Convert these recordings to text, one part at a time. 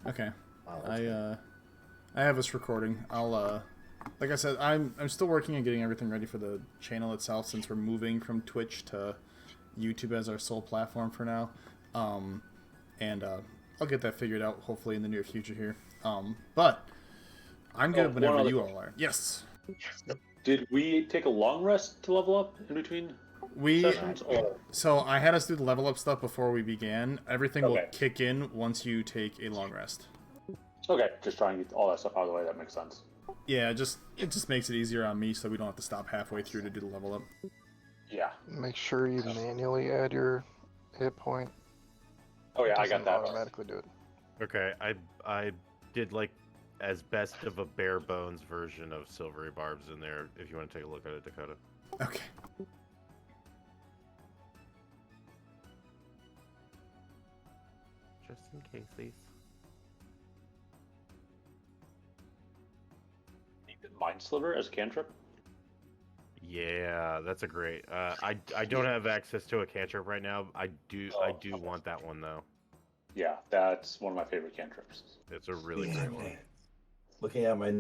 Okay. That's good. I have us recording. I'll like I said, I'm still working on getting everything ready for the channel itself since we're moving from Twitch to YouTube as our sole platform for now. Um, and I'll get that figured out hopefully in the near future here. But I'm Oh, good one whenever other you question. all are. Yes. Did we take a long rest to level up in between We sessions? Or So I had us do the level up stuff before we began. Everything will okay, kick in once you take a long rest. okay, just try and get all that stuff out of the way. That makes sense. Yeah, it just makes it easier on me so we don't have to stop halfway through to do the level up. Yeah. Make sure you manually add your hit point. Oh yeah, It I got doesn't that. automatically do it. Okay, I did like as best of a bare bones version of Silvery Barbs in there. If you want to take a look at it, Dakota. Okay. Just in case, these. Need the Mind Sliver as a cantrip. Yeah, that's a great. I don't have access to a cantrip right now. I do want that one though. Yeah, that's one of my favorite cantrips. It's a really Damn great one. it. Looking at my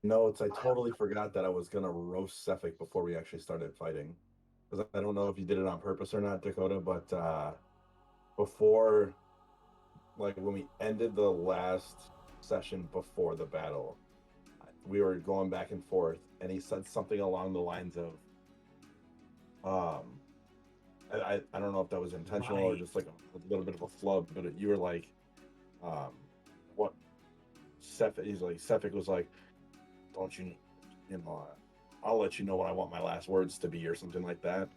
notes, I totally forgot that I was gonna roast Sephek before we actually started fighting. Because I don't know if you did it on purpose or not, Dakota, but before, like when we ended the last session before the battle, we were going back and forth, and he said something along the lines of, I don't know if that was intentional or just like a little bit of a flub, but you were like, what? Sephek was like, don't you, I'll let you know what I want my last words to be or something like that.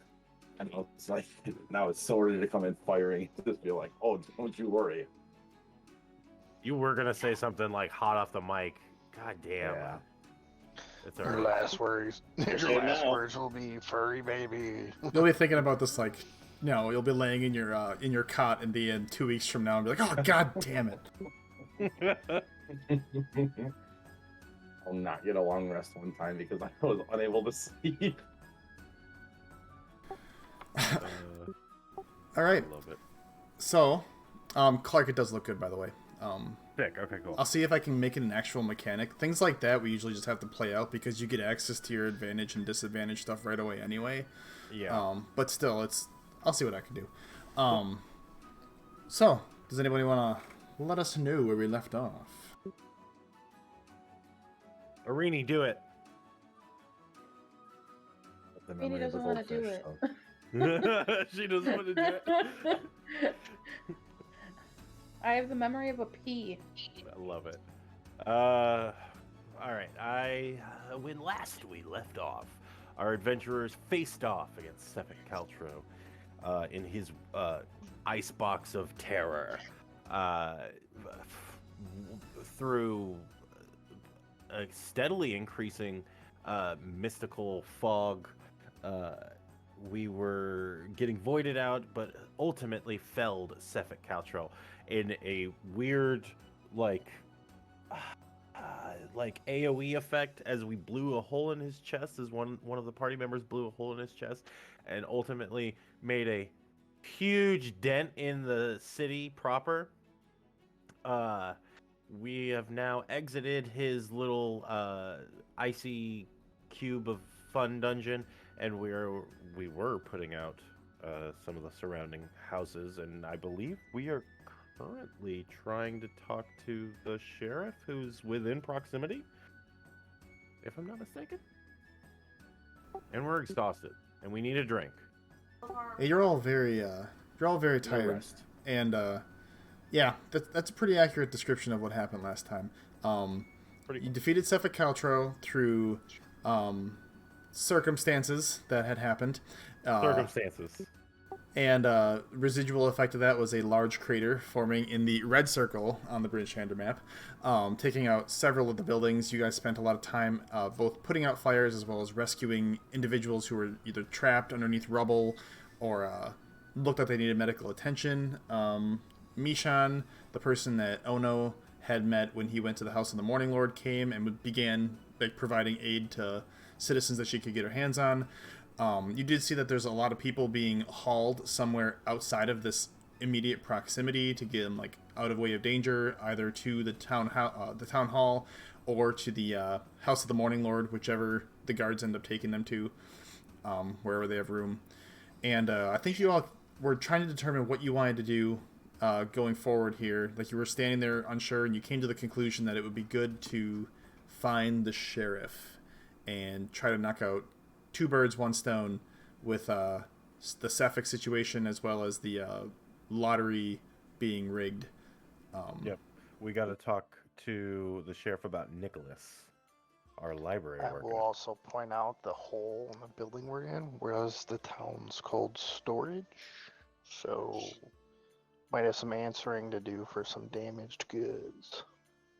And it's like, now it's so ready to come in firing. Just be like, oh, don't you worry. You were gonna say something like hot off the mic. God damn. Yeah. It's Your alright. last words. Your Say it last now. words will be furry baby. You'll be thinking about this like, no, you'll be laying in your cot in the end 2 weeks from now and be like, oh god damn it. I'll not get a long rest one time because I was unable to sleep. All right. I love it. So, Clark, it does look good by the way. Sick. Okay, cool. I'll see if I can make it an actual mechanic. Things like that we usually just have to play out because you get access to your advantage and disadvantage stuff right away anyway. Yeah. But still, I'll see what I can do. So, does anybody want to let us know where we left off? Arini, do it. The Rainy memory of the doesn't want to do goldfish, it. She doesn't want to do it. I have the memory of a pea. I love it. All right. When last we left off, our adventurers faced off against Sephek Kaltro in his icebox of terror through a steadily increasing mystical fog. We were getting voided out, but ultimately felled Sephek Kaltro in a weird, like AOE effect as we blew a hole in his chest, as one of the party members blew a hole in his chest, and ultimately made a huge dent in the city proper. We have now exited his little icy cube of fun dungeon, and we were putting out some of the surrounding houses, and I believe we are currently trying to talk to the sheriff who's within proximity, if I'm not mistaken. And we're exhausted, and we need a drink. Hey, you're all very tired, rest. and yeah, that's a pretty accurate description of what happened last time. You defeated Sephek Kaltro through circumstances that had happened. Circumstances. And residual effect of that was a large crater forming in the red circle on the British Hander map, taking out several of the buildings. You guys spent a lot of time both putting out fires as well as rescuing individuals who were either trapped underneath rubble or looked like they needed medical attention. Mishan, the person that Ono had met when he went to the House of the Morning Lord, came and began providing aid to citizens that she could get her hands on. You did see that there's a lot of people being hauled somewhere outside of this immediate proximity to get them out of way of danger, either to the town hall, or to the House of the Morning Lord, whichever the guards end up taking them to, wherever they have room. And I think you all were trying to determine what you wanted to do going forward here. Like, you were standing there unsure, and you came to the conclusion that it would be good to find the sheriff and try to knock out two birds, one stone with the Sephek situation as well as the lottery being rigged. Yep. We got to talk to the sheriff about Nicholas, our library I worker. will also point out the hole in the building we're in, whereas the town's called storage. So, might have some answering to do for some damaged goods.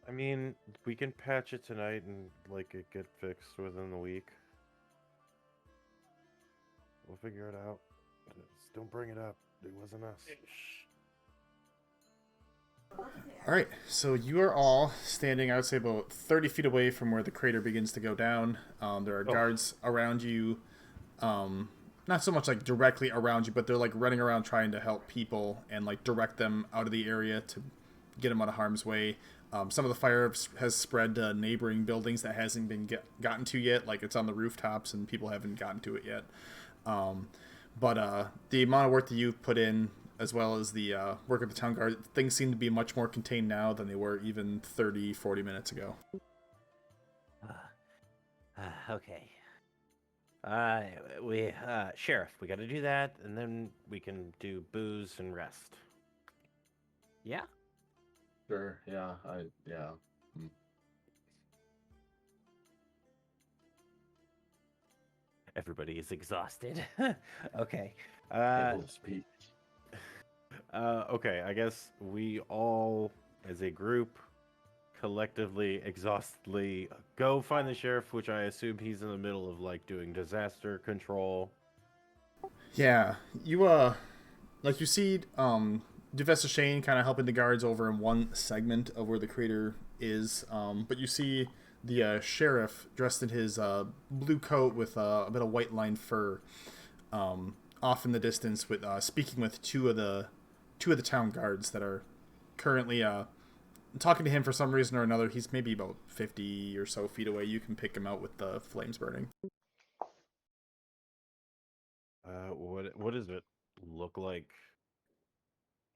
I mean, we can patch it tonight and it get fixed within the week. We'll figure it out. Just don't bring it up. It wasn't us. All right, so you are all standing, I would say, about 30 feet away from where the crater begins to go down. There are guards around you, not so much directly around you, but they're running around trying to help people and direct them out of the area to get them out of harm's way. Some of the fire has spread to neighboring buildings that hasn't been gotten to yet, it's on the rooftops and people haven't gotten to it yet. But the amount of work that you've put in, as well as the work of the town guard, things seem to be much more contained now than they were even 30, 40 minutes ago. Okay. Sheriff, we got to do that, and then we can do booze and rest. Yeah? Sure. Yeah. Yeah. Everybody is exhausted. Okay. Speak. Okay, I guess we all, as a group, collectively, exhaustedly, go find the sheriff, which I assume he's in the middle of, doing disaster control. Yeah, you, you see, Duvessa Shane kind of helping the guards over in one segment of where the crater is, but you see the sheriff dressed in his blue coat with a bit of white lined fur, off in the distance with speaking with two of the town guards that are currently talking to him for some reason or another. He's maybe about 50 or so feet away. You can pick him out with the flames burning. What does it look like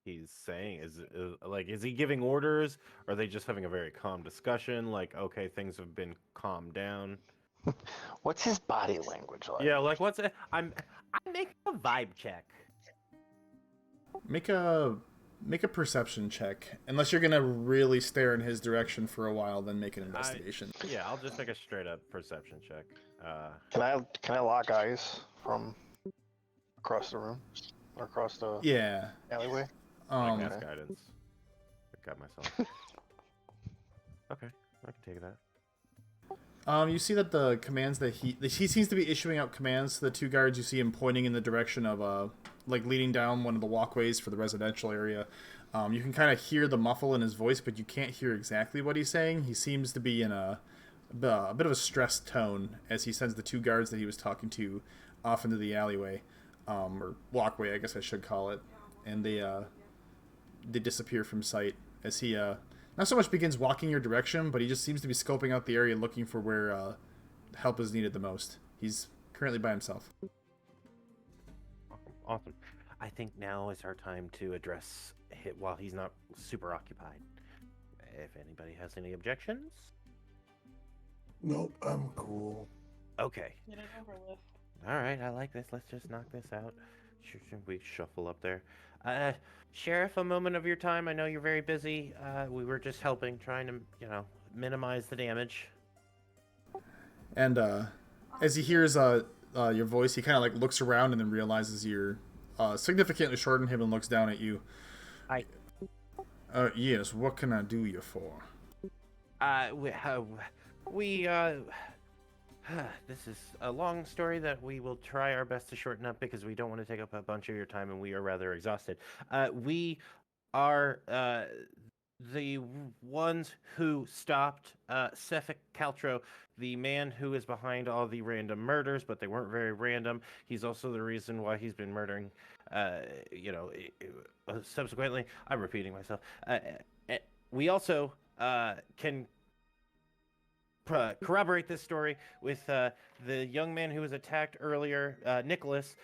he's saying? Is he giving orders? Or are they just having a very calm discussion? Okay, things have been calmed down. What's his body language like? Yeah, what's it? I'm making a vibe check. Make a perception check. Unless you're gonna really stare in his direction for a while, then make an investigation. Yeah, I'll just make a straight up perception check. Can I lock eyes from across the room or across the alleyway? Cast guidance. I got myself. Okay, I can take that. You see that the commands that he seems to be issuing out commands to the two guards. You see him pointing in the direction of leading down one of the walkways for the residential area. You can kind of hear the muffle in his voice, but you can't hear exactly what he's saying. He seems to be in a bit of a stressed tone as he sends the two guards that he was talking to off into the alleyway, or walkway, I guess I should call it, and they disappear from sight as he not so much begins walking your direction, but he just seems to be scoping out the area looking for where help is needed the most. He's currently by himself. Awesome. I think now is our time to address it while he's not super occupied. If anybody has any objections? Nope, I'm cool. Okay. Get it over with. All right, I like this. Let's just knock this out. Should we shuffle up there? Sheriff, a moment of your time. I know you're very busy. We were just helping, trying to, minimize the damage. And as he hears your voice, he kind of looks around and then realizes you're significantly shorter than him and looks down at you. Hi. Yes, what can I do you for? This is a long story that we will try our best to shorten up because we don't want to take up a bunch of your time and we are rather exhausted. We are the ones who stopped Sephek Kaltro, the man who is behind all the random murders, but they weren't very random. He's also the reason why he's been murdering, subsequently. I'm repeating myself. We also can corroborate this story with the young man who was attacked earlier, Nicholas.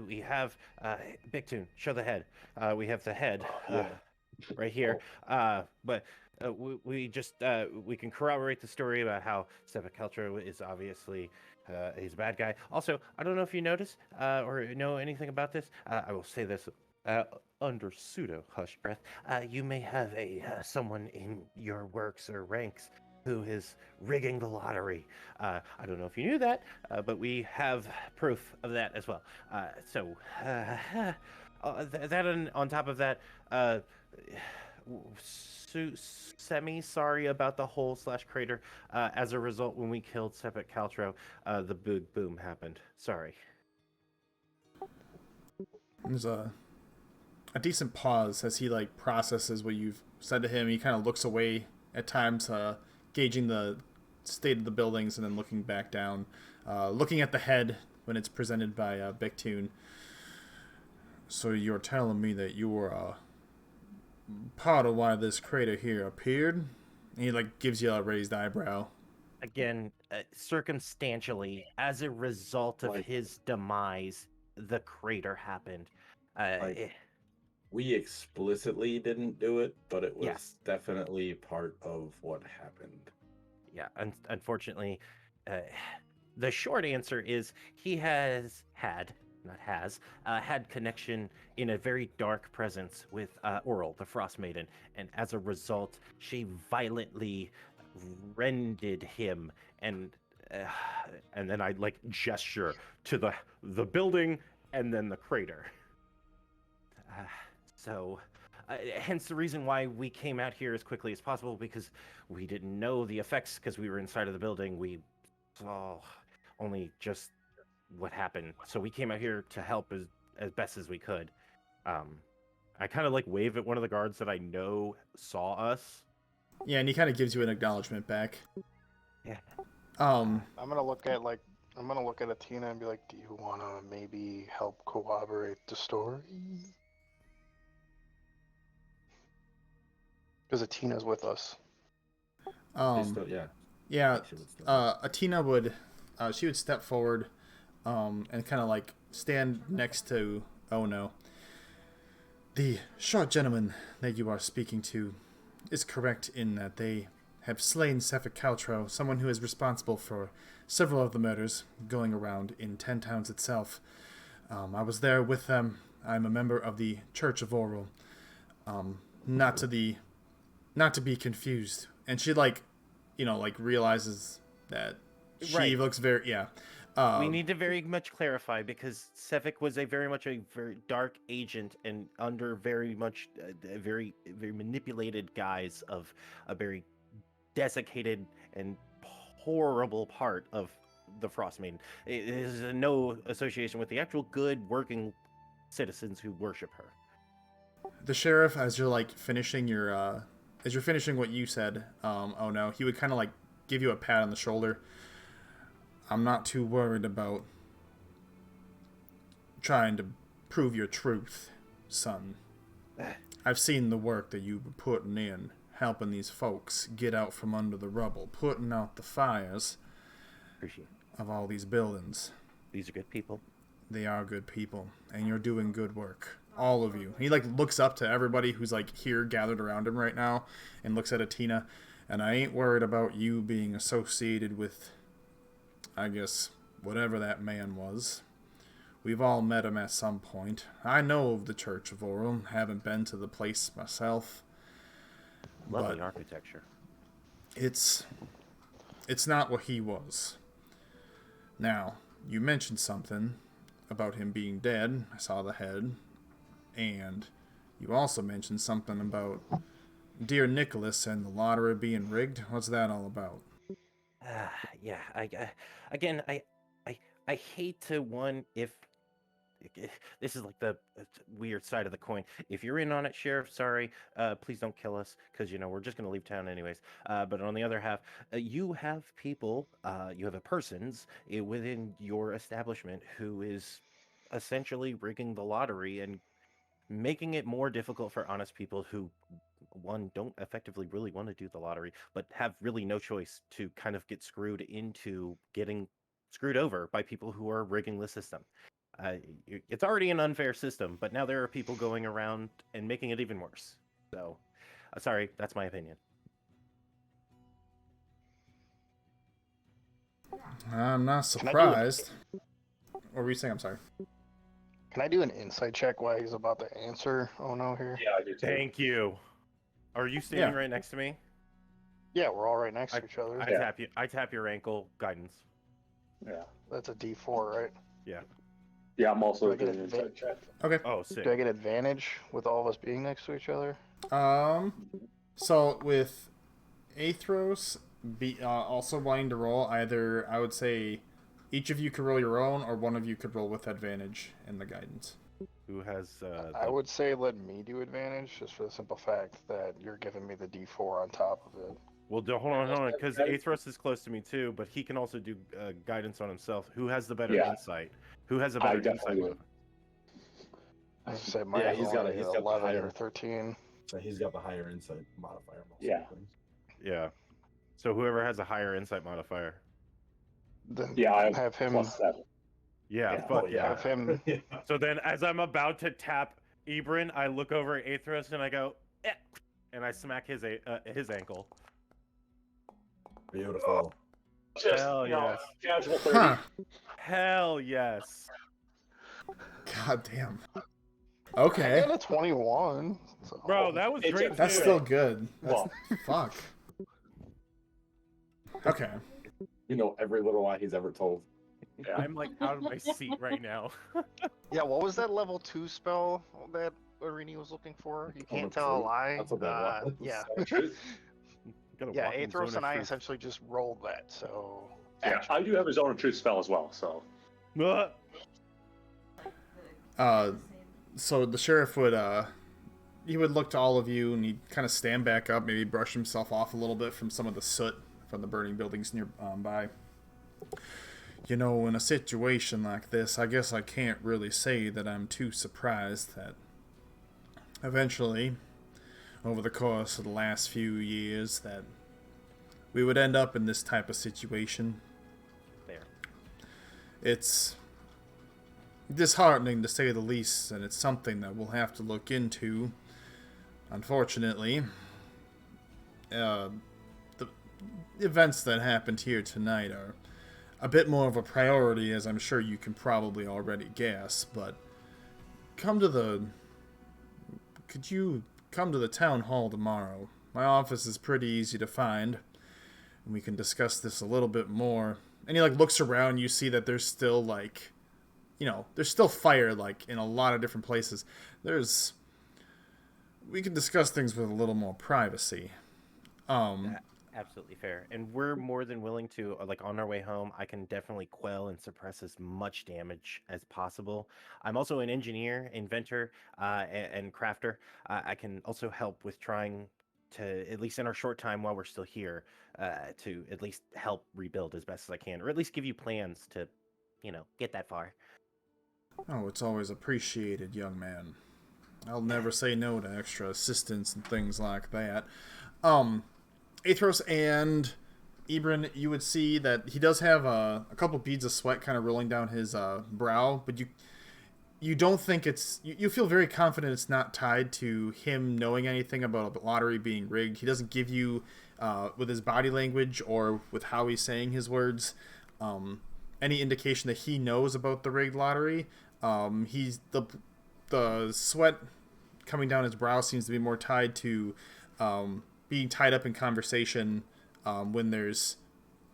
We have Big Tune. Show the head. We have the head right here. But we can corroborate the story about how Sephek Kaltro is obviously he's a bad guy. Also, I don't know if you noticed or know anything about this. I will say this. Under pseudo hush breath, you may have someone in your works or ranks who is rigging the lottery. I don't know if you knew that, but we have proof of that as well. That on top of that, semi-sorry about the hole / crater. As a result, when we killed Sephek Kaltro, the big boom happened. Sorry. There's a decent pause as he like processes what you've said to him. He kind of looks away at times, gauging the state of the buildings, and then looking back down, looking at the head when it's presented by Bictune. So you're telling me that you were part of why this crater here appeared? And he like gives you a raised eyebrow. Again, circumstantially, as a result of his demise, the crater happened. We explicitly didn't do it, but it was definitely part of what happened. Yeah, unfortunately, the short answer is he had connection in a very dark presence with Oral, the Frost Maiden, and as a result, she violently rended him, and then I like gesture to the building and then the crater. Hence the reason why we came out here as quickly as possible, because we didn't know the effects because we were inside of the building. We saw only just what happened. So we came out here to help as best as we could. I kind of like wave at one of the guards that I know saw us. Yeah, and he kind of gives you an acknowledgement back. Yeah. I'm gonna look at Atina and be like, do you wanna maybe help corroborate the story? Because Atina's with us. Atina would she would step forward and kind of like stand next to Ono. The short gentleman that you are speaking to is correct in that they have slain Sephek Kaltro, someone who is responsible for several of the murders going around in 10 Towns itself. I was there with them. I'm a member of the Church of Oral. Not to be confused. And she realizes that she looks very we need to very much clarify, because Sephek was very much a very dark agent and under very much a very manipulated guise of a very desiccated and horrible part of the Frost Maiden. It is no association with the actual good working citizens who worship her. The sheriff, as you're finishing your as you're finishing what you said, he would kind of give you a pat on the shoulder. I'm not too worried about trying to prove your truth, son. I've seen the work that you've been putting in, helping these folks get out from under the rubble, putting out the fires of all these buildings. These are good people. They are good people, and you're doing good work. All of you. He looks up to everybody who's here gathered around him right now and looks at Atina, and I ain't worried about you being associated with, I guess, whatever that man was. We've all met him at some point. I know of the Church of Oral, haven't been to the place myself. Lovely architecture. It's not what he was. Now, you mentioned something about him being dead. I saw the head. And you also mentioned something about dear Nicholas and the lottery being rigged. What's that all about? I hate to this is like the weird side of the coin. If you're in on it, Sheriff, sorry, please don't kill us, because we're just gonna leave town anyways. But on the other half, you have people, you have a persons within your establishment who is essentially rigging the lottery and making it more difficult for honest people who, one, don't effectively really want to do the lottery, but have really no choice to kind of get screwed into getting screwed over by people who are rigging the system. It's already an unfair system, but now there are people going around and making it even worse. So, sorry, that's my opinion. I'm not surprised. What were you saying? I'm sorry. Can I do an insight check while he's about to answer? Oh no, here. Yeah, I do too. Thank you. Are you standing right next to me? Yeah, we're all right next to each other. I tap your ankle. Guidance. Yeah. That's a D4, right? Yeah. Yeah, I'm also Do I get doing an insight check. Okay. Oh, sick. Do I get advantage with all of us being next to each other? So with Athros also wanting to roll, either I would say each of you could roll your own, or one of you could roll with advantage in the guidance. Who has? I would say let me do advantage, just for the simple fact that you're giving me the D4 on top of it. Well, hold on, because Athros is close to me too, but he can also do guidance on himself. Who has the better insight? Who has a better insight? I would say he's got 11 the higher, or 13. So he's got the higher insight modifier. Yeah. Yeah. So whoever has a higher insight modifier. Then I have him. +7. Yeah, fuck yeah. Have him. So then, as I'm about to tap Ebrin, I look over at Athros and I go, eh, and I smack his ankle. Beautiful. Just, Hell yes. casual 30. Huh. Hell yes. God damn. I Okay. got a 21. So. Bro, that was great. That's too. still good. That's, Well. fuck. Okay. You know every little lie he's ever told. I'm like out of my seat right now. Yeah, what was that level 2 spell that Irini was looking for? You can't tell a lie. That's what that was. Yeah. Gotta Yeah, walk in Athros zone and of I truth. essentially just rolled that, so. Yeah, I do have his own truth spell as well, so. So the sheriff would he would look to all of you, and he'd kind of stand back up, maybe brush himself off a little bit from some of the soot from the burning buildings nearby. In a situation like this, I guess I can't really say that I'm too surprised that eventually, over the course of the last few years, that we would end up in this type of situation. There. It's disheartening to say the least, and it's something that we'll have to look into. Unfortunately, the events that happened here tonight are a bit more of a priority, as I'm sure you can probably already guess, but could you come to the town hall tomorrow? My office is pretty easy to find, and we can discuss this a little bit more. And he looks around, you see that there's still there's still fire in a lot of different places. We can discuss things with a little more privacy. Absolutely fair. And we're more than willing to, on our way home, I can definitely quell and suppress as much damage as possible. I'm also an engineer, inventor, and crafter. I can also help with trying to, at least in our short time while we're still here, to at least help rebuild as best as I can, or at least give you plans to, get that far. Oh, it's always appreciated, young man. I'll never say no to extra assistance and things like that. Athros and Ebrin, you would see that he does have a couple beads of sweat kind of rolling down his brow, but you don't think you feel very confident it's not tied to him knowing anything about a lottery being rigged. He doesn't give you, with his body language or with how he's saying his words, any indication that he knows about the rigged lottery. He's the sweat coming down his brow seems to be more tied to being tied up in conversation when there's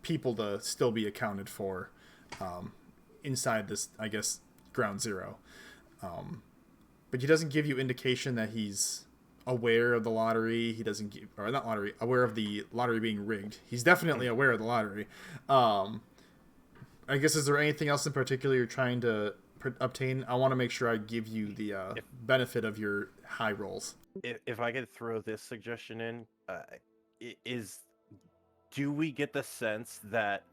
people to still be accounted for inside this, I guess, ground zero. But he doesn't give you indication that he's aware of the lottery. He doesn't give, or not lottery, aware of the lottery being rigged. He's definitely aware of the lottery. I guess, is there anything else in particular you're trying to obtain, I want to make sure I give you the benefit of your high rolls. If I could throw this suggestion in, do we get the sense that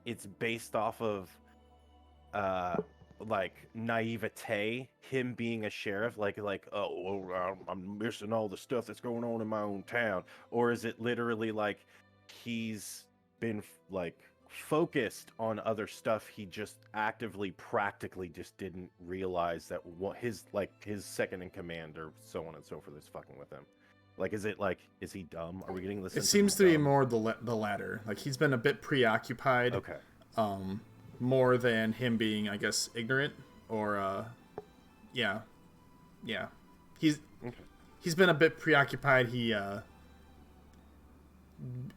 it's based off of like naivete, him being a sheriff, like oh well, I'm missing all the stuff that's going on in my own town, or is it literally like he's been like focused on other stuff, he just actively practically just didn't realize that what his second in command or so on and so forth is fucking with him? Like, is he dumb? Are we getting this? It seems to be more the latter. Like, he's been a bit preoccupied. Okay. More than him being, I guess, ignorant or, yeah. He's been a bit preoccupied.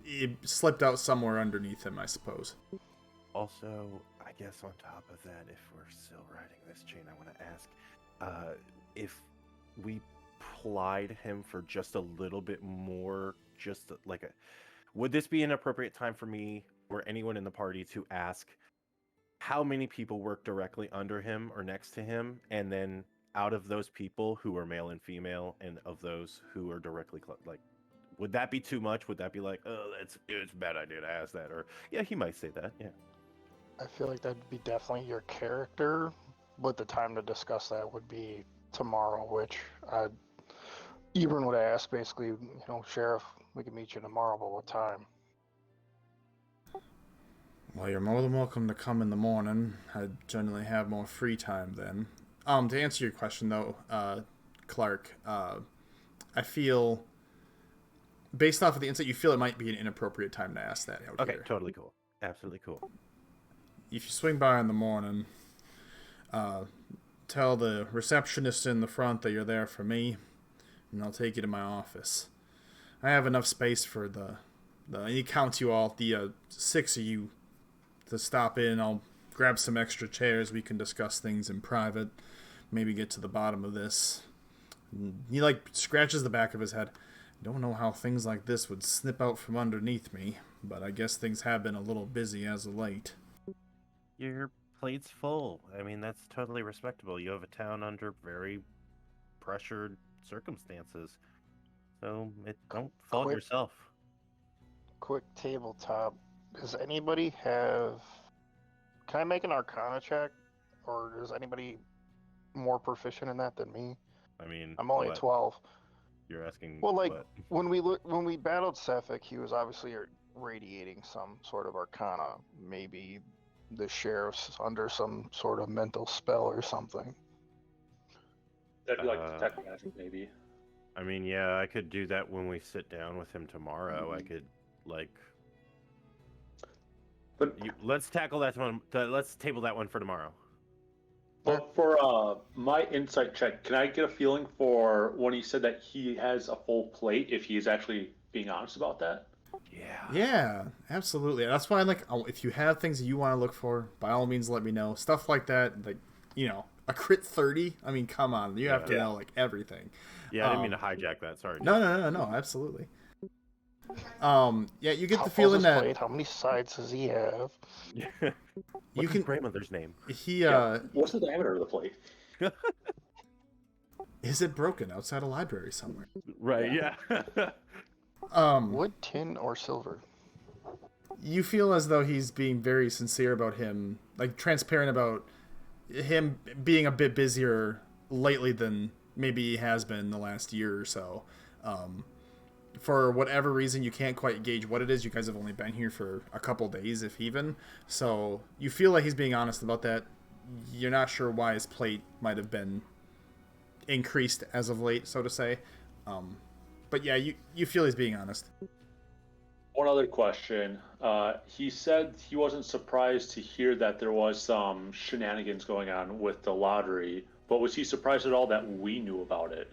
It slipped out somewhere underneath him, I suppose. Also, I guess on top of that, if we're still riding this chain, I want to ask if we plied him for just a little bit more, would this be an appropriate time for me or anyone in the party to ask how many people work directly under him or next to him, and then out of those people who are male and female, and of those who are directly would that be too much? Would that be like, oh, it's a bad idea to ask that? Or yeah, he might say that. Yeah. I feel like that'd be definitely your character, but the time to discuss that would be tomorrow, which Ebron would ask basically, Sheriff, we can meet you tomorrow, but what time? Well, you're more than welcome to come in the morning. I generally have more free time then. To answer your question, though, Clark, I feel, based off of the insight, you feel it might be an inappropriate time to ask that out Okay, here. totally cool. Absolutely cool. If you swing by in the morning, tell the receptionist in the front that you're there for me, and I'll take you to my office. I have enough space for he counts you all, the 6 of you, to stop in. I'll grab some extra chairs. We can discuss things in private. Maybe get to the bottom of this. He scratches the back of his head. Don't know how things like this would snip out from underneath me, but I guess things have been a little busy as of late. Your plate's full. I mean, that's totally respectable. You have a town under very pressured circumstances, so don't fault yourself. Quick tabletop. Does anybody have... Can I make an Arcana check? Or is anybody more proficient in that than me? I mean, I'm only at 12. You're asking. Well, what? when we battled Sephek, he was obviously radiating some sort of Arcana. Maybe the sheriff's under some sort of mental spell or something. That'd be like detect magic, maybe. I mean, yeah, I could do that when we sit down with him tomorrow. Mm-hmm. I could But let's tackle that one. Let's table that one for tomorrow. But for my insight check, can I get a feeling for when he said that he has a full plate, if he's actually being honest about that? Yeah, absolutely. That's why, if you have things that you want to look for, by all means, let me know. Stuff like that, a crit 30. I mean, come on, you have to know everything. Yeah, I didn't mean to hijack that. Sorry. No, absolutely. Yeah, you get the feeling that plate? How many sides does he have? What's his grandmother's name? He What's the diameter of the plate? Is it broken outside a library somewhere? Right. Yeah. Wood, tin, or silver? You feel as though he's being very sincere about him, transparent about him being a bit busier lately than maybe he has been the last year or so. For whatever reason, you can't quite gauge what it is. You guys have only been here for a couple days, if even. So you feel like he's being honest about that. You're not sure why his plate might have been increased as of late, so to say. But yeah, you feel he's being honest. One other question. He said he wasn't surprised to hear that there was some shenanigans going on with the lottery, but was he surprised at all that we knew about it,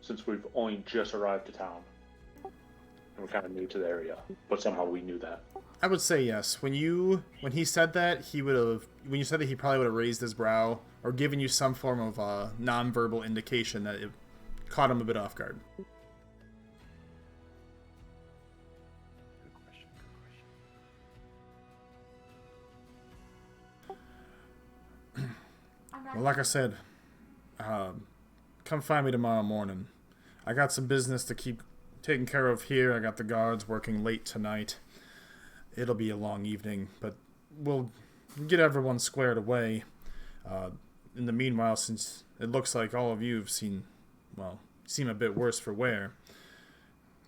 since we've only just arrived to town? And we're kind of new to the area, but somehow we knew that. I would say yes. When he said that, when you said that, he probably would have raised his brow or given you some form of nonverbal indication that it caught him a bit off guard. Well, like I said, come find me tomorrow morning. I got some business to keep taking care of here. I got the guards working late tonight. It'll be a long evening, but we'll get everyone squared away. In the meanwhile, since it looks like all of you have seem a bit worse for wear,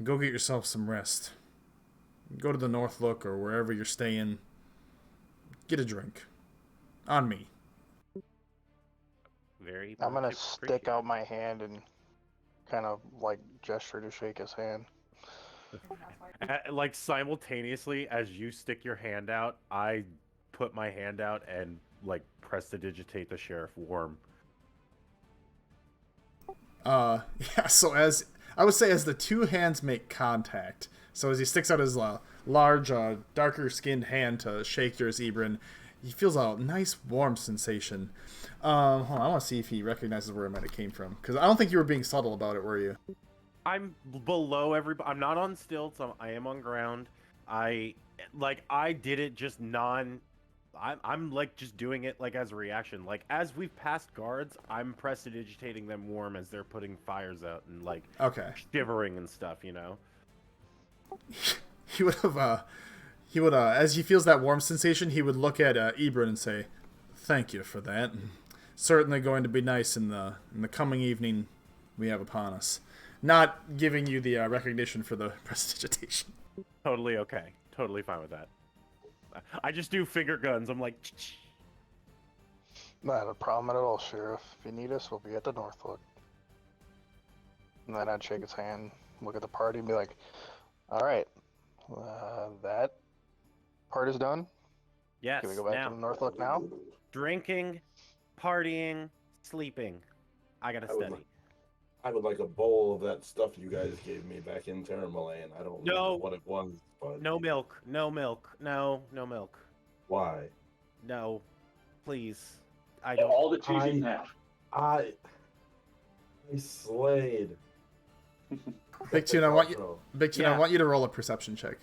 go get yourself some rest. Go to the North Look or wherever you're staying. Get a drink. On me. Very I'm much gonna stick out my hand and kind of like gesture to shake his hand. Like simultaneously as you stick your hand out, I put my hand out and like prestidigitate the Sheriff Worm. Yeah, so as I would say, as the two hands make contact, so as he sticks out his large, darker skinned hand to shake yours, Ebron, he feels a nice warm sensation. Hold on, I want to see if he recognizes where it might have came from, because I don't think you were being subtle about it, were you? I'm below everybody. I'm not on stilts. I am on ground. I did it just I'm like just doing it like as a reaction. Like as we've passed guards, I'm prestidigitating them warm as they're putting fires out and like shivering and stuff, you know. He would as he feels that warm sensation, he would look at Ebron and say, "Thank you for that. Certainly going to be nice in the coming evening we have upon us." Not giving you the recognition for the prestidigitation. Totally okay. Totally fine with that. I just do finger guns. I'm like... Not a problem at all, Sheriff. If you need us, we'll be at the North Look. And then I'd shake his hand, look at the party, and be like, alright, that part is done. Yes, Can we go back to the North Look now? Drinking, partying, sleeping. I gotta study. I would like a bowl of that stuff you guys gave me back in Terramalayan. I don't know what it was, but... No milk. No milk. No milk. Why? No. Please. I Well, don't... all the cheese you can have. I slayed. Big Tune, I want you to roll a perception check.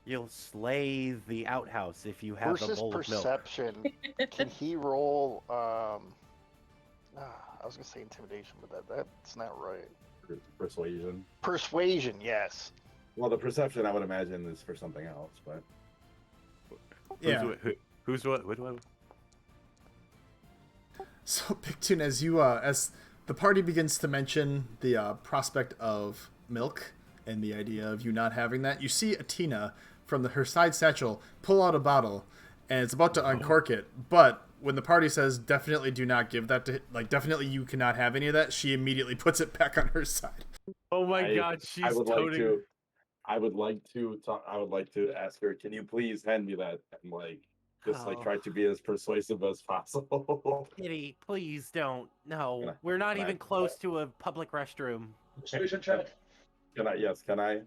You'll slay the outhouse if you have the bowl of milk. Perception. Can he roll, I was gonna say intimidation, but that's not right. Persuasion. Persuasion, yes. Well, the perception, I would imagine, is for something else, but... Yeah. Who's what? What do I... So, Big Tune, as the party begins to mention the prospect of milk and the idea of you not having that, you see Atina from her side satchel pull out a bottle, and it's about to uncork it, but when the party says definitely do not give that to, like, definitely you cannot have any of that, she immediately puts it back on her side. Oh my god, she's toting... I would like to ask her, can you please hand me that, and try to be as persuasive as possible. Kitty, please don't. No, we're not even close to a public restroom. Persuasion check. Can I?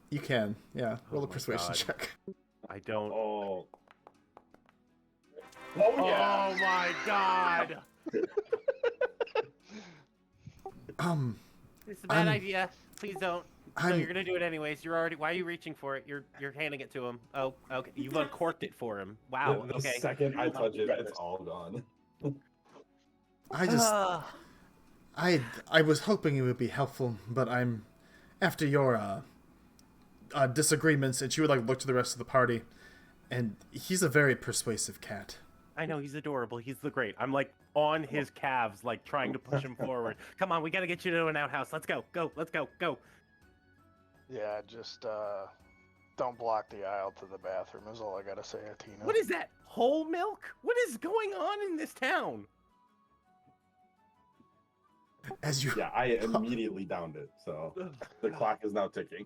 You can, yeah. Roll a persuasion check. I don't. Oh yeah. Oh my god. It's a bad idea. Please don't. No, you're gonna do it anyways. You're already. Why are you reaching for it? You're handing it to him. Oh, okay. You've uncorked it for him. Wow. The okay. second I touch it, it's all gone. I was hoping it would be helpful, but I'm after your disagreements, and she would look to the rest of the party, and he's a very persuasive cat. I know, he's adorable. He's the great. I'm on his calves, trying to push him forward. Come on, we gotta get you to an outhouse. Let's go. Let's go. Yeah, just don't block the aisle to the bathroom is all I gotta say, Atina. What is that? Whole milk? What is going on in this town? Yeah, I immediately downed it, so the clock is now ticking.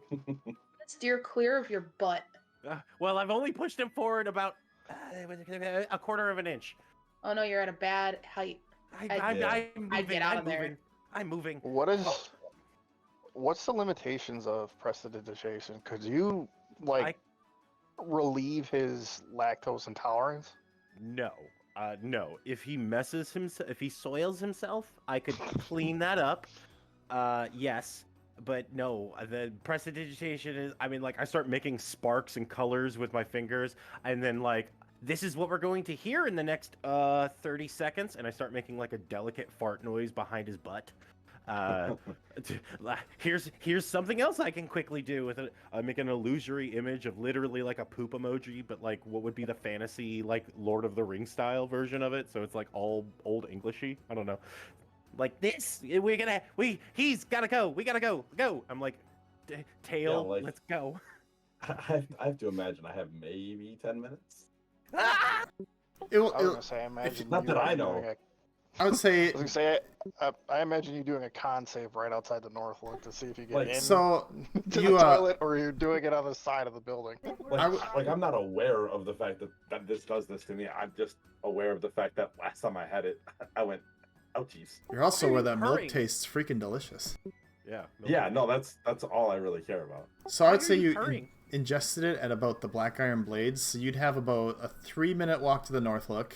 Steer clear of your butt. Well, I've only pushed him forward about a quarter of an inch. Oh no, you're at a bad height. I'm moving. I'd get out of there. I'm moving. What's the limitations of prestidigitation? Could you relieve his lactose intolerance? No. No. If he if he soils himself, I could clean that up. Yes. But no, the prestidigitation is, I start making sparks and colors with my fingers, and then this is what we're going to hear in the next 30 seconds. And I start making like a delicate fart noise behind his butt. Here's something else I can quickly do with it. I make an illusory image of literally like a poop emoji, but like what would be the fantasy like Lord of the Rings style version of it. So it's like all old Englishy. I don't know. Like this, he's gotta go. We gotta go. I'm like, tail. Yeah, like- let's go. I have to imagine I have maybe 10 minutes. Ah! I was gonna say, I imagine not you that I doing know. I would say I was gonna say, I imagine you doing a con save right outside the Northwood to see if you get Like, in so. to You the toilet, or you're doing it on the side of the building. Like I'm not aware of the fact that this does this to me. I'm just aware of the fact that last time I had it, I went, ouchies. You're also Why are where you that milk purring? tastes freaking delicious. Yeah. Yeah, no, that's all I really care about. So I would Why are say you you purring? ingested it at about the Black Iron Blades, so you'd have about a 3-minute walk to the Northlook,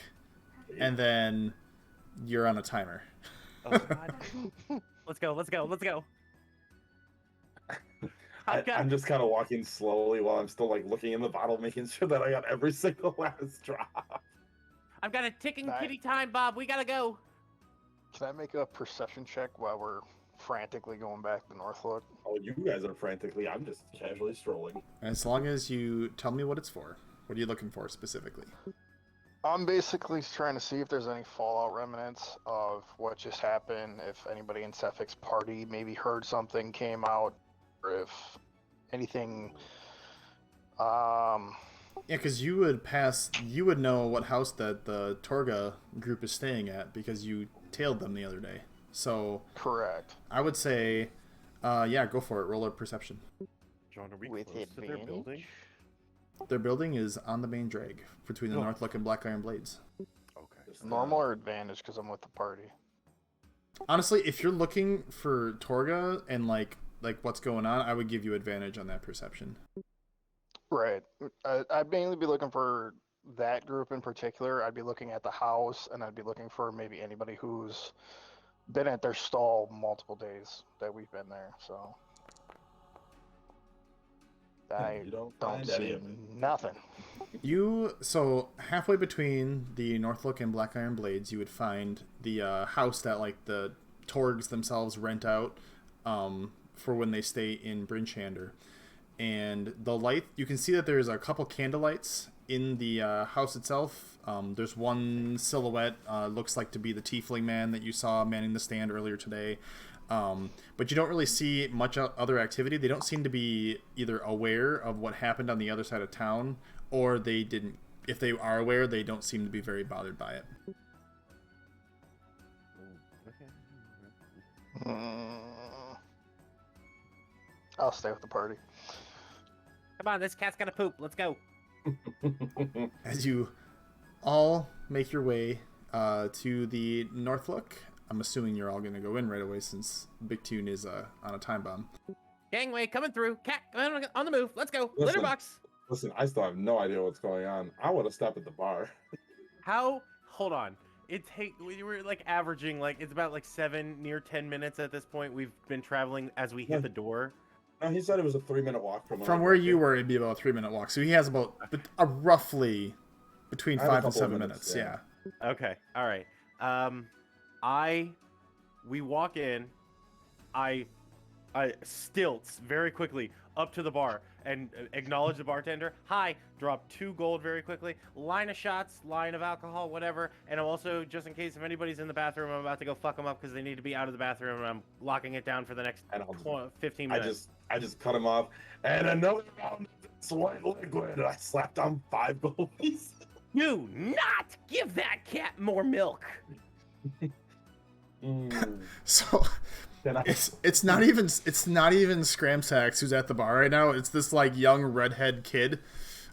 and then you're on a timer. Oh, God. Let's go. I'm just kind of walking slowly while I'm still like looking in the bottle, making sure that I got every single last drop. I've got a ticking Nice. kitty time, Bob. We gotta go. Can I make a perception check while we're frantically going back to Northwood? Oh, you guys are frantically. I'm just casually strolling. As long as you tell me what it's for. What are you looking for specifically? I'm basically trying to see if there's any fallout remnants of what just happened, if anybody in Sephek's party maybe heard something, came out, or if anything. Yeah, because you would know what house that the Torga group is staying at because you tailed them the other day. So Correct. I would say, yeah, go for it. Roll a perception. John, are we With close to their building? advantage. Their building is on the main drag between the Oh. Northlook and Black Iron Blades. Okay. Just, Normal or advantage because I'm with the party. Honestly, if you're looking for Torga and like what's going on, I would give you advantage on that perception. Right. I'd mainly be looking for that group in particular. I'd be looking at the house, and I'd be looking for maybe anybody who's been at their stall multiple days that we've been there. So I you don't don't find any see of it. nothing. So halfway between the Northlook and Black Iron Blades, you would find the house that like the Torgs themselves rent out for when they stay in Brinchander. And the light, you can see that there's a couple candlelights in the house itself. There's one silhouette, looks like to be the tiefling man that you saw manning the stand earlier today. But you don't really see much other activity. They don't seem to be either aware of what happened on the other side of town, or they didn't. If they are aware, they don't seem to be very bothered by it. I'll stay with the party. Come on, this cat's gotta poop. Let's go. As you all make your way to the Northlook, I'm assuming you're all going to go in right away since Big Tune is on a time bomb. Gangway coming through. Cat on the move. Let's go. Listen. Litterbox. Listen, I still have no idea what's going on. I want to stop at the bar. How? Hold on. We were like averaging like it's about like 7 near 10 minutes at this point. We've been traveling as we hit the door. No, he said it was a 3-minute walk From where you were, it'd be about a 3-minute walk. So he has about roughly between I have a 5 and couple 7 of minutes. minutes, Yeah. Okay. All right. We walk in. I stilts very quickly up to the bar and acknowledge the bartender. Hi. Drop 2 gold very quickly. Line of shots, line of alcohol, whatever. And I'm also, just in case if anybody's in the bathroom, I'm about to go fuck them up because they need to be out of the bathroom. And I'm locking it down for the next And I'll 15 minutes. I just cut him off. And another round of this white liquid. I slapped down 5 gold pieces. Do not give that cat more milk. So it's not even Scramsax who's at the bar right now. It's this like young redhead kid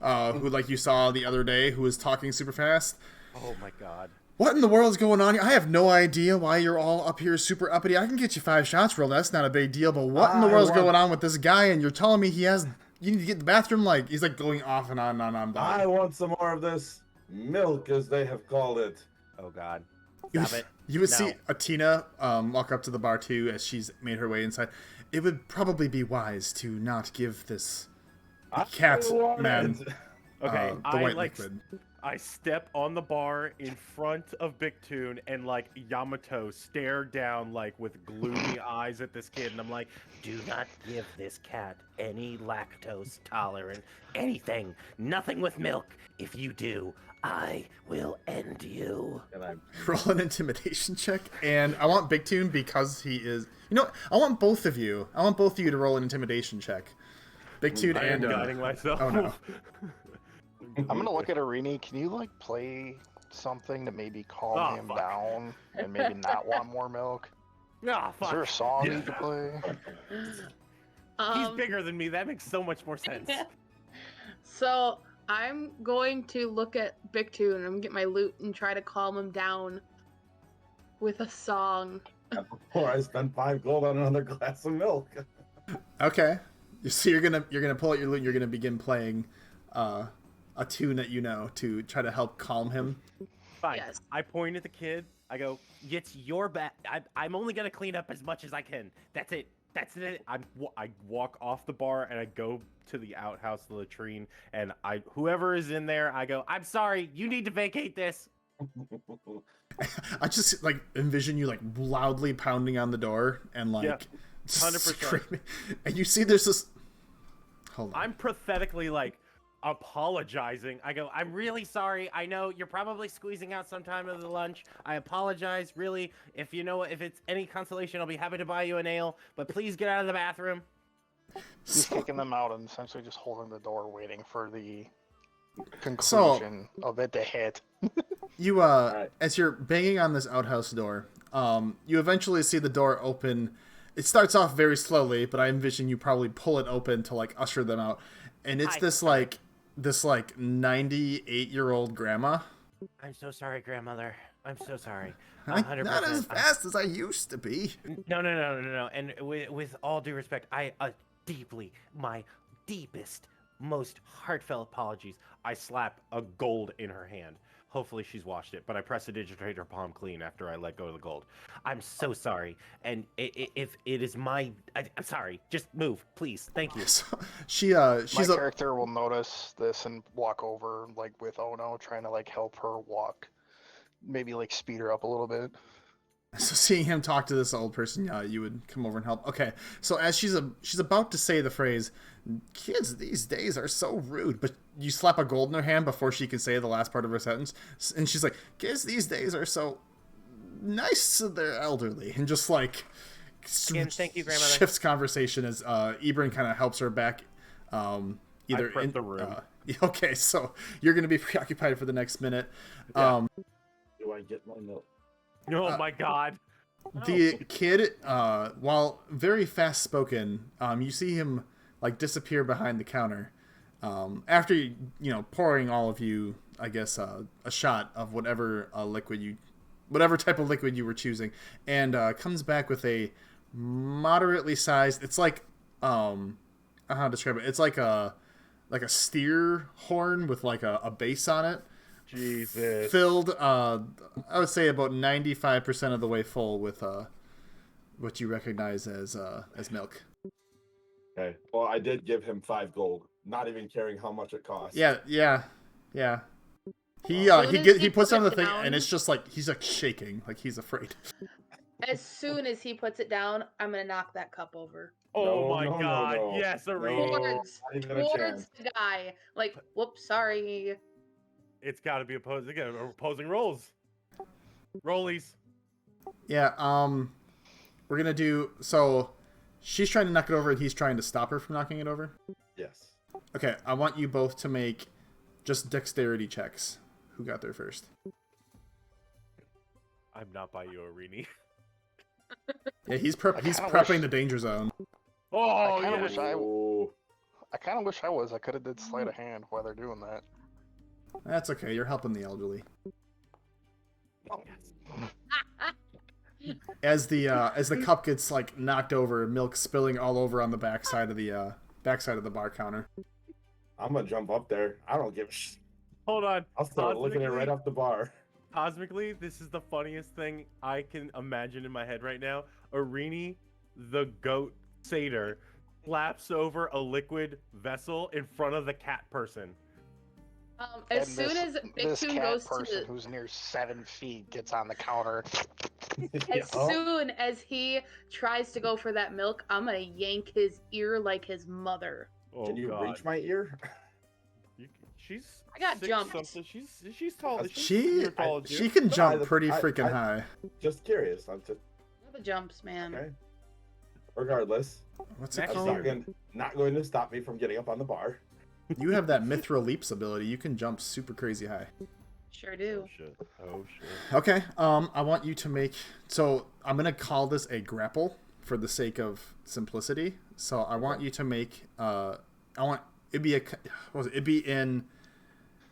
who like you saw the other day who was talking super fast. Oh my god. What in the world is going on here? I have no idea why you're all up here super uppity. I can get you 5 shots rolled. That's not a big deal. But what in the world is going on with this guy? And you're telling me you need to get the bathroom? Like he's like going off and on and on. I want some more of this milk, as they have called it. Oh god. You, Stop it. you would No. see Atina walk up to the bar too as she's made her way inside. It would probably be wise to not give this cat man Okay, the I white like liquid. I step on the bar in front of Big Toon and like Yamato stare down like with gloomy eyes at this kid and I'm like, do not give this cat any lactose tolerant anything. Nothing with milk. If you do, I will end you. And I Roll an intimidation check, and I want Big Tune because he is. You know, I want both of you. I want both of you to roll an intimidation check. Big Tune I am and guiding myself. oh no. I'm gonna look at Arini. Can you like play something to maybe calm Oh, him fuck. down and maybe not want more milk? Ah, Is there a fuck. song you can play? He's bigger than me. That makes so much more sense. So I'm going to look at Big Two and I'm gonna get my lute and try to calm him down with a song. before I spend 5 gold on another glass of milk. Okay. So you're gonna pull out your lute. And you're gonna begin playing a tune that you know to try to help calm him. Fine. Yes. I point at the kid. I go, it's your bad. I'm only going to clean up as much as I can. That's it. That's it. I walk off the bar and I go to the outhouse latrine. And whoever is in there, I go, I'm sorry. You need to vacate this. I just like envision you like loudly pounding on the door and like Yeah, 100%. screaming. And you see there's this. Hold on. I'm pathetically like apologizing. I go, I'm really sorry. I know you're probably squeezing out some time of the lunch. I apologize. Really, if it's any consolation, I'll be happy to buy you an ale. But please get out of the bathroom. He's kicking them out and essentially just holding the door, waiting for the conclusion of it to hit. You Right. as you're banging on this outhouse door, you eventually see the door open. It starts off very slowly, but I envision you probably pull it open to like usher them out. And it's Hi. this 98-year-old grandma. I'm so sorry, grandmother. I'm so sorry. I'm 100%. not as fast as I used to be. No. And with all due respect, I my deepest, most heartfelt apologies. I slap a gold in her hand. Hopefully she's washed it, but I press to digitate her palm clean after I let go of the gold. I'm so sorry, and if it is I'm sorry. Just move, please. Thank you. So she's My character will notice this and walk over, like with Ono, trying to like help her walk, maybe like speed her up a little bit. So seeing him talk to this old person, you would come over and help. Okay, so as she's about to say the phrase, "Kids these days are so rude," but you slap a gold in her hand before she can say the last part of her sentence, and she's like, "Kids these days are so nice to their elderly," and just like Again, thank you, grandmother. shifts conversation as Ebron kind of helps her back. Either prep in the room. Okay, so you're gonna be preoccupied for the next minute. Do I get my milk? Oh my god. The kid, while very fast spoken, you see him like disappear behind the counter. After pouring all of you, I guess, a shot of whatever type of liquid you were choosing, and comes back with a moderately sized. It's like I don't know how to describe it. It's like a steer horn with like a base on it. Jesus. Filled, I would say about 95% of the way full with what you recognize as milk. Okay. Well, I did give him 5 gold, not even caring how much it costs. Yeah. He puts it on the thing, and it's just like he's like shaking, like he's afraid. As soon as he puts it down, I'm gonna knock that cup over. Oh No, my no, god. no. Yes, Arena. Towards not even a chance. the guy. Like, whoops, sorry. It's got to be opposing roles. Rollies. Yeah. We're gonna do so. She's trying to knock it over, and he's trying to stop her from knocking it over. Yes. Okay, I want you both to make just dexterity checks. Who got there first? I'm not by you, Arini. Yeah, he's kinda prepping wish- the danger zone. Oh, I kind of yeah. wish I Oh, was. I could have did sleight of hand while they're doing that. That's okay. You're helping the elderly. As the cup gets like knocked over, milk spilling all over on the backside of the bar counter. I'm gonna jump up there. I don't give a shit. Hold on. I'll start looking at it right Cosmically- off the bar. Cosmically, this is the funniest thing I can imagine in my head right now. Arini, the goat satyr, slaps over a liquid vessel in front of the cat person. As And soon as Big this Toon cat goes person to, who's near 7 feet gets on the counter. as soon as he tries to go for that milk, I'm gonna yank his ear like his mother. Oh Can you God. reach my ear? She's I got 6 jumped. something. She's tall. She's She you're tall as she you. can jump I- pretty I- freaking I- high. Just curious. I'm just The jumps, man. okay. Regardless, What's it Max that's called? not going to stop me from getting up on the bar. You have that Mithril Leaps ability. You can jump super crazy high. Sure do. Oh shit. Oh shit. Okay. I want you to make. So I'm gonna call this a grapple for the sake of simplicity. So I want you to make. I want it'd be a. What was it? It'd be in.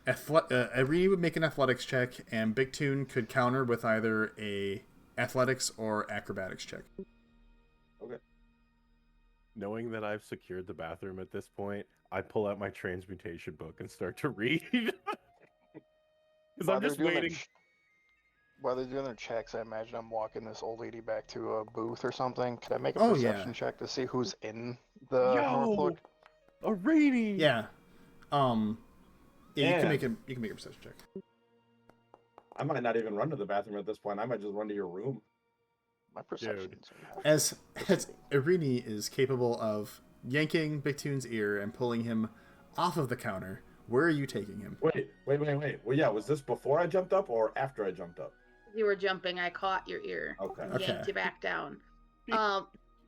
Every would make an athletics check, and Big Toon could counter with either a athletics or acrobatics check. Okay. Knowing that I've secured the bathroom at this point, I pull out my transmutation book and start to read. Because While I'm they're just doing their waiting. While they're doing their checks, I imagine I'm walking this old lady back to a booth or something. Could I make a Oh, perception yeah. check to see who's in the Northlook? A reading. Yeah. Yeah, you can make And- a perception check. I might not even run to the bathroom at this point. I might just run to your room. My perception's As Irini is capable of yanking Big Toon's ear and pulling him off of the counter, where are you taking him? Wait. Well, yeah, was this before I jumped up or after I jumped up? You were jumping. I caught your ear. Okay. And Okay. yanked you back down. Like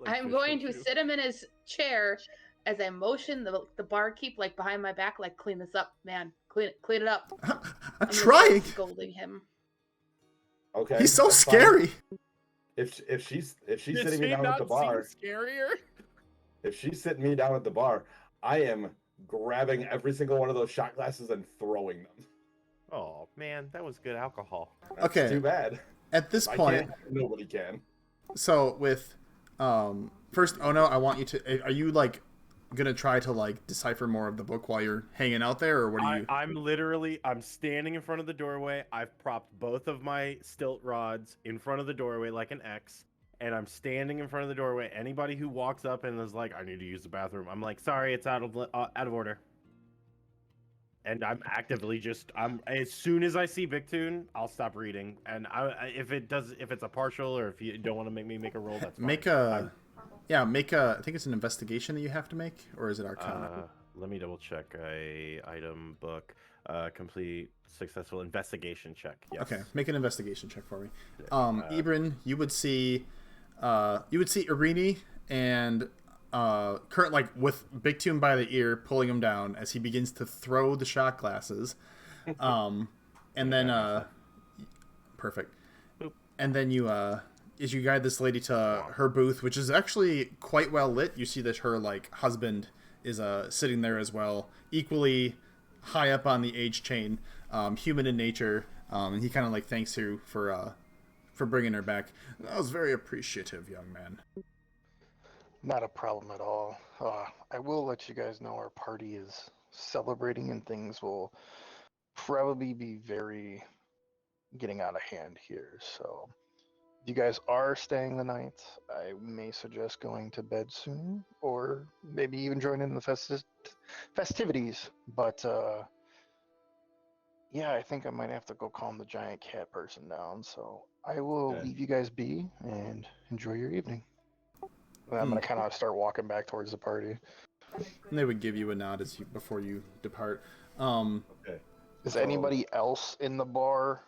I'm fish going with to you. sit him in his chair as I motion the barkeep like behind my back, like clean this up, man. Clean it up. I'm gonna trying. start scolding him. Okay. He's so that's fine. scary. If she's Does sitting me he down at not the bar, seem scarier? if she's sitting me down at the bar, I am grabbing every single one of those shot glasses and throwing them. Oh man, that was good alcohol. That's Okay. Too bad. At this I point, can't, nobody can. so with first, oh no, I want you to. Are you like gonna try to like decipher more of the book while you're hanging out there, or what are you? I'm standing in front of the doorway. I've propped both of my stilt rods in front of the doorway like an X, and I'm standing in front of the doorway. Anybody who walks up and is like, "I need to use the bathroom," I'm like, "Sorry, it's out of order." And I'm actively I'm as soon as I see Big Toon, I'll stop reading. And if it's a partial or if you don't want to make me make a roll, that's fine. Make a. Yeah, make a. I think it's an investigation that you have to make, or is it Arcana? Let me double check. Item book. Complete successful investigation check. Yes. Okay, make an investigation check for me. Ibrin, you would see Irini and Kurt like with Big Toon by the ear, pulling him down as he begins to throw the shot glasses, and then perfect, and then you as you guide this lady to her booth, which is actually quite well lit. You see that her like husband is sitting there as well, equally high up on the age chain, human in nature, and he kind of like thanks you for bringing her back. That was very appreciative, young man. Not a problem at all. I will let you guys know our party is celebrating and things will probably be very getting out of hand here. So if you guys are staying the night, I may suggest going to bed soon or maybe even join in the festivities. But yeah, I think I might have to go calm the giant cat person down. So I will Okay. leave you guys be and enjoy your evening. And I'm going to kind of start walking back towards the party. And they would give you a nod before you depart. Okay. Is So- anybody else in the bar?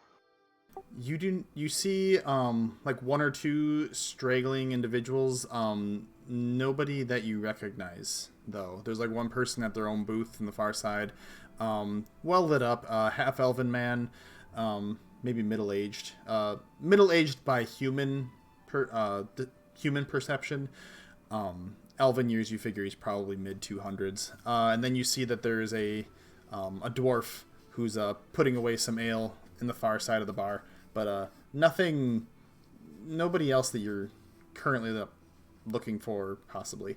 You see like one or two straggling individuals. Nobody that you recognize though. There's like one person at their own booth in the far side, well lit up, half elven man, maybe middle aged by human perception. Elven years, you figure he's probably mid 200s. And then you see that there's a dwarf who's putting away some ale in the far side of the bar, but nobody else that you're currently looking for, possibly.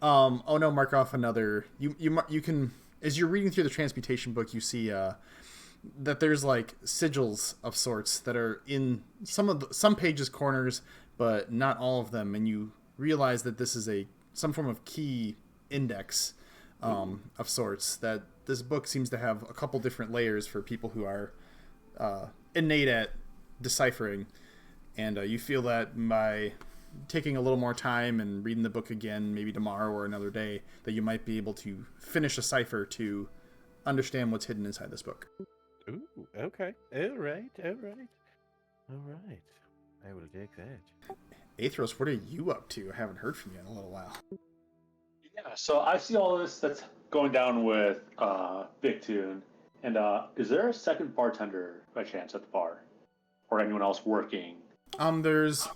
Oh no, mark off another. You can, as you're reading through the transmutation book, you see that there's like sigils of sorts that are in some pages corners, but not all of them, and you realize that this is some form of key index of sorts. That this book seems to have a couple different layers for people who are innate at deciphering, and you feel that by taking a little more time and reading the book again, maybe tomorrow or another day, that you might be able to finish a cipher to understand what's hidden inside this book. Ooh, okay. All right. I will take that. Athros, what are you up to? I haven't heard from you in a little while. Yeah, so I see all this that's going down with Big Tune, and is there a second bartender by chance at the bar, or anyone else working? There's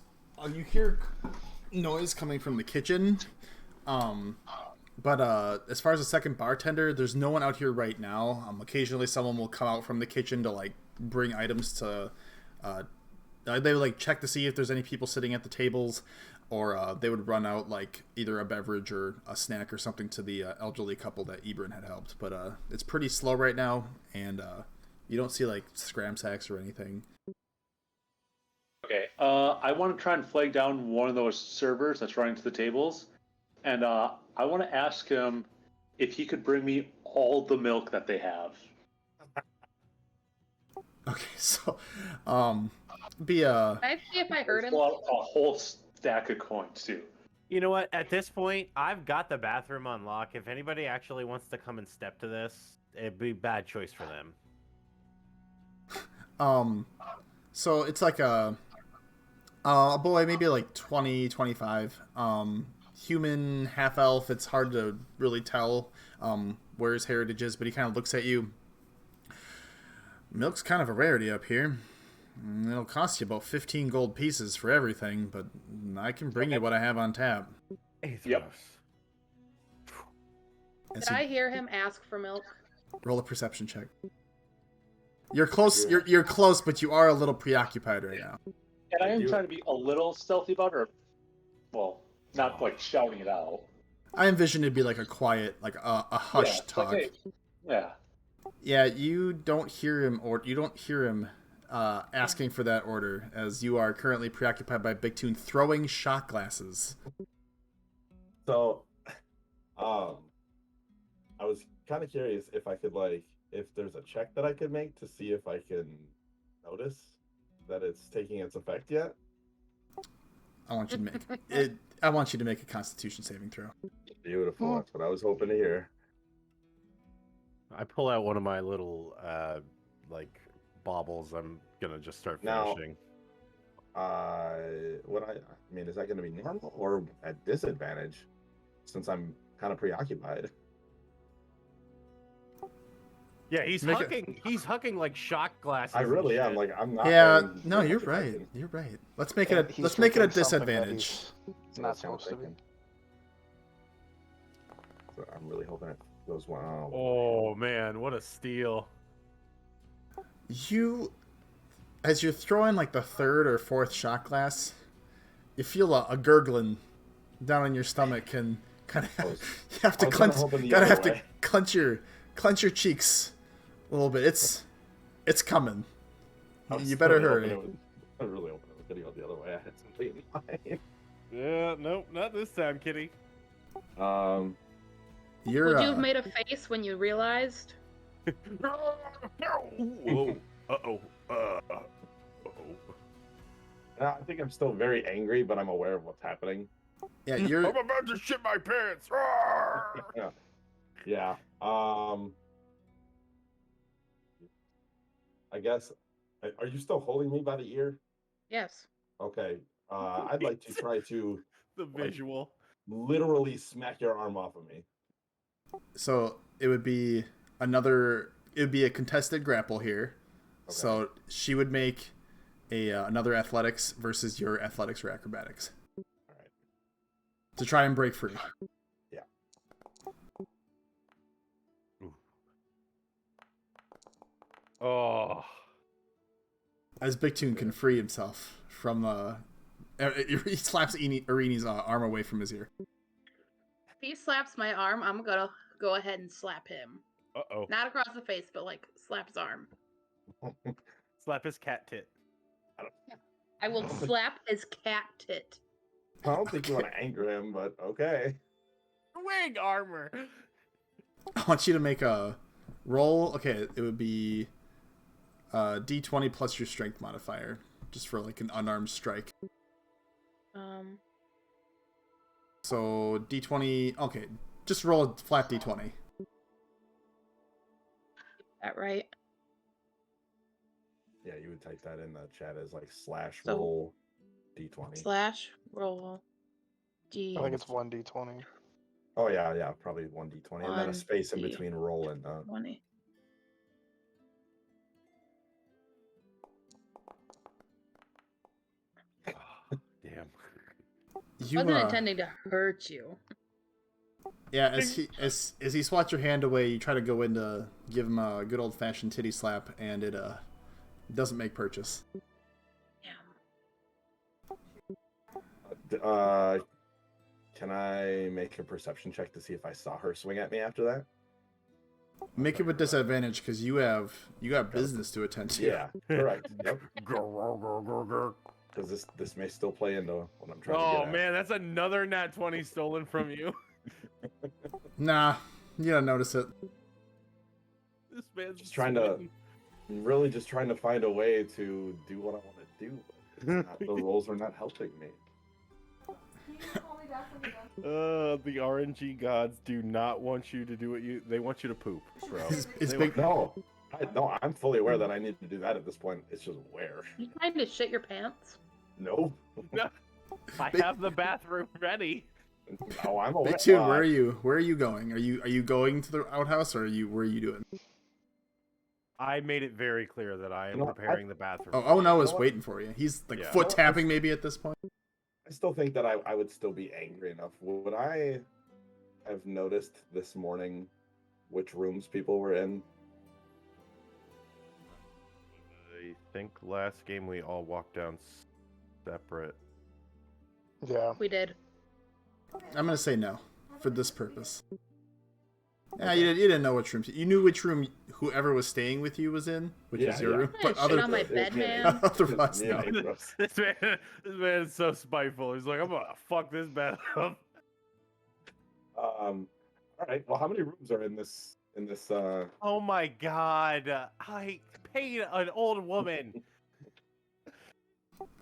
you hear noise coming from the kitchen, but as far as the second bartender, there's no one out here right now. Occasionally someone will come out from the kitchen to like bring items to they would like check to see if there's any people sitting at the tables, or they would run out like either a beverage or a snack or something to the elderly couple that Ebron had helped. But it's pretty slow right now, and you don't see like scram sacks or anything. Okay. I want to try and flag down one of those servers that's running to the tables, and I want to ask him if he could bring me all the milk that they have. Okay, so be Can I see if I heard him? A whole stack of coins too. You know what? At this point, I've got the bathroom on lock. If anybody actually wants to come and step to this, it'd be a bad choice for them. So it's like a boy, maybe like 20, 25. Human, half elf. It's hard to really tell where his heritage is, but he kind of looks at you. Milk's kind of a rarity up here. It'll cost you about 15 gold pieces for everything, but I can bring you what I have on tap. Yep. Did I hear him ask for milk? Roll a perception check. You're close. You're close, but you are a little preoccupied right now. And I am trying to be a little stealthy about it, or, well, not like shouting it out. I envision it'd be like a quiet, like a hushed talk. Like, hey, yeah. Yeah, you don't hear him asking for that order, as you are currently preoccupied by Big Tune throwing shot glasses. So, I was kind of curious if I could if there's a check that I could make to see if I can notice that it's taking its effect yet. I want you to make it. I want you to make a Constitution saving throw. Beautiful. That's what I was hoping to hear. I pull out one of my little like baubles. I'm gonna just start finishing. I mean, is that going to be normal or at disadvantage? Since I'm kind of preoccupied. Yeah, he's hucking like shot glasses. I really am. Like, I'm not. Yeah, no, you're right. You're right. Let's make it. Let's make it a disadvantage. It's not supposed to be. So I'm really hoping it goes well. Oh man, what a steal! As you're throwing like the third or fourth shot glass, you feel a gurgling down in your stomach, and kind of you have to clench your cheeks a little bit. It's coming. You better hurry. I really hope it was going to go the other way. I had something in mind. Yeah, nope, not this time, kitty. Would you have made a face when you realized? Whoa. Uh-oh. I think I'm still very angry, but I'm aware of what's happening. Yeah, I'm about to shit my pants. Yeah. I guess. Are you still holding me by the ear? Yes. Okay. I'd like to try to the visual. Literally smack your arm off of me. So it would be a contested grapple here. Okay. So she would make another athletics versus your athletics or acrobatics. All right. To try and break free. Yeah. Oh. As Big Tune can free himself from he slaps Irini's arm away from his ear. If he slaps my arm, I'm gonna go ahead and slap him. Uh-oh. Not across the face, but like slap his arm. Slap his cat tit. I will slap his cat tit. I don't think you want to anger him, but okay. Wearing armor. I want you to make a roll. Okay, it would be D20 plus your strength modifier, just for like an unarmed strike. So D20. Okay, just roll a flat D20. That right? Yeah, you would type that in the chat as like / So- roll D20. / roll D. I think it's 1d20. Oh yeah, probably 1d20, and then a space in 1d20. between roll and 20. Damn. You I wasn't intending to hurt you. Yeah, as he swats your hand away, you try to go in to give him a good old fashioned titty slap, and it doesn't make purchase. Yeah. Can I make a perception check to see if I saw her swing at me after that? Make it with disadvantage because you got business to attend to. Yeah, correct. Yep. Because this may still play into what I'm trying to get Oh at. man, that's another nat 20 stolen from you. Nah, you don't notice it. This man's Just trying to, really just trying to find a way to do what I want to do. It's not, the rolls are not helping me. The RNG gods do not want you to do what they want you to poop, bro. It's They big. No, I'm fully aware that I need to do that at this point. It's just where. You trying to shit your pants? No. I have the bathroom ready. No, I'm aware. Big Tune, where are you? Where are you going? Are you going to the outhouse, or where are you doing? I made it very clear that I am No, preparing the bathroom. Oh no, is know what? waiting for you. He's like Yeah. foot tapping maybe at this point. I still think that I would still be angry enough. Would I have noticed this morning which rooms people were in? I think last game we all walked down separate. Yeah. We did. I'm gonna say no for this purpose. Yeah, you didn't know which room. You knew which room whoever was staying with you was in, which is your room. I'm But gonna shit other on my bed, man. otherwise, Yeah, no. gross. This man is so spiteful. He's like, I'm gonna fuck this bed up. All right. Well, how many rooms are in this? Oh my god! I paid an old woman.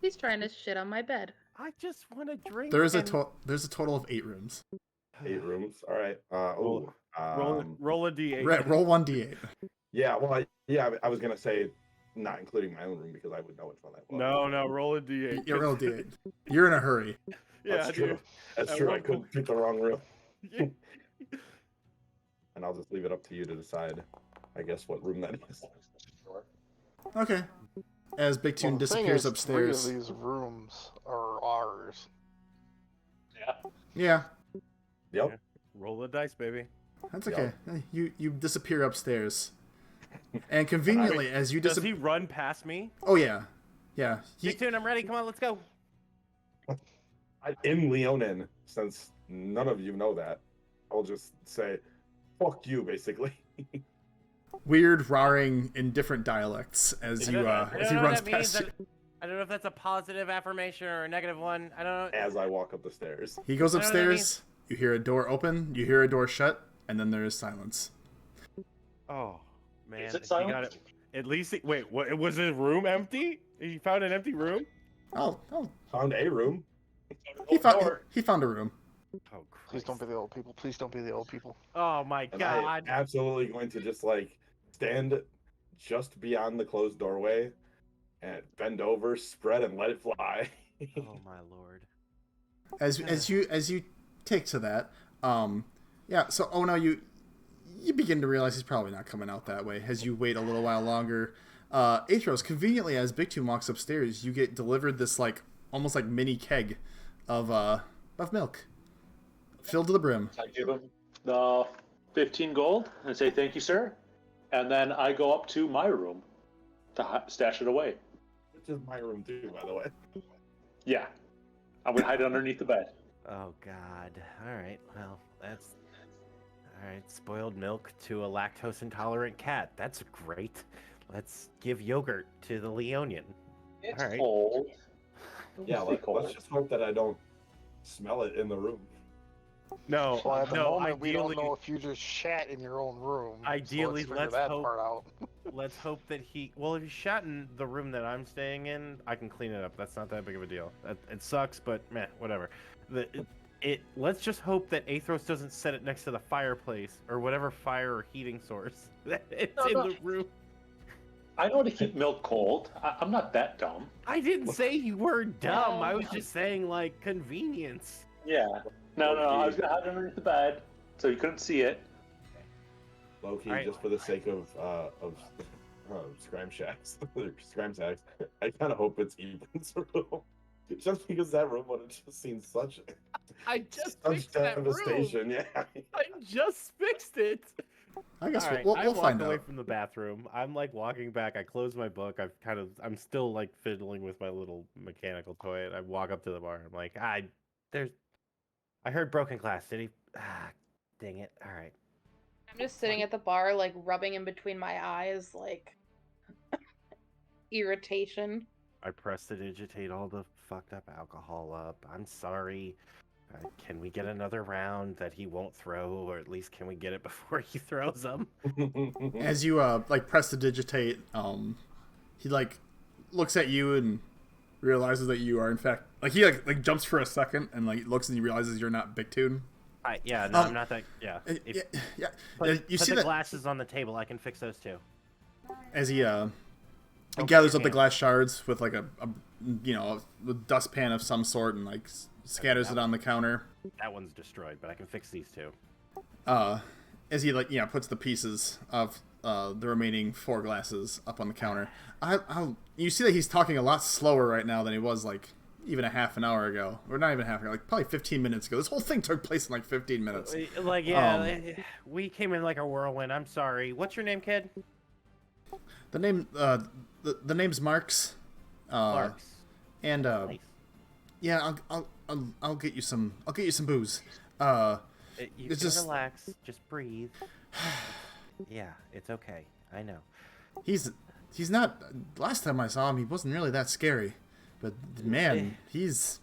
He's trying to shit on my bed. I just want to drink. There's a and- there's a total of 8 rooms. 8 rooms. All right. Roll a d8. Roll 1d8. Yeah. Well, I was gonna say not including my own room because I would know which one that was. No, roll a d8. Yeah, roll d8. You're in a hurry. Yeah, That's true. dude. That's At true. I one couldn't pick the wrong room. Yeah. And I'll just leave it up to you to decide, I guess, what room that is. Okay. As Big Tune Well, the thing disappears is, upstairs. 3 of these rooms are ours. Yeah, Yep. Roll the dice, baby. that's okay. You disappear upstairs. And conveniently, as you Does disappear. he run past me? Oh yeah, yeah. Big Tune, I'm ready. Come on, let's go. In Leonin, since none of you know that, I'll just say, "Fuck you," basically. Weird roaring in different dialects as you as he runs past you. I don't know if that's a positive affirmation or a negative one. I don't know. As I walk up the stairs. He goes I don't know what that upstairs. You hear a door open. You hear a door shut, and then there is silence. Oh man, Is it he silent? got it. At least wait, what was his room empty? He found an empty room? Oh, Found a room. he found a room. Oh Please Christ. don't be the old people. Please don't be the old people. Oh my And I'm god. absolutely going to just like stand just beyond the closed doorway and bend over, spread, and let it fly. Oh my lord. As you take to that, yeah. So no, you begin to realize he's probably not coming out that way. As you wait a little while longer, Athros, conveniently as Big Tune walks upstairs, you get delivered this like almost like mini keg of milk, filled to the brim. I give him the 15 gold and say thank you, sir. And then I go up to my room to stash it away. Which is my room too, by the way. Yeah. I'm going to hide it underneath the bed. Oh god. Alright, well, that's alright. Spoiled milk to a lactose intolerant cat. That's great. Let's give yogurt to the Leonian. It's All right. cold. Yeah, It's cold. let's just hope that I don't smell it in the room. No, Well, at the no. moment, we don't Ideally, know if you just shat in your own room. Ideally, so let's let's figure that hope- part out. let's hope that he. Well, if he shot in the room that I'm staying in, I can clean it up. That's not that big of a deal. It sucks, but meh, whatever. Let's just hope that Athros doesn't set it next to the fireplace or whatever fire or heating source it's in the room. I know how to keep milk cold. I'm not that dumb. I didn't say you were dumb. I Well. was just saying like convenience. Yeah. No, I was gonna hide it underneath the bed so you couldn't see it. Low key, Alright. just for the sake of Scram Shacks, Scram Sacks, I kind of hope it's Eben's room. Just because that room would have just seen such fixed that room. devastation. Yeah. I just fixed it. I guess All right, we'll I find walked away out. from the bathroom. I'm like walking back. I close my book. I'm still like fiddling with my little mechanical toy. And I walk up to the bar. I'm like, I heard broken glass. Did he? Dang it. All right. I'm just sitting at the bar, like rubbing in between my eyes, like irritation. I prestidigitate all the fucked up alcohol up. I'm sorry. Can we get another round that he won't throw, or at least can we get it before he throws them? As you like prestidigitate, he like looks at you and realizes that you are in fact like he like jumps for a second and like looks and he realizes you're not Big Toon. Yeah, no, I'm not that. Yeah. Yeah. Put You see the that glasses on the table. I can fix those too. as he Okay, gathers up the man. glass shards with like a dustpan of some sort and like scatters it on the counter. That one's destroyed, but I can fix these two. As he like puts the pieces of the remaining 4 glasses up on the counter. You see that he's talking a lot slower right now than he was like even a half an hour ago, or not even half an hour, like probably 15 minutes ago. This whole thing took place in like 15 minutes. Like, we came in like a whirlwind. I'm sorry. What's your name, kid? The name the name's Marks. Marks. And Nice. yeah, I'll get you some booze. You it's can just- relax. Just breathe. Yeah, it's okay. I know. He's not. Last time I saw him, he wasn't really that scary, but man, he's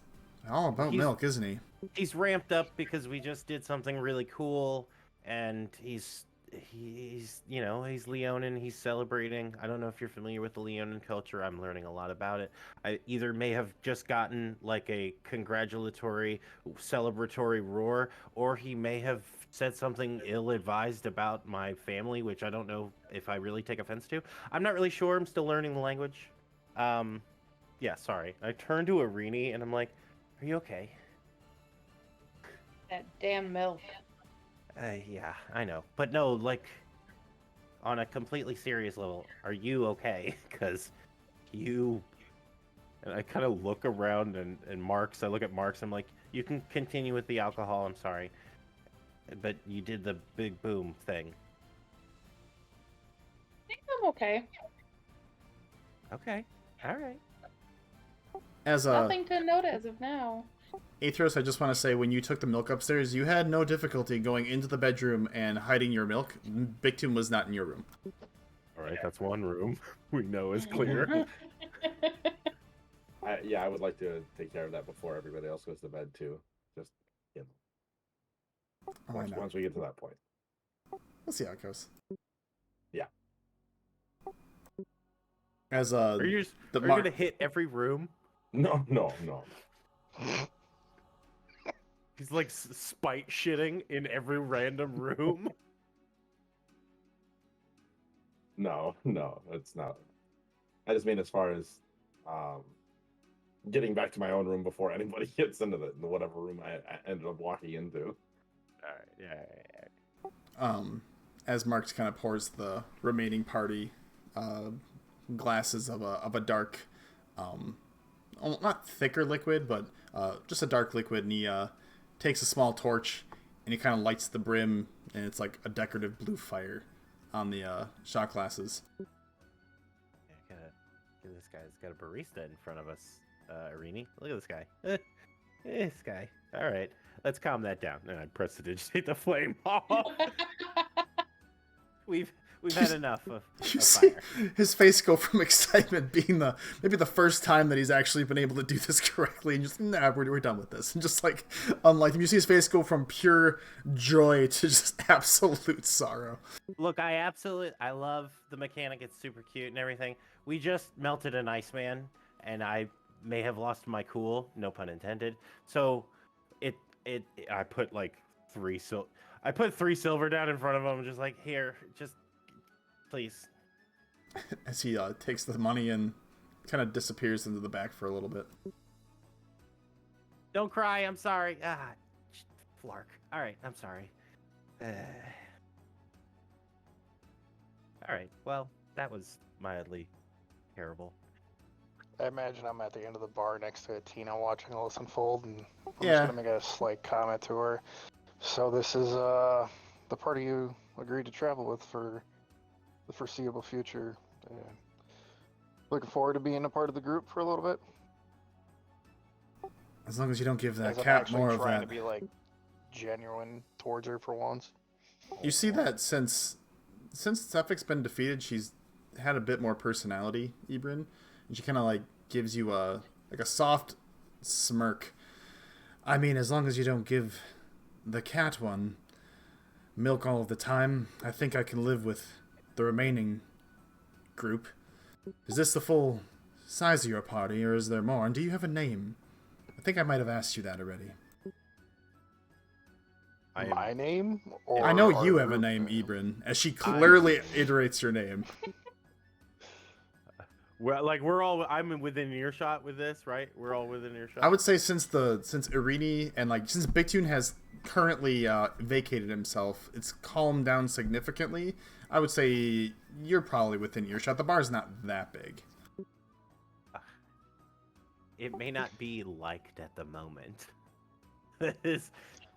all about milk, isn't he? He's ramped up because we just did something really cool, and he's Leonin. He's celebrating. I don't know if you're familiar with the Leonin culture. I'm learning a lot about it. I either may have just gotten like a congratulatory, celebratory roar, or he may have said something ill-advised about my family, which I don't know if I really take offense to. I'm not really sure. I'm still learning the language. Yeah, sorry. I turned to Irini and I'm like, "Are you okay?" That damn milk. Yeah, I know. But no, like, on a completely serious level, are you okay? Because you... And I kind of look around and Marks, I look at Marks, I'm like, you can continue with the alcohol, I'm sorry. But you did the big boom thing. I think I'm okay. Okay, alright. As Nothing to note as of now. Athros, I just want to say, when you took the milk upstairs, you had no difficulty going into the bedroom and hiding your milk. Big Toon was not in your room. Alright, that's one room we know is clear. I would like to take care of that before everybody else goes to bed too. Just Why not? once we get to that point. We'll see how it goes. Yeah. As Are you gonna hit every room? No. He's like spite shitting in every random room. No, it's not. I just mean as far as getting back to my own room before anybody gets into the whatever room I ended up walking into. Alright, yeah. As Marks kind of pours the remaining party glasses of a dark, not thicker liquid, but just a dark liquid, and he takes a small torch and he kind of lights the brim, and it's like a decorative blue fire on the shot glasses. Yeah, this guy's got a barista in front of us, Irini. Look at this guy. This guy. All right, let's calm that down. And I prestidigitate the flame off. We've We've had enough of You see fire. his face go from excitement being maybe the first time that he's actually been able to do this correctly, and just, nah, we're done with this. And just like, unlike him, you see his face go from pure joy to just absolute sorrow. Look, I love the mechanic. It's super cute and everything. We just melted an Iceman, and I may have lost my cool, no pun intended. So, I put like three silver down in front of him, just like, here, just please. As he takes the money and kind of disappears into the back for a little bit. Don't cry. I'm sorry. Flark. All right. I'm sorry. All right. Well, that was mildly terrible. I imagine I'm at the end of the bar next to Tina watching all this unfold, and I'm Yeah. just gonna make a slight comment to her. So this is the party you agreed to travel with for the foreseeable future. Looking forward to being a part of the group for a little bit. As long as you don't give that As I'm cat actually more of trying that. to be like genuine towards her for once. You see that since Sephek's been defeated, she's had a bit more personality, Ibrin, and she kind of like gives you a soft smirk. I mean, as long as you don't give the cat one milk all of the time, I think I can live with the remaining group. Is this the full size of your party, or is there more? And do you have a name? I think I might have asked you that already. My name? Or I know our you have a group name, Ibrin, as she clearly iterates your name. I'm within earshot with this, right? We're all within earshot. I would say since Irini and since Big Tune has currently vacated himself, it's calmed down significantly. I would say you're probably within earshot. The bar's not that big. It may not be liked at the moment.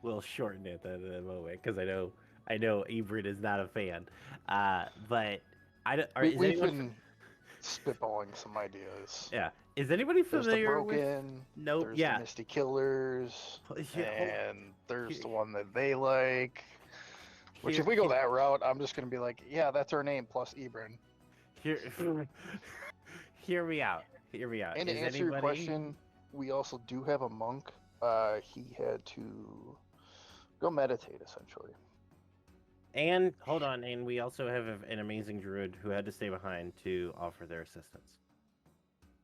We'll shorten it at the moment because I know Ibrin is not a fan. But we've been spitballing some ideas. Yeah. Is anybody There's the familiar with? Broken. No. There's Yeah. the Misty Killers. Yeah, And there's the one that they like. Which, if we go that route, I'm just gonna be like, yeah, that's our name plus Ibrin. Hear me out. And to answer your question, we also do have a monk. He had to go meditate, essentially. And hold on, and we also have an amazing druid who had to stay behind to offer their assistance.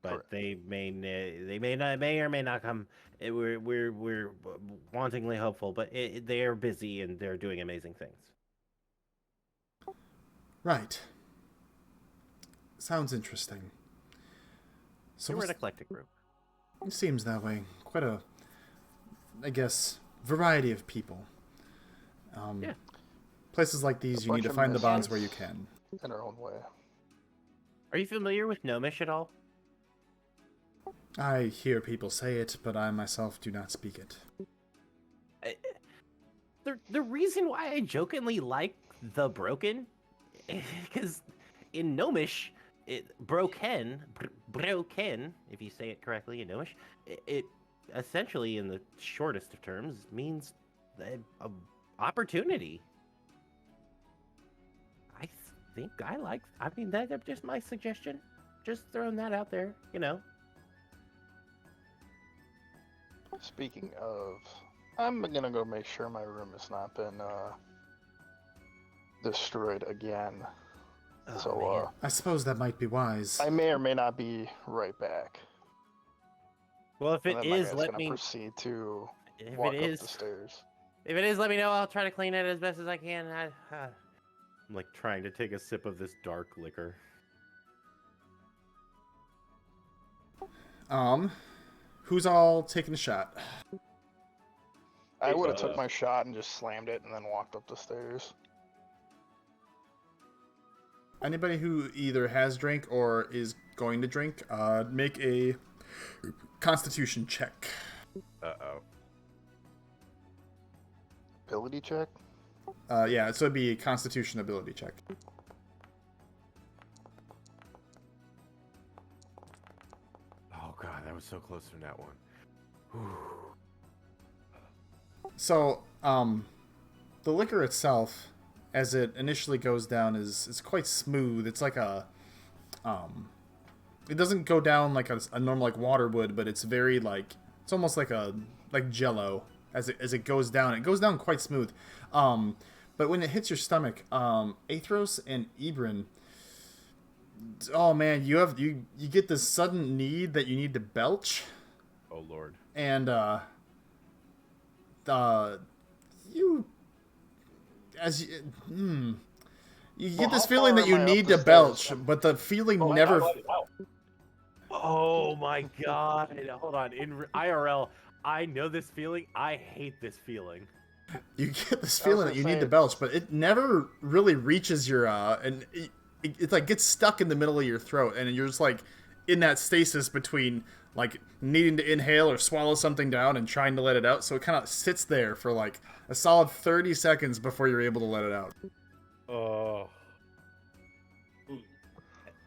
But Correct. they may or may not come. We're wantingly hopeful, but they are busy and they're doing amazing things. Right. Sounds interesting. So We're an eclectic group. it seems that way. Quite a, I guess, variety of people. Yeah. Places like these, you need to bunch of find the bonds misfits. where you can. In our own way. Are you familiar with Gnomish at all? I hear people say it, but I myself do not speak it. The reason why I jokingly like the Broken, because in Gnomish, broken, if you say it correctly in Gnomish, it essentially, in the shortest of terms, means opportunity. I mean, that's just my suggestion. Just throwing that out there, Speaking of, I'm gonna go make sure my room has not been destroyed again. Oh, So man. I suppose that might be wise. I may or may not be right back. Well, if And it then my is, guy's let gonna me. proceed to If walk it up is, the stairs. let me know. I'll try to clean it as best as I can. I'm like trying to take a sip of this dark liquor. Who's all taking a shot? I would have took my shot and just slammed it and then walked up the stairs. Anybody who either has drank or is going to drink, make a Constitution check. Uh-oh. Ability check? Yeah, so it'd be a Constitution ability check. Oh god, that was so close to that one. So, the liquor itself, as it initially goes down is quite smooth. It's like it doesn't go down like a normal like water would, but it's very like it's almost like Jello as it goes down. It goes down quite smooth. But when it hits your stomach, Athros and Ibrin, oh man, you get this sudden need that you need to belch. Oh lord. And you as you get this feeling that you need to belch, but the feeling never. Oh my god! Hold on. In IRL, I know this feeling. I hate this feeling. You get this feeling that you need to belch, but it never really reaches your and it like gets stuck in the middle of your throat, and you're just like in that stasis between like needing to inhale or swallow something down and trying to let it out. So it kind of sits there for like a solid 30 seconds before you're able to let it out. Oh,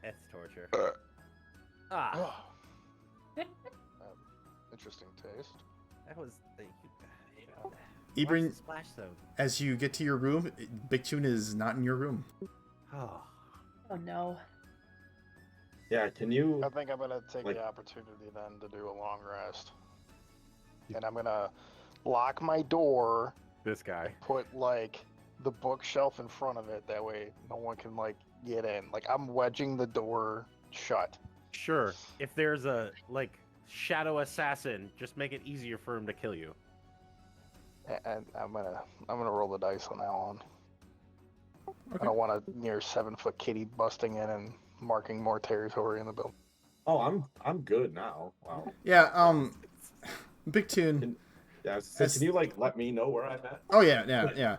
that's torture. Interesting taste. That was. Ibrin, splash zone. As you get to your room, Big Tune is not in your room. Oh. Oh no. Yeah, can you? I think I'm gonna take like- the opportunity then to do a long rest, and I'm gonna lock my door. This guy. Put like the bookshelf in front of it. That way, no one can like get in. Like I'm wedging the door shut. Sure. If there's a like shadow assassin, just make it easier for him to kill you. And I'm gonna roll the dice on that one. Okay. I don't want a near 7-foot kitty busting in and marking more territory in the building. Oh, I'm good now. Wow. Yeah. Big Tune. Yeah. So can you like let me know where I'm at? Oh yeah. I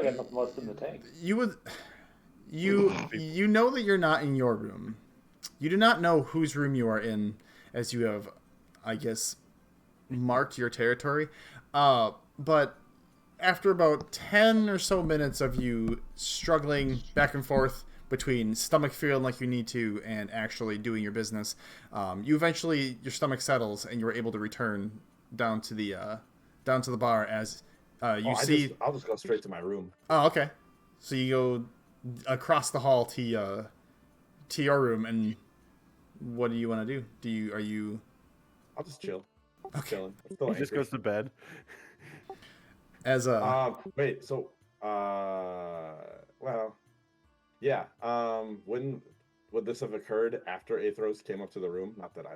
got nothing left in the tank. You know that you're not in your room. You do not know whose room you are in, as you have, I guess, marked your territory. But after about 10 or so minutes of you struggling back and forth between stomach feeling like you need to and actually doing your business, you eventually, your stomach settles and you're able to return down to the bar as you see. I'll just go straight to my room. Oh, okay. So you go across the hall to your room, and what do you want to do? Are you? I'll just chill. Okay. Chilling. I'm still He just angry. goes to bed. As Wait. So well, yeah. When would this have occurred after Athros came up to the room? Not that my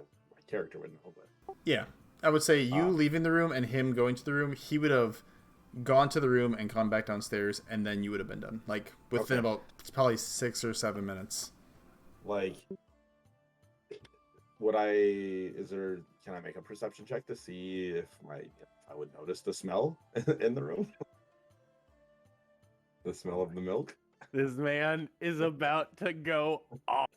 character would know, but yeah, I would say you leaving the room and him going to the room. He would have gone to the room and gone back downstairs, and then you would have been done. Like within about probably 6 or 7 minutes. like, can I make a perception check to see if I would notice the smell in the room? The smell of the milk? This man is about to go off.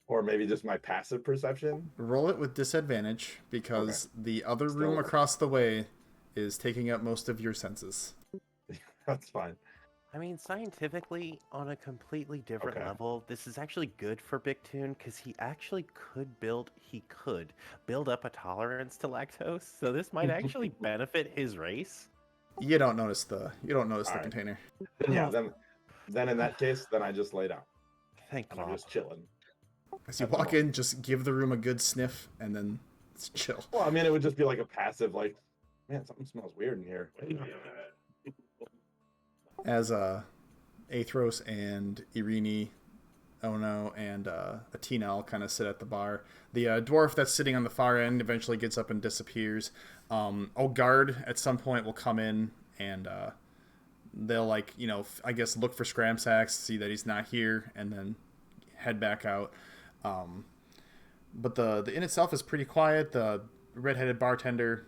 Or maybe just my passive perception? Roll it with disadvantage because the other room Still- across the way is taking up most of your senses. That's fine. I mean, scientifically, on a completely different Okay. level, this is actually good for Big Tune because he could build up a tolerance to lactose. So this might actually benefit his race. You don't notice the Alright. container. Yeah, then in that case, then I just lay down. Thank And I'm God. just chilling. As you At the walk in, just give the room a good sniff, and then it's chill. Well, I mean, it would just be like a passive, like, man, something smells weird in here. As Athros and Irini, Ono, and Atina all kind of sit at the bar. The dwarf that's sitting on the far end eventually gets up and disappears. Ogard at some point will come in and they'll I guess look for scram sacks, see that he's not here, and then head back out. But the inn itself is pretty quiet. The redheaded bartender,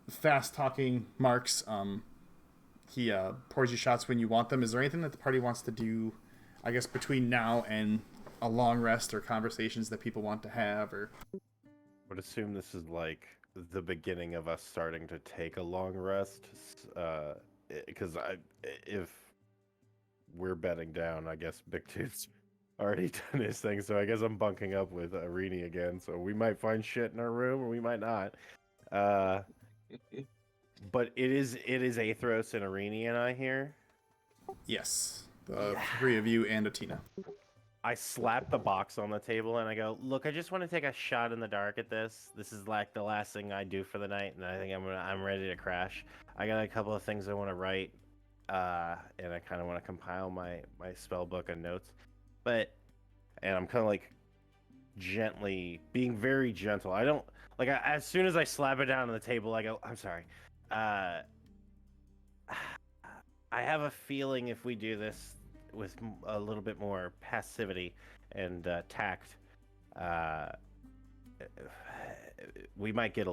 fast talking Marks, he pours you shots when you want them. Is there anything that the party wants to do, I guess, between now and a long rest or conversations that people want to have? Or Would assume this is like the beginning of us starting to take a long rest. Because if we're bedding down, I guess Big Tooth's already done his thing. So I guess I'm bunking up with Arini again. So we might find shit in our room or we might not. But it is Athros and Arini and I here. Yes, the three of you and Atina. I slap the box on the table and I go, "Look, I just want to take a shot in the dark at this. This is like the last thing I do for the night, and I think I'm ready to crash. I got a couple of things I want to write, and I kind of want to compile my spell book and notes, and I'm kind of like gently being very gentle. I don't like as soon as I slap it down on the table, I go, I'm sorry. I have a feeling if we do this with a little bit more passivity and tact, we might get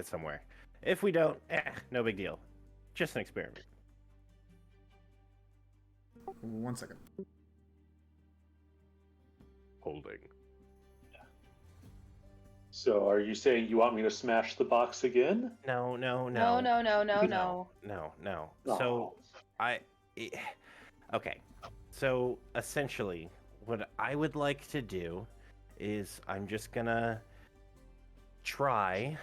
somewhere. If we don't, no big deal. Just an experiment. 1 second. Holding. So, are you saying you want me to smash the box again? No. No. So, okay. So, essentially, what I would like to do is I'm just gonna try.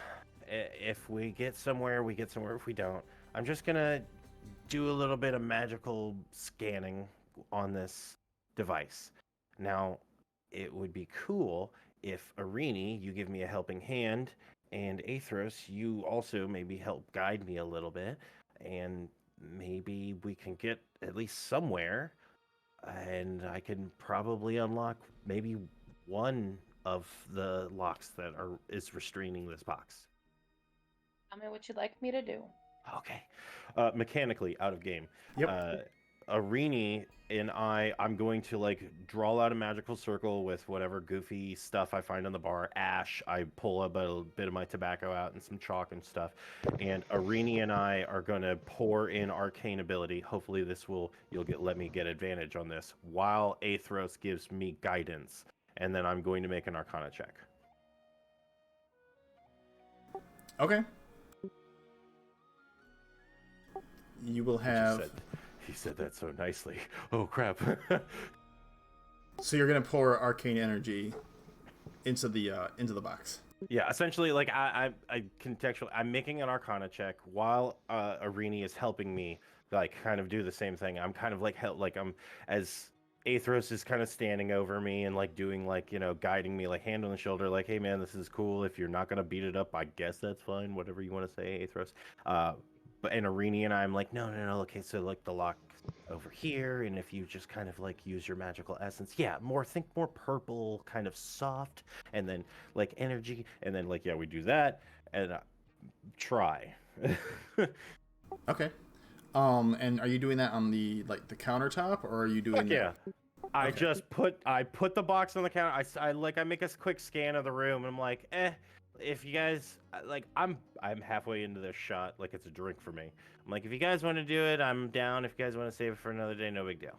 If we get somewhere, we get somewhere. If we don't, I'm just gonna do a little bit of magical scanning on this device. Now, it would be cool if Arini, you give me a helping hand, and Athros, you also maybe help guide me a little bit, and maybe we can get at least somewhere, and I can probably unlock maybe one of the locks that is restraining this box. Tell me what you'd like me to do. Okay. Mechanically, out of game. Yep. Arini and I'm going to like draw out a magical circle with whatever goofy stuff I find on the bar. Ash, I pull a bit of my tobacco out and some chalk and stuff. And Arini and I are going to pour in arcane ability. Hopefully let me get advantage on this while Athros gives me guidance. And then I'm going to make an arcana check. Okay. You will have... He said that so nicely. Oh, crap. So you're going to pour arcane energy into the box. Yeah, essentially, like, I contextually, I'm making an arcana check while Arini is helping me, like, kind of do the same thing. I'm kind of, like, as Athros is kind of standing over me and, like, doing, like, guiding me, like, hand on the shoulder, like, hey, man, this is cool. If you're not going to beat it up, I guess that's fine. Whatever you want to say, Athros. But Arini and I'm like, no. Okay, so like the lock over here, and if you just kind of like use your magical essence, think more purple, kind of soft, and then like energy, and then like we do that and try. Okay. And are you doing that on the countertop, or are you doing? Fuck yeah. I just put the box on the counter. I make a quick scan of the room, and I'm like, if you guys I'm halfway into this shot, like it's a drink for me. I'm like, if you guys want to do it, I'm down. If you guys want to save it for another day, no big deal.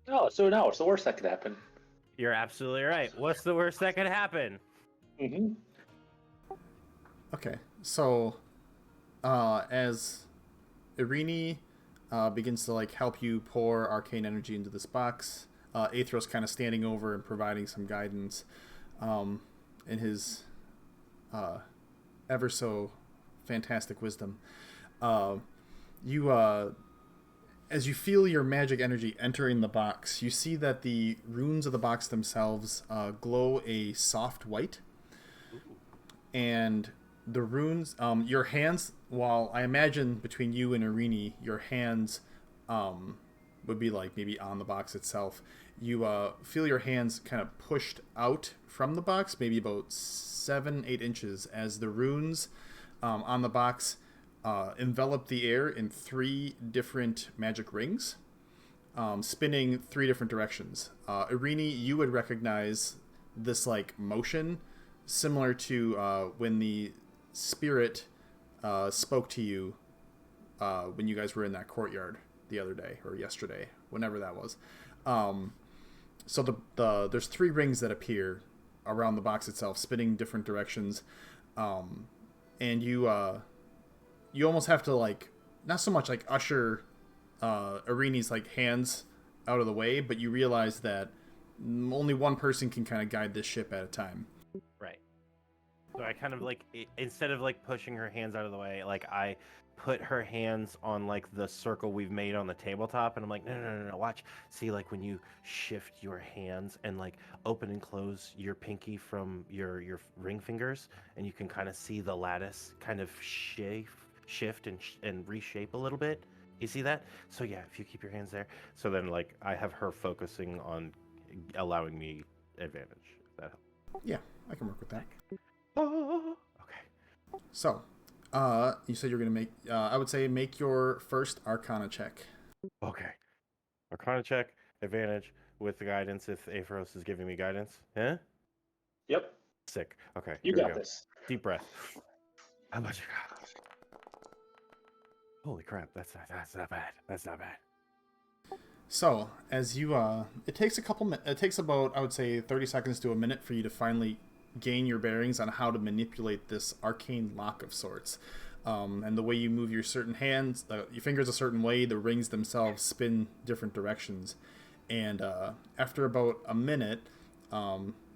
Oh, so no, it's the worst that could happen. You're absolutely right. What's the worst that could happen? Mm-hmm. Okay, so as Arini begins to like help you pour arcane energy into this box, Athros kind of standing over and providing some guidance in his ever so fantastic wisdom. As you feel your magic energy entering the box, you see that the runes of the box themselves glow a soft white. And the runes, your hands, while I imagine between you and Arini, your hands would be like maybe on the box itself. You feel your hands kind of pushed out from the box, maybe about 7-8 inches, as the runes on the box envelop the air in 3 different magic rings, spinning 3 different directions. Arini, you would recognize this like motion similar to when the spirit spoke to you when you guys were in that courtyard the other day or yesterday, whenever that was. So there's 3 rings that appear around the box itself, spinning different directions, and you almost have to like not so much like usher Arini's like hands out of the way, but you realize that only one person can kind of guide this ship at a time. Right. So I kind of like instead of like pushing her hands out of the way, like I put her hands on like the circle we've made on the tabletop, and I'm like, no, watch, see, like when you shift your hands and like open and close your pinky from your ring fingers, and you can kind of see the lattice kind of shift and reshape a little bit. You see that? So yeah, if you keep your hands there, so then like I have her focusing on allowing me advantage. That helps. Yeah, I can work with that. Okay. So, you said you're gonna make. I would say make your first Arcana check. Okay. Arcana check, advantage with the guidance if Aphros is giving me guidance. Huh? Yep. Sick. Okay. You here we got go. this. Deep breath. How much you got? Holy crap! That's not bad. That's not bad. So, as you, it takes it takes about, I would say, 30 seconds to a minute for you to finally gain your bearings on how to manipulate this arcane lock of sorts. And the way you move your certain hands, your fingers a certain way, the rings themselves spin different directions. And after about a minute,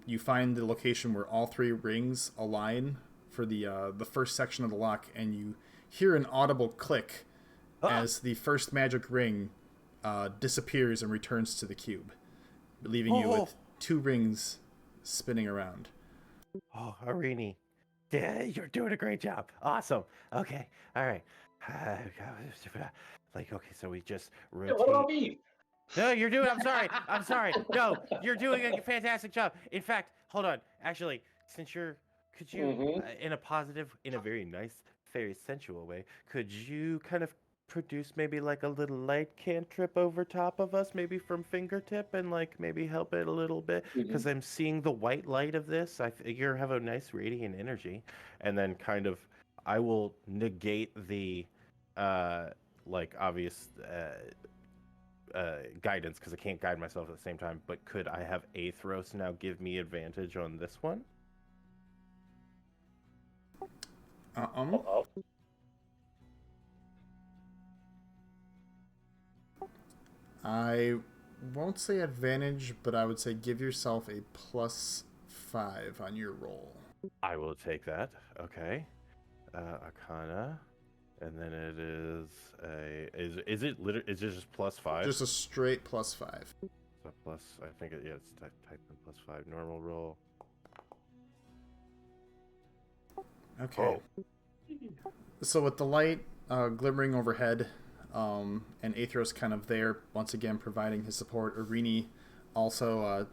you find the location where all three rings align for the first section of the lock, and you hear an audible click as the first magic ring disappears and returns to the cube, leaving you with two rings spinning around. Oh, Arini. Yeah, you're doing a great job. Awesome. Okay. All right. Like, okay, so we just rotate. What about me? No, you're doing. I'm sorry. No, you're doing a fantastic job. In fact, hold on. Actually, since could you, in a positive, in a very nice, very sensual way, could you kind of produce maybe like a little light cantrip over top of us, maybe from fingertip, and like maybe help it a little bit, because I'm seeing the white light of this. I figure have a nice radiant energy, and then kind of I will negate the like obvious guidance because I can't guide myself at the same time. But could I have Athros now give me advantage on this one? I won't say advantage, but I would say give yourself a +5 on your roll. I will take that. Okay. Arcana. And then it is is it just +5? Just a straight +5. So plus, I think it's type in +5 normal roll. Okay. So with the light glimmering overhead, and Athros kind of there once again providing his support. Arini also,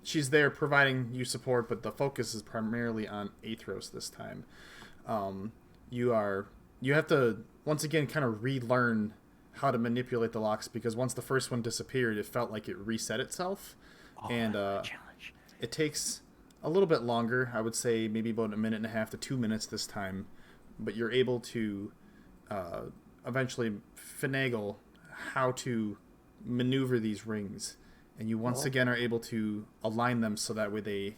she's there providing you support, but the focus is primarily on Athros this time. You have to once again kind of relearn how to manipulate the locks, because once the first one disappeared, it felt like it reset itself, and challenge. It takes a little bit longer. I would say maybe about 1.5 to 2 minutes this time, but you're able to eventually finagle how to maneuver these rings, and you once again are able to align them so that way they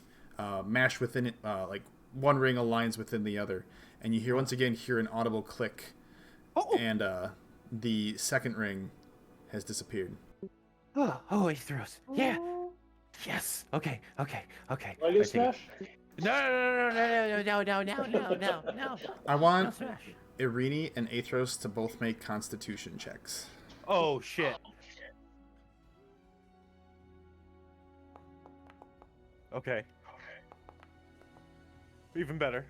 mash within it, like one ring aligns within the other, and you once again hear an audible click, and the second ring has disappeared. Athros. Yeah. Yes. Okay. I get smash? No. I want No smash. Irini and Athros to both make Constitution checks. Oh shit. Okay. Even better.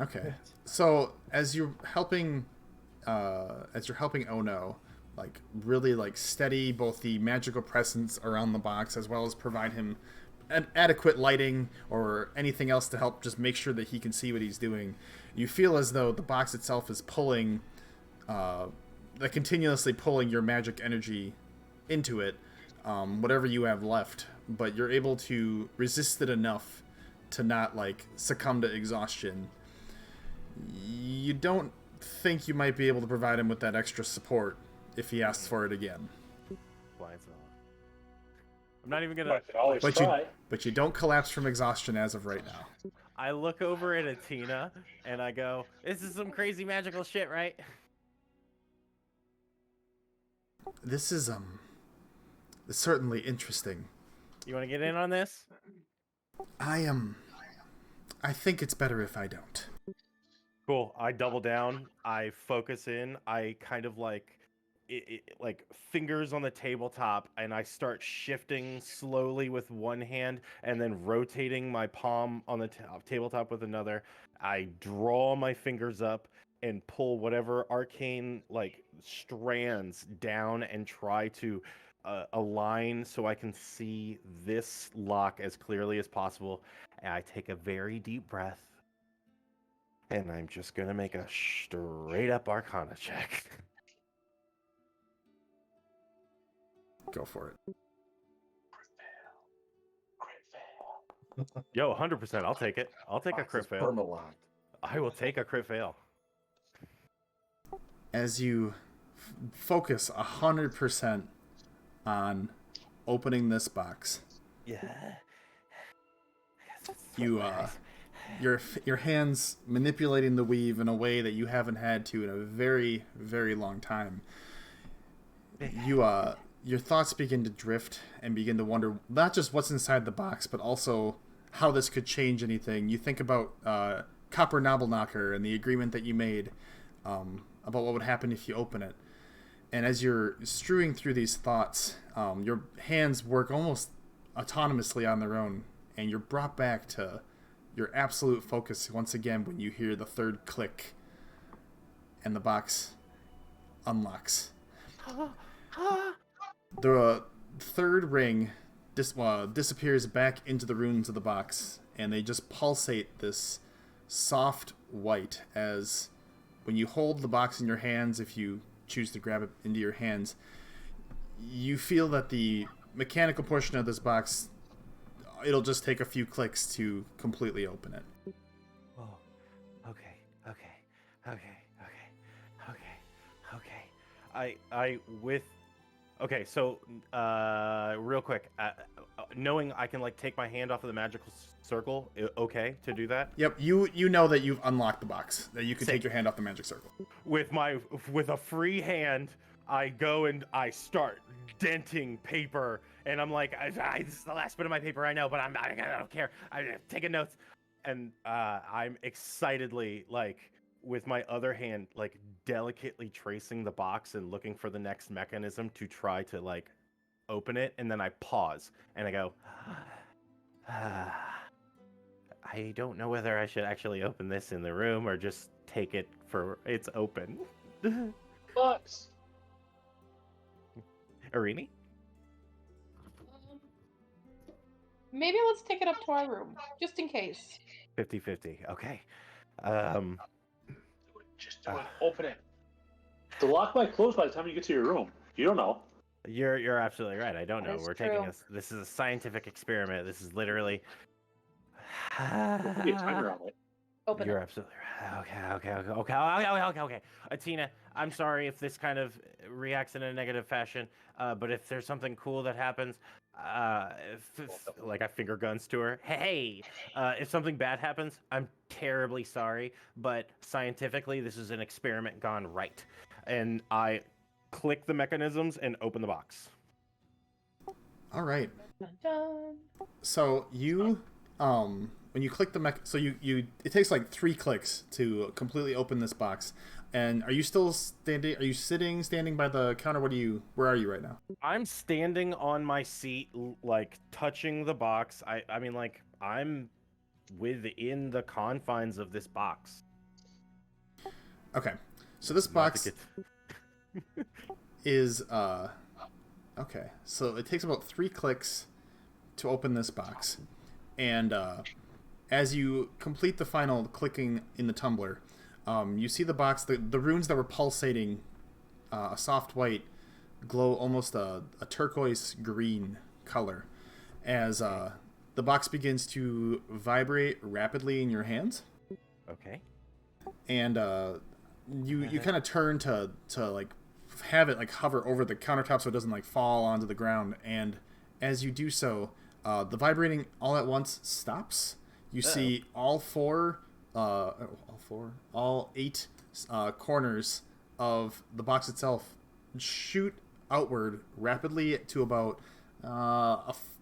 Okay. So as you're helping Ono, like really like steady both the magical presence around the box as well as provide him an adequate lighting or anything else to help just make sure that he can see what he's doing, you feel as though the box itself is pulling, continuously pulling your magic energy into it, whatever you have left, but you're able to resist it enough to not like succumb to exhaustion. You don't think you might be able to provide him with that extra support if he asks for it again. Blinds off. I'm not even gonna. Always try. But you don't collapse from exhaustion as of right now. I look over at Atina and I go, "This is some crazy magical shit, right?" This is certainly interesting. You want to get in on this? I I think it's better if I don't. Cool. I double down. I focus in. I kind of like like fingers on the tabletop, and I start shifting slowly with one hand, and then rotating my palm on the tabletop with another. I draw my fingers up and pull whatever arcane like strands down, and try to align so I can see this lock as clearly as possible. And I take a very deep breath. And I'm just going to make a straight up Arcana check. Go for it. Crit fail. Yo, 100%. I'll take it. I'll take a crit fail. Perma-locked. I will take a crit fail. As you focus 100% on opening this box, Yeah. you your hands manipulating the weave in a way that you haven't had to in a very, very long time. Your thoughts begin to drift and begin to wonder not just what's inside the box, but also how this could change anything. You think about Copper Knobbelknocker and the agreement that you made about what would happen if you open it. And as you're strewing through these thoughts, your hands work almost autonomously on their own, and you're brought back to your absolute focus once again when you hear the third click and the box unlocks. The third ring disappears back into the runes of the box, and they just pulsate this soft white as when you hold the box in your hands, if you choose to grab it into your hands, you feel that the mechanical portion of this box, it'll just take a few clicks to completely open it. Oh, okay. Okay, so real quick, knowing I can like take my hand off of the magical circle, okay to do that? Yep, you know that you've unlocked the box, that you can take your hand off the magic circle. With a free hand, I go and I start denting paper, and I'm like, this is the last bit of my paper, I know, but I don't care. I'm taking notes, and I'm excitedly like with my other hand, like delicately tracing the box and looking for the next mechanism to try to like open it, and then I pause and I go, I don't know whether I should actually open this in the room or just take it for it's open. Box. Arini? Maybe let's take it up to our room, just in case. 50-50. Okay. Just do it. Open it. The lock might close by the time you get to your room. You don't know. You're absolutely right. I don't That know. is We're true. taking this is a scientific experiment. This is literally There'll be a timer on it. Open You're it. absolutely right. Okay. Tina, I'm sorry if this kind of reacts in a negative fashion, but if there's something cool that happens, like I finger guns to her. Hey, if something bad happens, I'm terribly sorry, but scientifically, this is an experiment gone right. And I click the mechanisms and open the box. All right. Dun, dun. So you, when you click the so it takes like 3 clicks to completely open this box. And are you still standing? Are you standing by the counter? Where are you right now? I'm standing on my seat, like touching the box. I mean, like I'm within the confines of this box. Okay. So this box is okay. So it takes about 3 clicks to open this box, and as you complete the final clicking in the tumbler, you see the box. The runes that were pulsating, a soft white, glow almost a turquoise green color, as the box begins to vibrate rapidly in your hands. Okay. And you kind of turn to like have it like hover over the countertop so it doesn't like fall onto the ground. And as you do so, the vibrating all at once stops. You see all 8 corners of the box itself shoot outward rapidly to about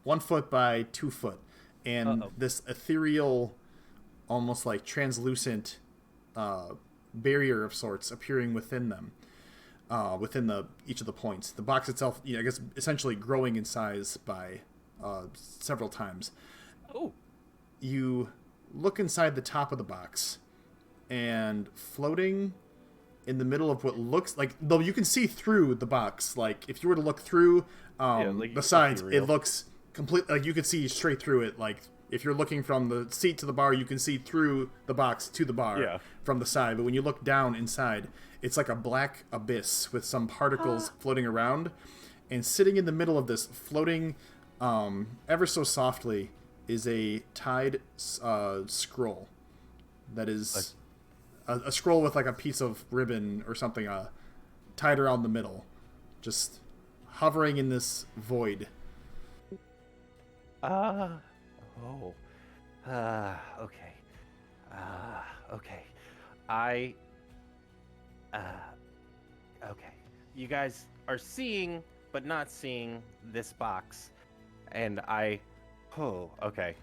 1 foot by 2 foot, and this ethereal, almost like translucent barrier of sorts appearing within them, within each of the points. The box itself, I guess, essentially growing in size by several times. Oh. You look inside the top of the box, and floating in the middle of what looks like, though you can see through the box, like if you were to look through the sides, it looks completely like you could see straight through it. Like if you're looking from the seat to the bar, you can see through the box to the bar from the side. But when you look down inside, it's like a black abyss with some particles floating around. And sitting in the middle of this, floating ever so softly, is a tied scroll. That is a scroll with like a piece of ribbon or something tied around the middle, just hovering in this void. Okay. Okay. You guys are seeing, but not seeing this box. And okay.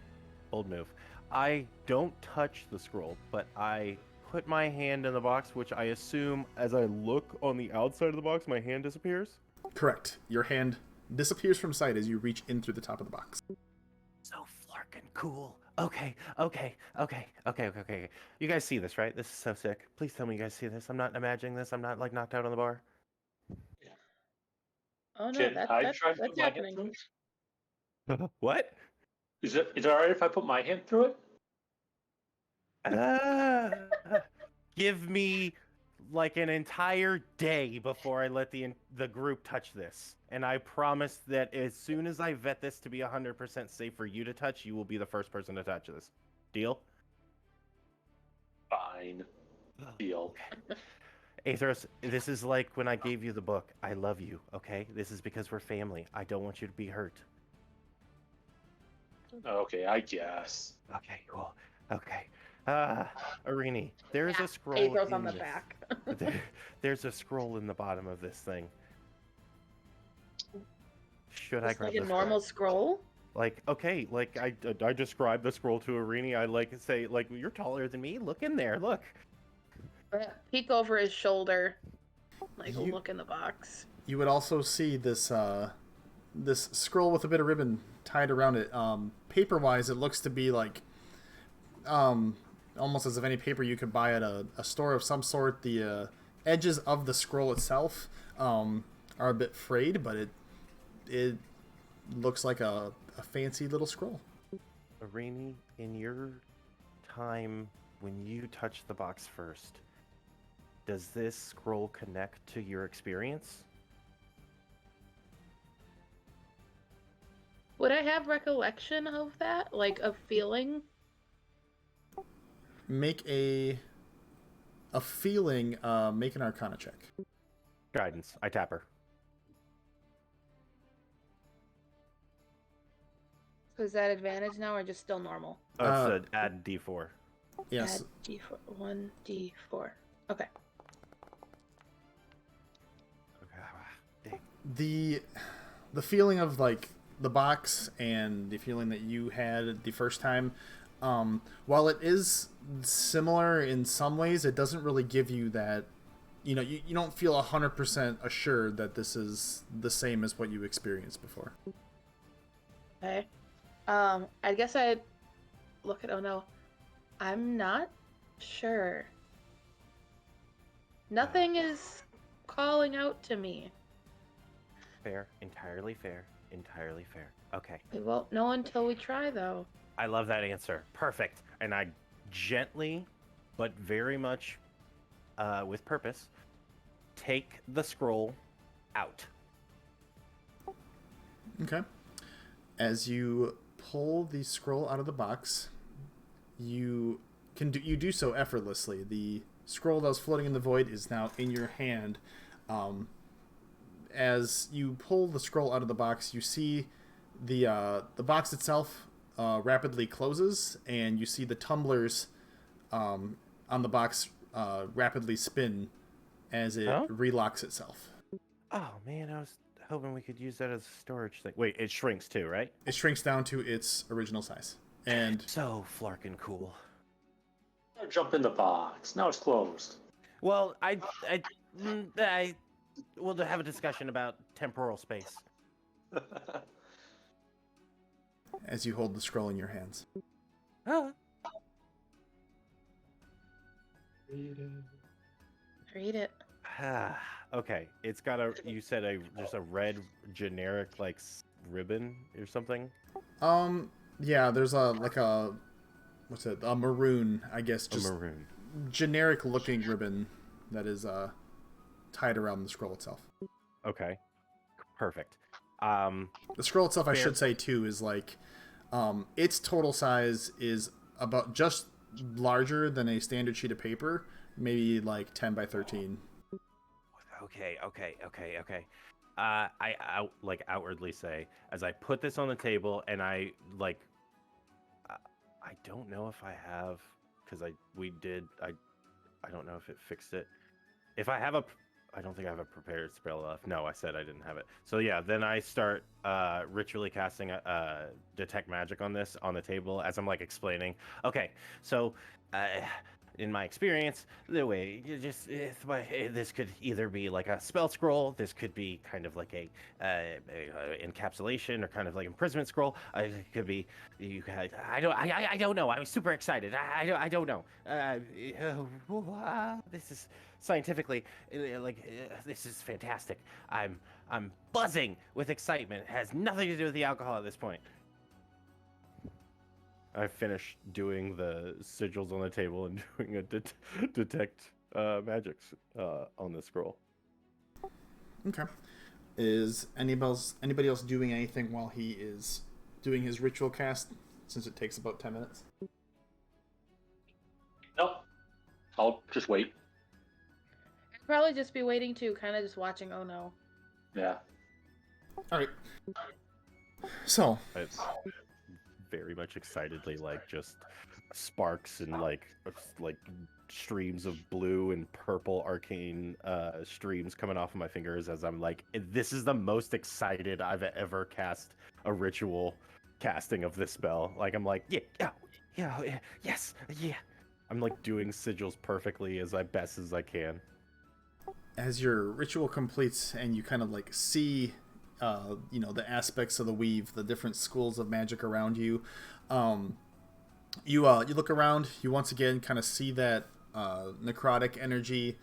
Bold move. I don't touch the scroll, but I put my hand in the box, which I assume as I look on the outside of the box, my hand disappears? Correct. Your hand disappears from sight as you reach in through the top of the box. So flarkin' cool. Okay. You guys see this, right? This is so sick. Please tell me you guys see this. I'm not imagining this. I'm not like knocked out on the bar. Oh no, Can I that's try to put my hand happening. through it? What? Is it alright if I put my hand through it? Give me like an entire day before I let the group touch this. And I promise that as soon as I vet this to be 100% safe for you to touch, you will be the first person to touch this. Deal? Fine. Deal. Aethros, this is like when I gave you the book. I love you, okay? This is because we're family. I don't want you to be hurt. Okay, I guess. Okay, cool. Okay. Arini, there's a scroll April's in on the this. back. There's a scroll in the bottom of this thing. Should I Just grab like a the normal scroll? Like, okay, like I describe the scroll to Arini. I like say, like, you're taller than me. Look in there. Look. Peek over his shoulder. Like, look in the box. You would also see this this scroll with a bit of ribbon tied around it. Paper-wise, it looks to be like almost as if any paper you could buy at a store of some sort. The edges of the scroll itself are a bit frayed, but it looks like a fancy little scroll. Arini, in your time when you touched the box first, does this scroll connect to your experience? Would I have recollection of that? Like, a feeling? Make a feeling, make an Arcana check. Guidance. I tap her. So is that advantage now or just still normal? Oh, it's add D4. Yes. Add D4. 1D4. Okay. The feeling of like the box and the feeling that you had the first time, while it is similar in some ways, it doesn't really give you that. You don't feel 100% assured that this is the same as what you experienced before. Okay. I guess I'd look at. Oh no, I'm not sure. Nothing is calling out to me. Fair. Entirely fair. Entirely fair. Okay. We won't know until we try, though. I love that answer. Perfect. And I gently, but very much with purpose, take the scroll out. Okay. As you pull the scroll out of the box, you do so effortlessly. The scroll that was floating in the void is now in your hand. As you pull the scroll out of the box, you see the box itself rapidly closes, and you see the tumblers on the box rapidly spin as it relocks itself. Oh man, I was hoping we could use that as a storage thing. Wait, it shrinks too, right? It shrinks down to its original size. And so flarkin' cool. jump in the box. Now it's closed. Well, we'll have a discussion about temporal space. As you hold the scroll in your hands. Huh? Read it. Okay, it's got you said just a red generic like ribbon or something. Yeah, there's a maroon, I guess, just a maroon. Generic looking ribbon that is tied around the scroll itself. Okay, perfect. The scroll itself, I should say too, is like its total size is about just larger than a standard sheet of paper, maybe like 10 by 13. Okay. I outwardly say, as I put this on the table, and I don't know if I have, because I don't know if it fixed it. If I have I don't think I have a prepared spell left. No, I said I didn't have it. So yeah, then I start ritually casting detect magic on this on the table as I'm like explaining. Okay, so in my experience, the way this could either be like a spell scroll, this could be kind of like a encapsulation or kind of like imprisonment scroll. It could be I don't know. I was super excited. I don't know. This is scientifically this is fantastic. I'm buzzing with excitement. It has nothing to do with the alcohol at this point. I finished doing the sigils on the table and doing a detect magics on the scroll. Okay. Is anybody else doing anything while he is doing his ritual cast, since it takes about 10 minutes? Nope. I'll just wait. I'd probably just be waiting too, kind of just watching. Oh no. Yeah. All right. So. It's very much excitedly, like just sparks and like streams of blue and purple arcane streams coming off of my fingers as I'm like, this is the most excited I've ever cast a ritual casting of this spell. Like I'm like, yes. I'm like doing sigils perfectly as best as I can. As your ritual completes and you kind of like see the aspects of the weave, the different schools of magic around you, you look around, you once again kind of see that necrotic energy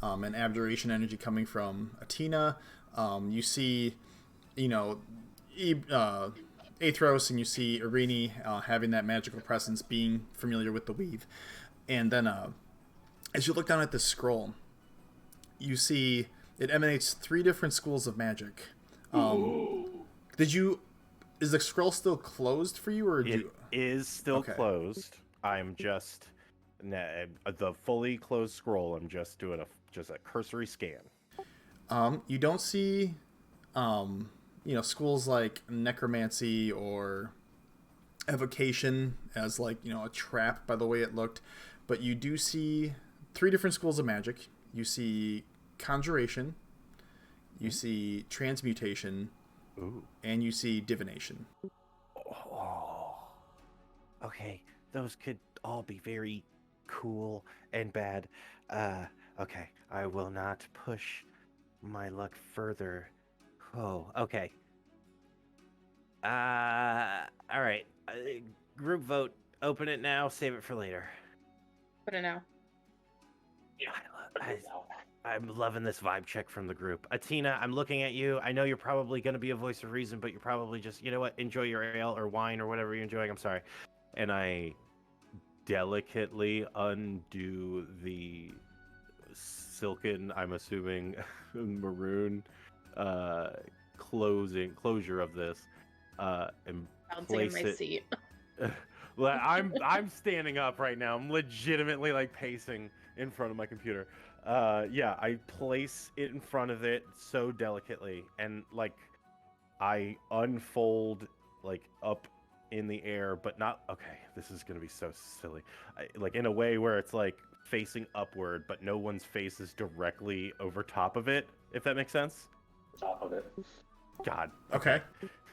and abjuration energy coming from Athena. You see Athros, and you see Irini having that magical presence, being familiar with the weave. And then as you look down at the scroll, you see it emanates 3 different schools of magic. Is the scroll still closed for you, or it is still closed? I'm just the fully closed scroll. I'm just doing a cursory scan. You don't see schools like necromancy or evocation as like a trap by the way it looked, but you do see 3 different schools of magic. You see conjuration, you see transmutation, and you see divination. Oh, okay. Those could all be very cool and bad. Okay. I will not push my luck further. Oh, okay. All right. Group vote. Open it now. Save it for later. Put it now. Yeah. I'm loving this vibe check from the group. Athena, I'm looking at you. I know you're probably going to be a voice of reason, but you're probably just, you know what, enjoy your ale or wine or whatever you're enjoying. I'm sorry. And I delicately undo the silken, I'm assuming, maroon closure of this and place in my it. Seat. Well, I'm standing up right now. I'm legitimately like pacing in front of my computer. I place it in front of it so delicately, and like I unfold like up in the air, but not okay. This is gonna be so silly. Like in a way where it's like facing upward, but no one's face is directly over top of it. If that makes sense. Top of it. God. Okay.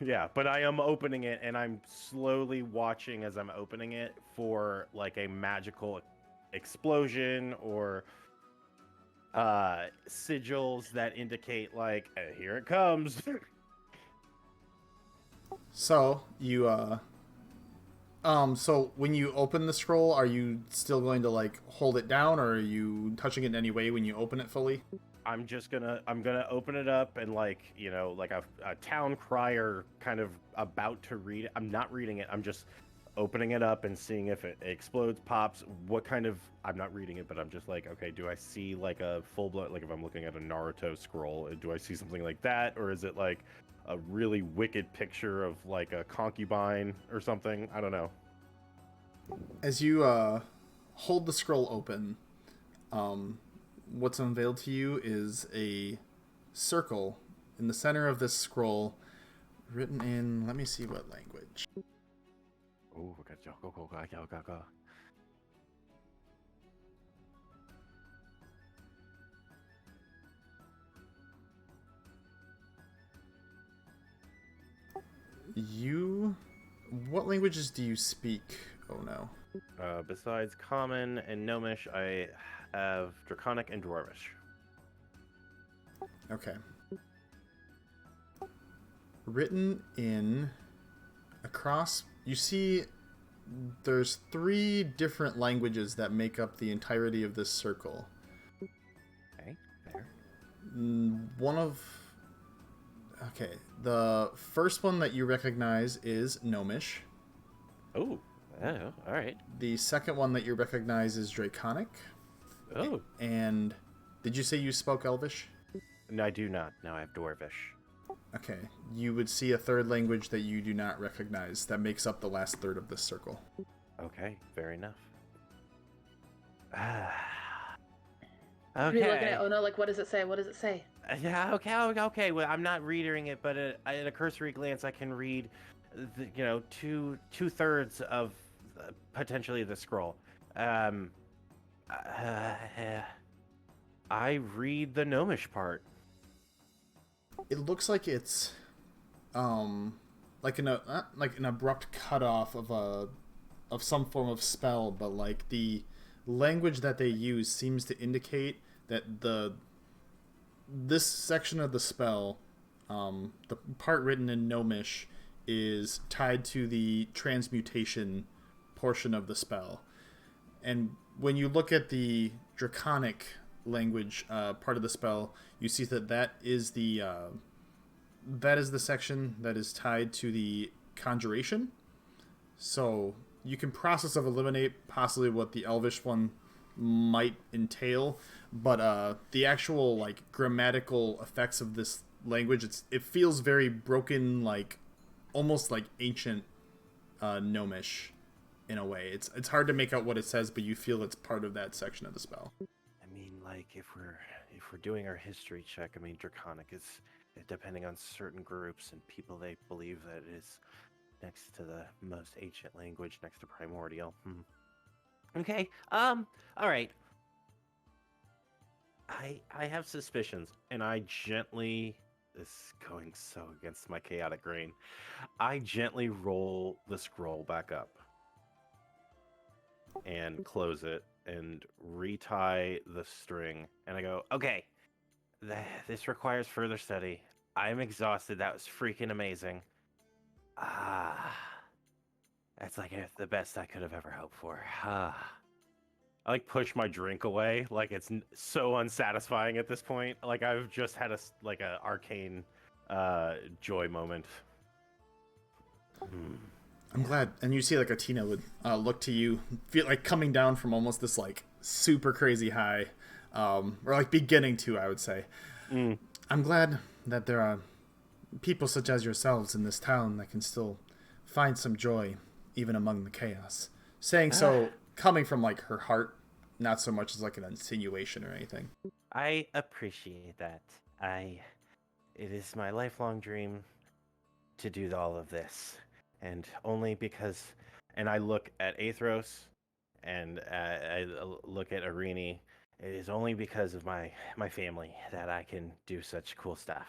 Yeah, but I am opening it, and I'm slowly watching as I'm opening it for like a magical explosion or sigils that indicate like here it comes. So you so when you open the scroll, are you still going to like hold it down, or are you touching it in any way when you open it fully? I'm gonna open it up and like like a town crier kind of about to read it. I'm not reading it. I'm just opening it up and seeing if it explodes, pops. What kind of? I'm not reading it, but I'm just like, okay, do I see like a full blown, like if I'm looking at a Naruto scroll, do I see something like that, or is it like a really wicked picture of like a concubine or something? I don't know. As you hold the scroll open, what's unveiled to you is a circle in the center of this scroll, written in, let me see what language. Oh, go. What languages do you speak? Oh no. Besides Common and Gnomish, I have Draconic and Dwarvish. Okay. Written in across, you see there's 3 different languages that make up the entirety of this circle. Okay, fair. Okay, the first one that you recognize is Gnomish. Oh, all right. The second one that you recognize is Draconic. Oh. And did you say you spoke Elvish? No, I do not. No, I have Dwarvish. Okay, you would see a third language that you do not recognize that makes up the last third of this circle. Okay, fair enough. You're looking at Ono like, what does it say? What does it say? Yeah, okay. Well, I'm not reading it, but at a cursory glance, I can read, two-thirds of potentially the scroll. I read the Gnomish part. It looks like it's, like an abrupt cutoff of some form of spell, but like the language that they use seems to indicate that this section of the spell, the part written in Gnomish, is tied to the transmutation portion of the spell. And when you look at the Draconic language part of the spell, you see that is the section that is tied to the conjuration. So you can process of eliminate possibly what the Elvish one might entail, but the actual like grammatical effects of this language, it feels very broken, like almost like ancient Gnomish in a way. It's hard to make out what it says, but you feel it's part of that section of the spell. I mean, like if we're doing our history check, I mean, Draconic is depending on certain groups and people, they believe that it is next to the most ancient language, next to Primordial. Okay. All right. I have suspicions, and I gently. This is going so against my chaotic grain. I gently roll the scroll back up and close it and retie the string, and I go, okay, this requires further study. I'm exhausted. That was freaking amazing. That's like the best I could have ever hoped for. I like push my drink away, like it's so unsatisfying at this point. Like I've just had a arcane joy moment. I'm glad. And you see like Atina would look to you, feel like coming down from almost this like super crazy high, or like beginning to, I would say. I'm glad that there are people such as yourselves in this town that can still find some joy even among the chaos. Saying so coming from like her heart, not so much as like an insinuation or anything. I appreciate that. It is my lifelong dream to do all of this, and only because. And I look at Aethros, and I look at Arini. It is only because of my family that I can do such cool stuff.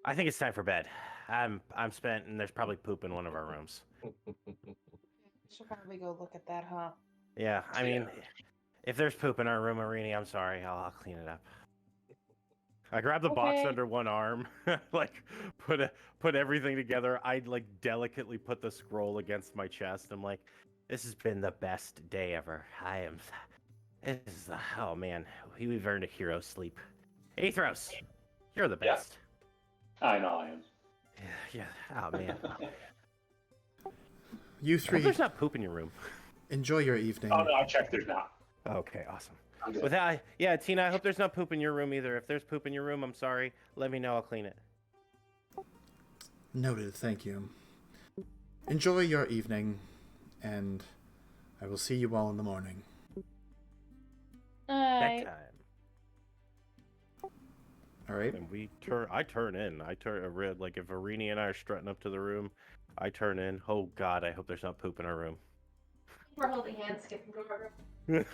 I think it's time for bed. I'm spent, and there's probably poop in one of our rooms. Should probably go look at that, huh? Yeah, I mean, if there's poop in our room, Arini, I'm sorry. I'll clean it up. I grab the box Okay. under one arm, like put everything together. I'd like delicately put the scroll against my chest. I'm like, this has been the best day ever. This is oh man, we've earned a hero sleep. Aethros, you're the Yeah. best. I know I am. Yeah. Oh man. You I hope three there's not poop in your room. enjoy your evening. Oh no, I checked. There's not. Okay, awesome. I'm good. With that, yeah, Tina, I hope there's not poop in your room either. If there's poop in your room, I'm sorry. Let me know. I'll clean it. Noted, thank you. Enjoy your evening, and I will see you all in the morning. That time. All right. And I turn in. Like if Arini and I are strutting up to the room, I turn in. Oh God, I hope there's not poop in our room. We're holding hands, skipping to our room.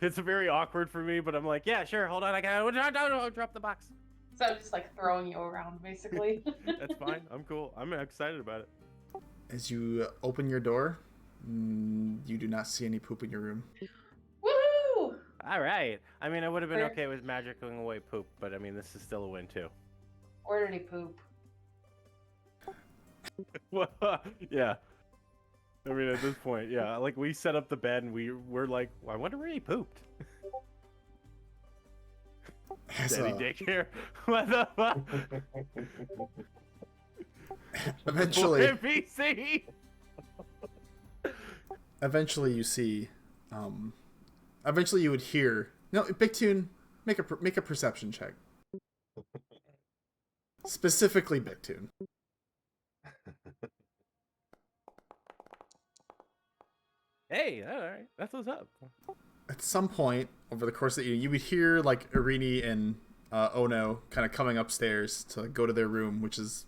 It's very awkward for me, but I'm like, yeah, sure. Hold on, I gotta drop the box. So I'm just like throwing you around, basically. That's fine. I'm cool. I'm excited about it. As you open your door, you do not see any poop in your room. Woohoo! All right. I mean, I would have been Where- okay with magicking away poop, but I mean, this is still a win too. Where did he poop? Yeah. I mean, at this point, yeah. Like we set up the bed and we're like, well, I wonder where he pooped. As, Daddy daycare. What the fuck? eventually, NPC. eventually you see, eventually you would hear. No, Big Tune, make a perception check. Specifically, Big Tune. Hey, all right, that's what's up. At some point over the course of the evening, you would hear like Arini and Ono kind of coming upstairs to go to their room, which is,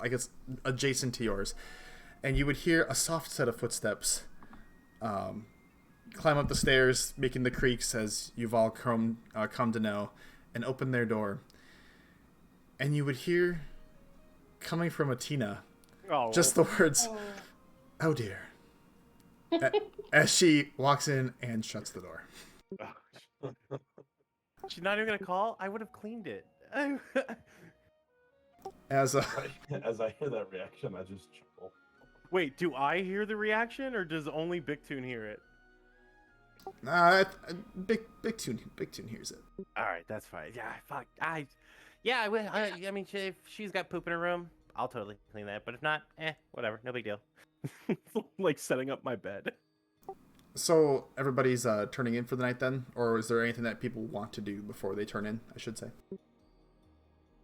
I guess adjacent to yours, and you would hear a soft set of footsteps climb up the stairs, making the creaks as you've all come to know, and open their door, and you would hear coming from Atina just the words, "Oh dear," as she walks in and shuts the door. She's not even gonna call. I would have cleaned it. As As I hear that reaction, I just chuckle. Wait, do I hear the reaction, or does only Big Tune hear it? Big Tune hears it. All right, that's fine. Yeah, fuck. I mean, if she's got poop in her room, I'll totally clean that. But if not, whatever, no big deal. Like setting up my bed. So everybody's turning in for the night then, or is there anything that people want to do before they turn in? I should say.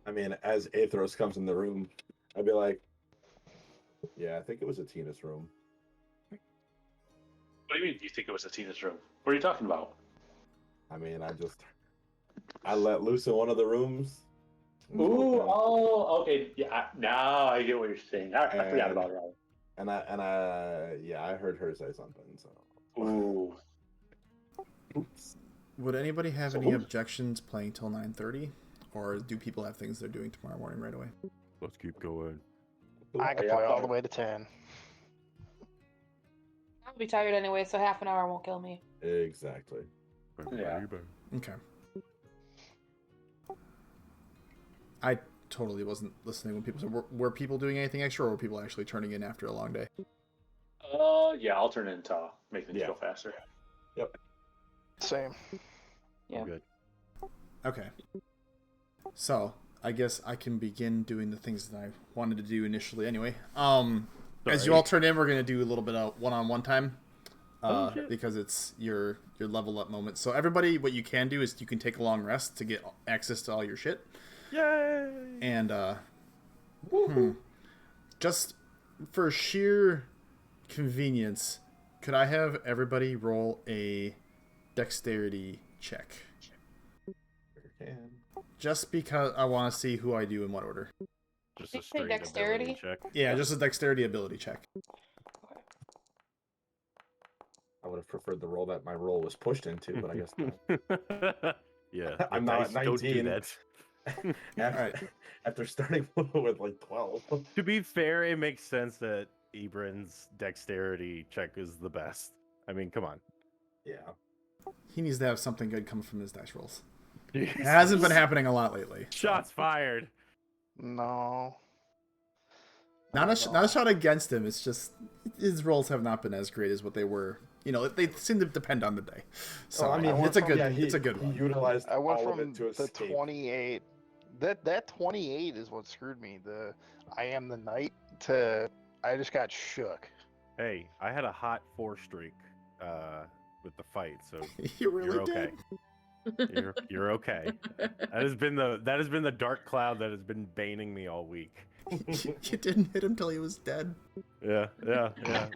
I mean, as Aethros comes in the room, I'd be like, yeah, I think it was Atina's room. What do you mean? Do you think it was Atina's room? What are you talking about? I mean, I let loose in one of the rooms. Ooh, oh, okay. Yeah, now I get what you're saying. I forgot about it. And I heard her say something. So. Ooh. Oops. Would anybody have any objections playing till 9:30, or do people have things they're doing tomorrow morning right away? Let's keep going. I could play all the way to 10. I'll be tired anyway, so half an hour won't kill me. Exactly. Yeah. Okay. I totally wasn't listening when people said, were people doing anything extra, or were people actually turning in after a long day? Yeah, I'll turn in to make things go faster. Yep. Same. Yeah. Good. Okay. So I guess I can begin doing the things that I wanted to do initially anyway. As you all turn in, we're gonna do a little bit of one-on-one time. Because it's your level up moment. So everybody, what you can do is you can take a long rest to get access to all your shit. Yay! And just for sheer convenience, could I have everybody roll a dexterity check? Can. Just because I want to see who I do in what order. Just Did a you say straight dexterity? ability check. Yeah, just a dexterity ability check. I would have preferred the role that my role was pushed into, but I guess not. Yeah, I'm the now at dice don't do 19. that. Alright. After starting with like 12. To be fair, it makes sense that Ibrin's dexterity check is the best. I mean, come on. Yeah. He needs to have something good come from his dice rolls. It Jesus. hasn't been happening a lot lately. Shots fired. No. Not a shot against him. It's just his rolls have not been as great as what they were. You know, they seem to depend on the day. So Well, I mean, it's a good He one. utilized I went all of from it to the escape. 28. That 28 is what screwed me. The I am the knight to I just got shook. Hey, I had a hot 4 streak with the fight, so You really you're okay. did. You're okay. That has been the dark cloud that has been baning me all week. You didn't hit him till he was dead. Yeah.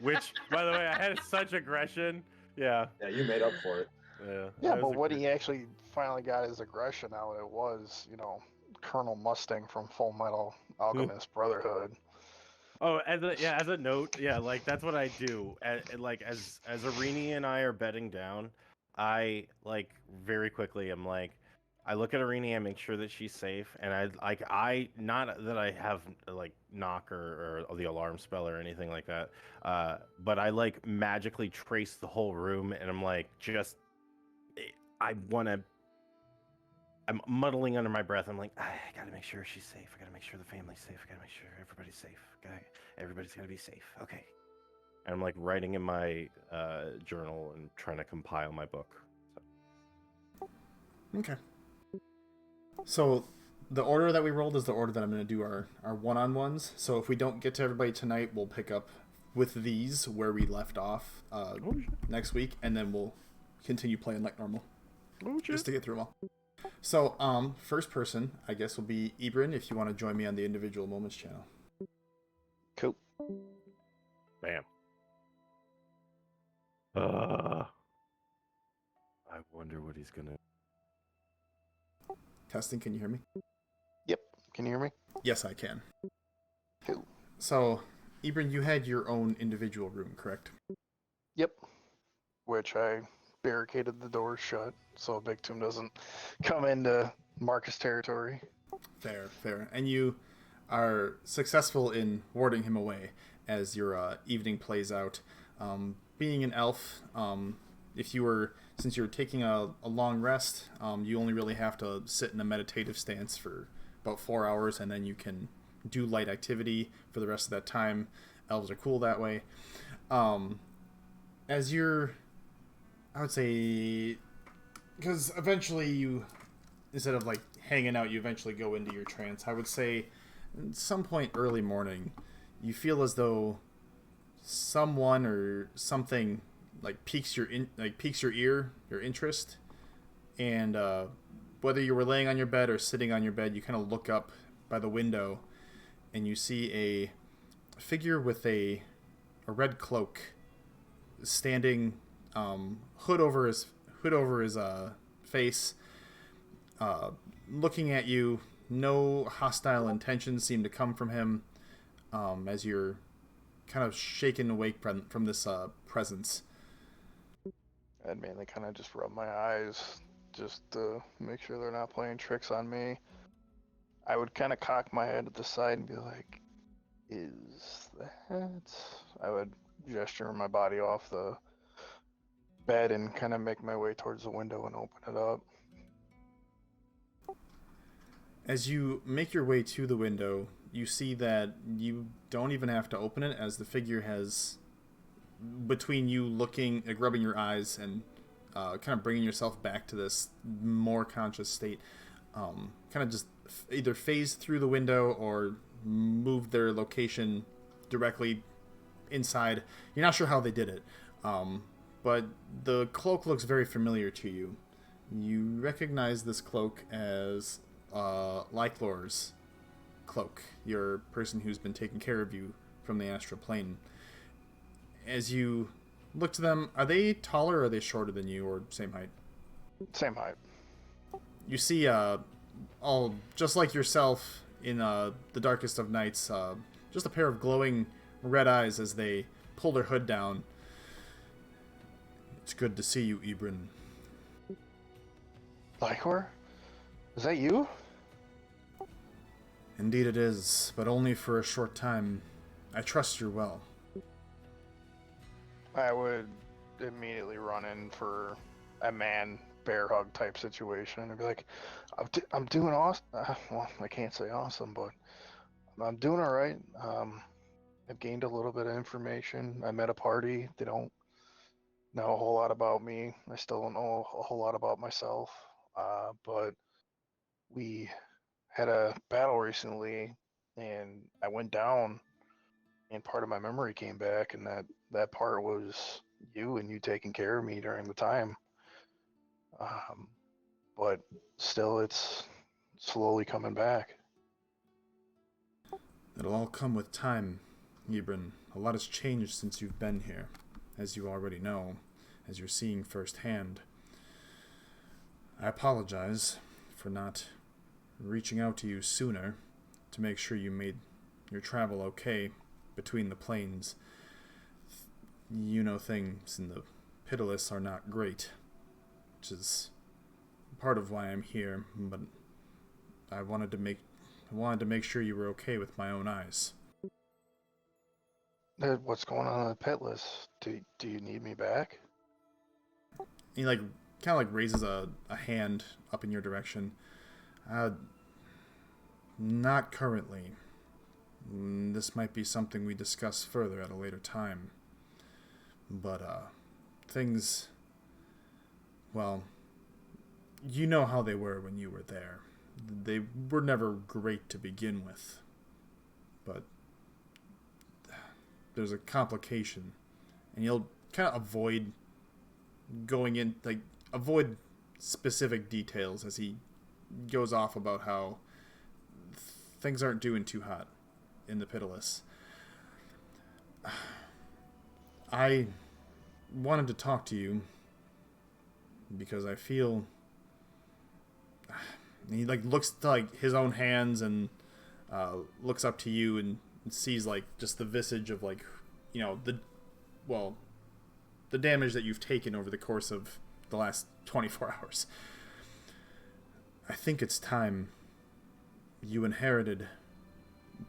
Which, by the way, I had such aggression. Yeah. Yeah, you made up for it. Yeah, that was but what a- he actually finally got his aggression out, it was, Colonel Mustang from Full Metal Alchemist Brotherhood. Oh, as a note, yeah, like that's what I do. Like as Arini and I are bedding down, I like very quickly. I'm like, I look at Arini, I make sure that she's safe, and I not that I have like knock or the alarm spell or anything like that, but I like magically trace the whole room, and I'm like, I'm muddling under my breath. I'm like, I gotta make sure she's safe. I gotta make sure the family's safe. I gotta make sure everybody's safe. Everybody's gotta be safe. Okay. And I'm like writing in my journal and trying to compile my book. Okay. So the order that we rolled is the order that I'm going to do our one-on-ones. So if we don't get to everybody tonight, we'll pick up with these where we left off next week, and then we'll continue playing like normal. Just to get through them all. So, first person, I guess, will be Ibrin, if you want to join me on the Individual Moments channel. Cool. Bam. I wonder what he's gonna. Testing, can you hear me? Yep. Can you hear me? Yes, I can. Cool. So, Ibrin, you had your own individual room, correct? Yep. Which I barricaded the doors shut so Big Tomb doesn't come into Marcus territory. Fair. And you are successful in warding him away as your evening plays out. Being an elf, since you're taking a long rest, you only really have to sit in a meditative stance for about 4 hours, and then you can do light activity for the rest of that time. Elves are cool that way. I would say, because eventually you, instead of like hanging out, you eventually go into your trance. I would say at some point early morning, you feel as though someone or something like piques your ear, your interest, and whether you were laying on your bed or sitting on your bed, you kind of look up by the window, and you see a figure with a red cloak, standing, hood over his face, looking at you. No hostile intentions seem to come from him, as you're kind of shaken awake from this presence. I'd mainly kind of just rub my eyes just to make sure they're not playing tricks on me. I would kind of cock my head to the side and be like, is that... I would gesture my body off the bed and kind of make my way towards the window and open it up. As you make your way to the window, you see that you don't even have to open it, as the figure has, between you looking, like rubbing your eyes and kind of bringing yourself back to this more conscious state, kind of just either phased through the window or moved their location directly inside. You're not sure how they did it, but the cloak looks very familiar to you. You recognize this cloak as Lyclor's cloak, your person who's been taking care of you from the astral plane. As you look to them, are they taller or are they shorter than you, or same height? Same height. You see, all just like yourself in the darkest of nights, just a pair of glowing red eyes as they pull their hood down. It's good to see you, Ibrin. Lycor? Is that you? Indeed it is, but only for a short time. I trust you're well. I would immediately run in for a man bear hug type situation and be like, I'm doing awesome. Well, I can't say awesome, but I'm doing all right. I've gained a little bit of information. I'm at a party. They don't know a whole lot about me. I still don't know a whole lot about myself. But we had a battle recently, and I went down, and part of my memory came back, and that part was you and you taking care of me during the time. But still, it's slowly coming back. It'll all come with time, Ibrin. A lot has changed since you've been here, as you already know, as you're seeing firsthand. I apologize for not reaching out to you sooner to make sure you made your travel okay between the planes. You know, things in the Pitiless are not great, which is part of why I'm here, but I wanted to make sure you were okay with my own eyes. What's going on in the Pitless? Do you need me back? He kind of raises a hand up in your direction. Not currently. This might be something we discuss further at a later time. But things, well, you know how they were when you were there. They were never great to begin with. But there's a complication, and you'll kind of avoid avoid specific details as he goes off about how things aren't doing too hot in the Pitiless. I wanted to talk to you because I feel he looks to his own hands and looks up to you and sees just the visage of the damage that you've taken over the course of the last 24 hours. I think it's time you inherited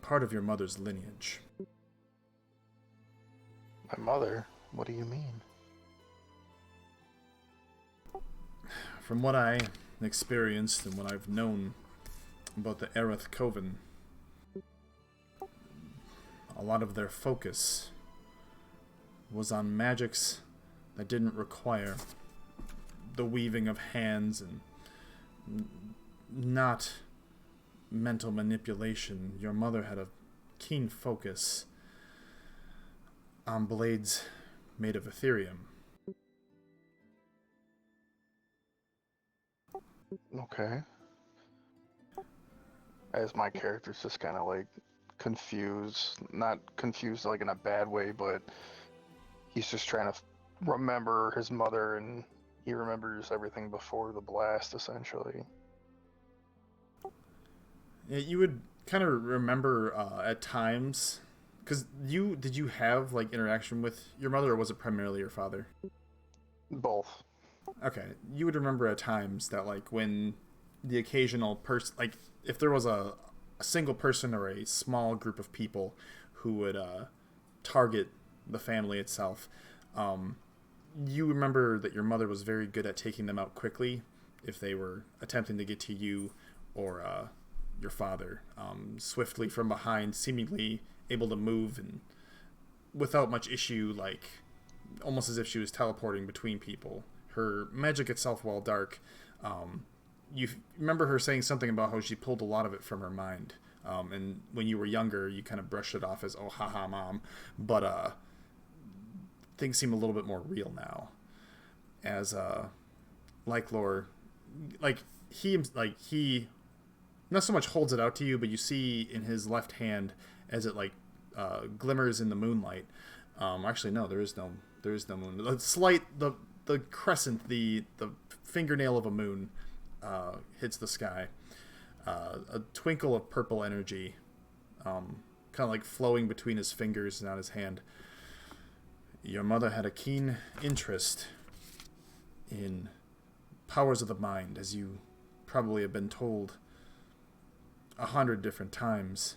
part of your mother's lineage. My mother? What do you mean? From what I experienced and what I've known about the Aerith Coven, a lot of their focus was on magics that didn't require the weaving of hands and not mental manipulation. Your mother had a keen focus on blades made of Ethereum. Okay. As my character's just kind of confused, not confused in a bad way, but he's just trying to remember his mother, and he remembers everything before the blast, essentially. Yeah, you would kind of remember at times, because did you have interaction with your mother, or was it primarily your father? Both. Okay, you would remember at times that when the occasional person, if there was a single person or a small group of people who would target the family itself, you remember that your mother was very good at taking them out quickly if they were attempting to get to you or your father, swiftly from behind, seemingly able to move and without much issue, almost as if she was teleporting between people. Her magic itself, while dark, you remember her saying something about how she pulled a lot of it from her mind. And when you were younger, you kind of brushed it off as, oh, haha, mom. But things seem a little bit more real now. As Lyclor, he not so much holds it out to you, but you see in his left hand as it glimmers in the moonlight. Actually, no, there is no moon. The crescent, the fingernail of a moon hits the sky. A twinkle of purple energy, kind of flowing between his fingers and on his hand. Your mother had a keen interest in powers of the mind, as you probably have been told 100 different times.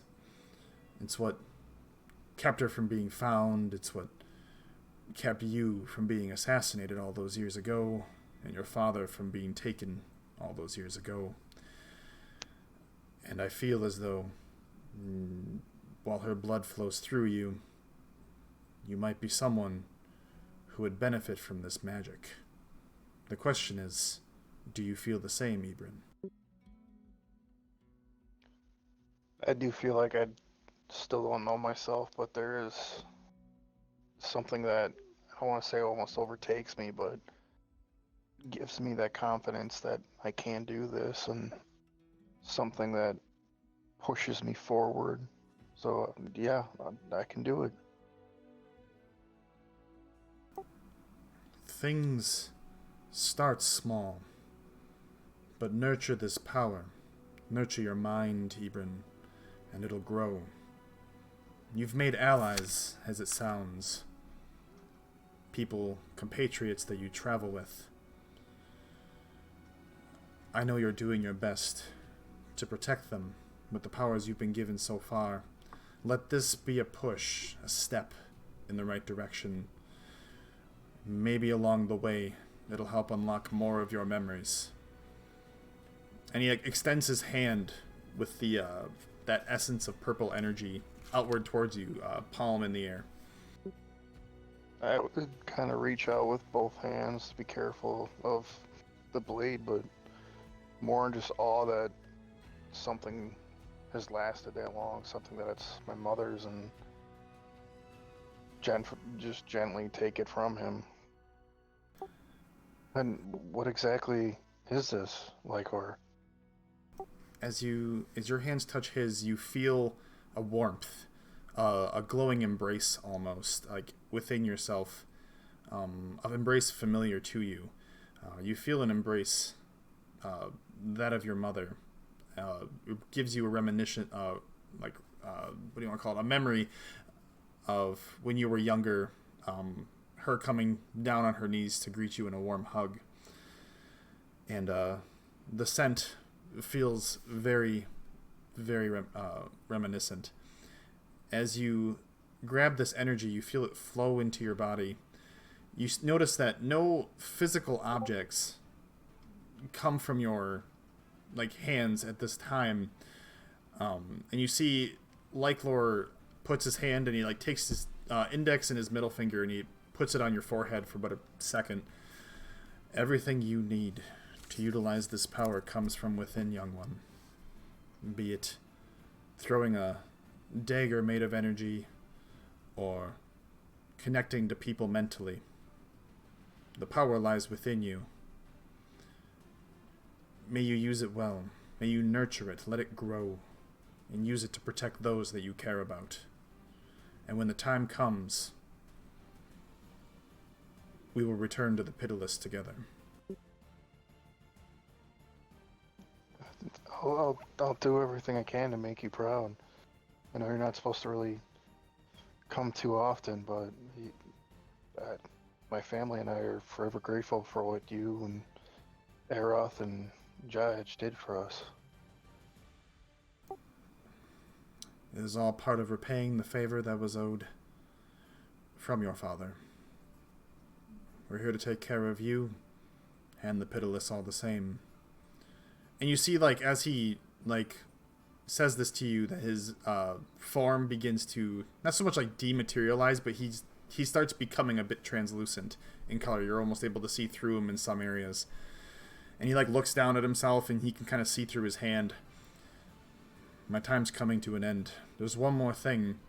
It's what kept her from being found. It's what kept you from being assassinated all those years ago, and your father from being taken all those years ago. And I feel as though, while her blood flows through you, you might be someone who would benefit from this magic. The question is, do you feel the same, Ibrin? I do feel like I still don't know myself, but there is something that I want to say almost overtakes me, but gives me that confidence that I can do this, and something that pushes me forward. So yeah, I can do it. Things start small, but nurture this power. Nurture your mind, Ibrin, and it'll grow. You've made allies, as it sounds. People, compatriots that you travel with. I know you're doing your best to protect them with the powers you've been given so far. Let this be a push, a step in the right direction. Maybe along the way, it'll help unlock more of your memories. And he extends his hand with the that essence of purple energy outward towards you, palm in the air. I would kind of reach out with both hands to be careful of the blade, but more in just awe that something has lasted that long, something that it's my mother's, and just gently take it from him. And what exactly is this, Lycor? As your hands touch his, you feel a warmth, a glowing embrace almost, like within yourself, an embrace familiar to you. You feel an embrace, that of your mother. It gives you a reminiscent, what do you want to call it? A memory of when you were younger, her coming down on her knees to greet you in a warm hug. And the scent feels very, very reminiscent. As you grab this energy, you feel it flow into your body. You notice that no physical objects come from your hands at this time, and you see Lycor puts his hand and he takes his index and his middle finger and he puts it on your forehead for about a second. Everything you need to utilize this power comes from within, young one. Be it throwing a dagger made of energy or connecting to people mentally. The power lies within you. May you use it well. May you nurture it, let it grow, and use it to protect those that you care about. And when the time comes, we will return to the Pitiless together. I'll do everything I can to make you proud. I know you're not supposed to really come too often, but my family and I are forever grateful for what you and Aroth and Judge did for us. It is all part of repaying the favor that was owed from your father. We're here to take care of you and the Pitiless all the same. And you see, as he, says this to you, that his form begins to, not so much dematerialize, but he starts becoming a bit translucent in color. You're almost able to see through him in some areas. And he looks down at himself and he can kind of see through his hand. My time's coming to an end. There's one more thing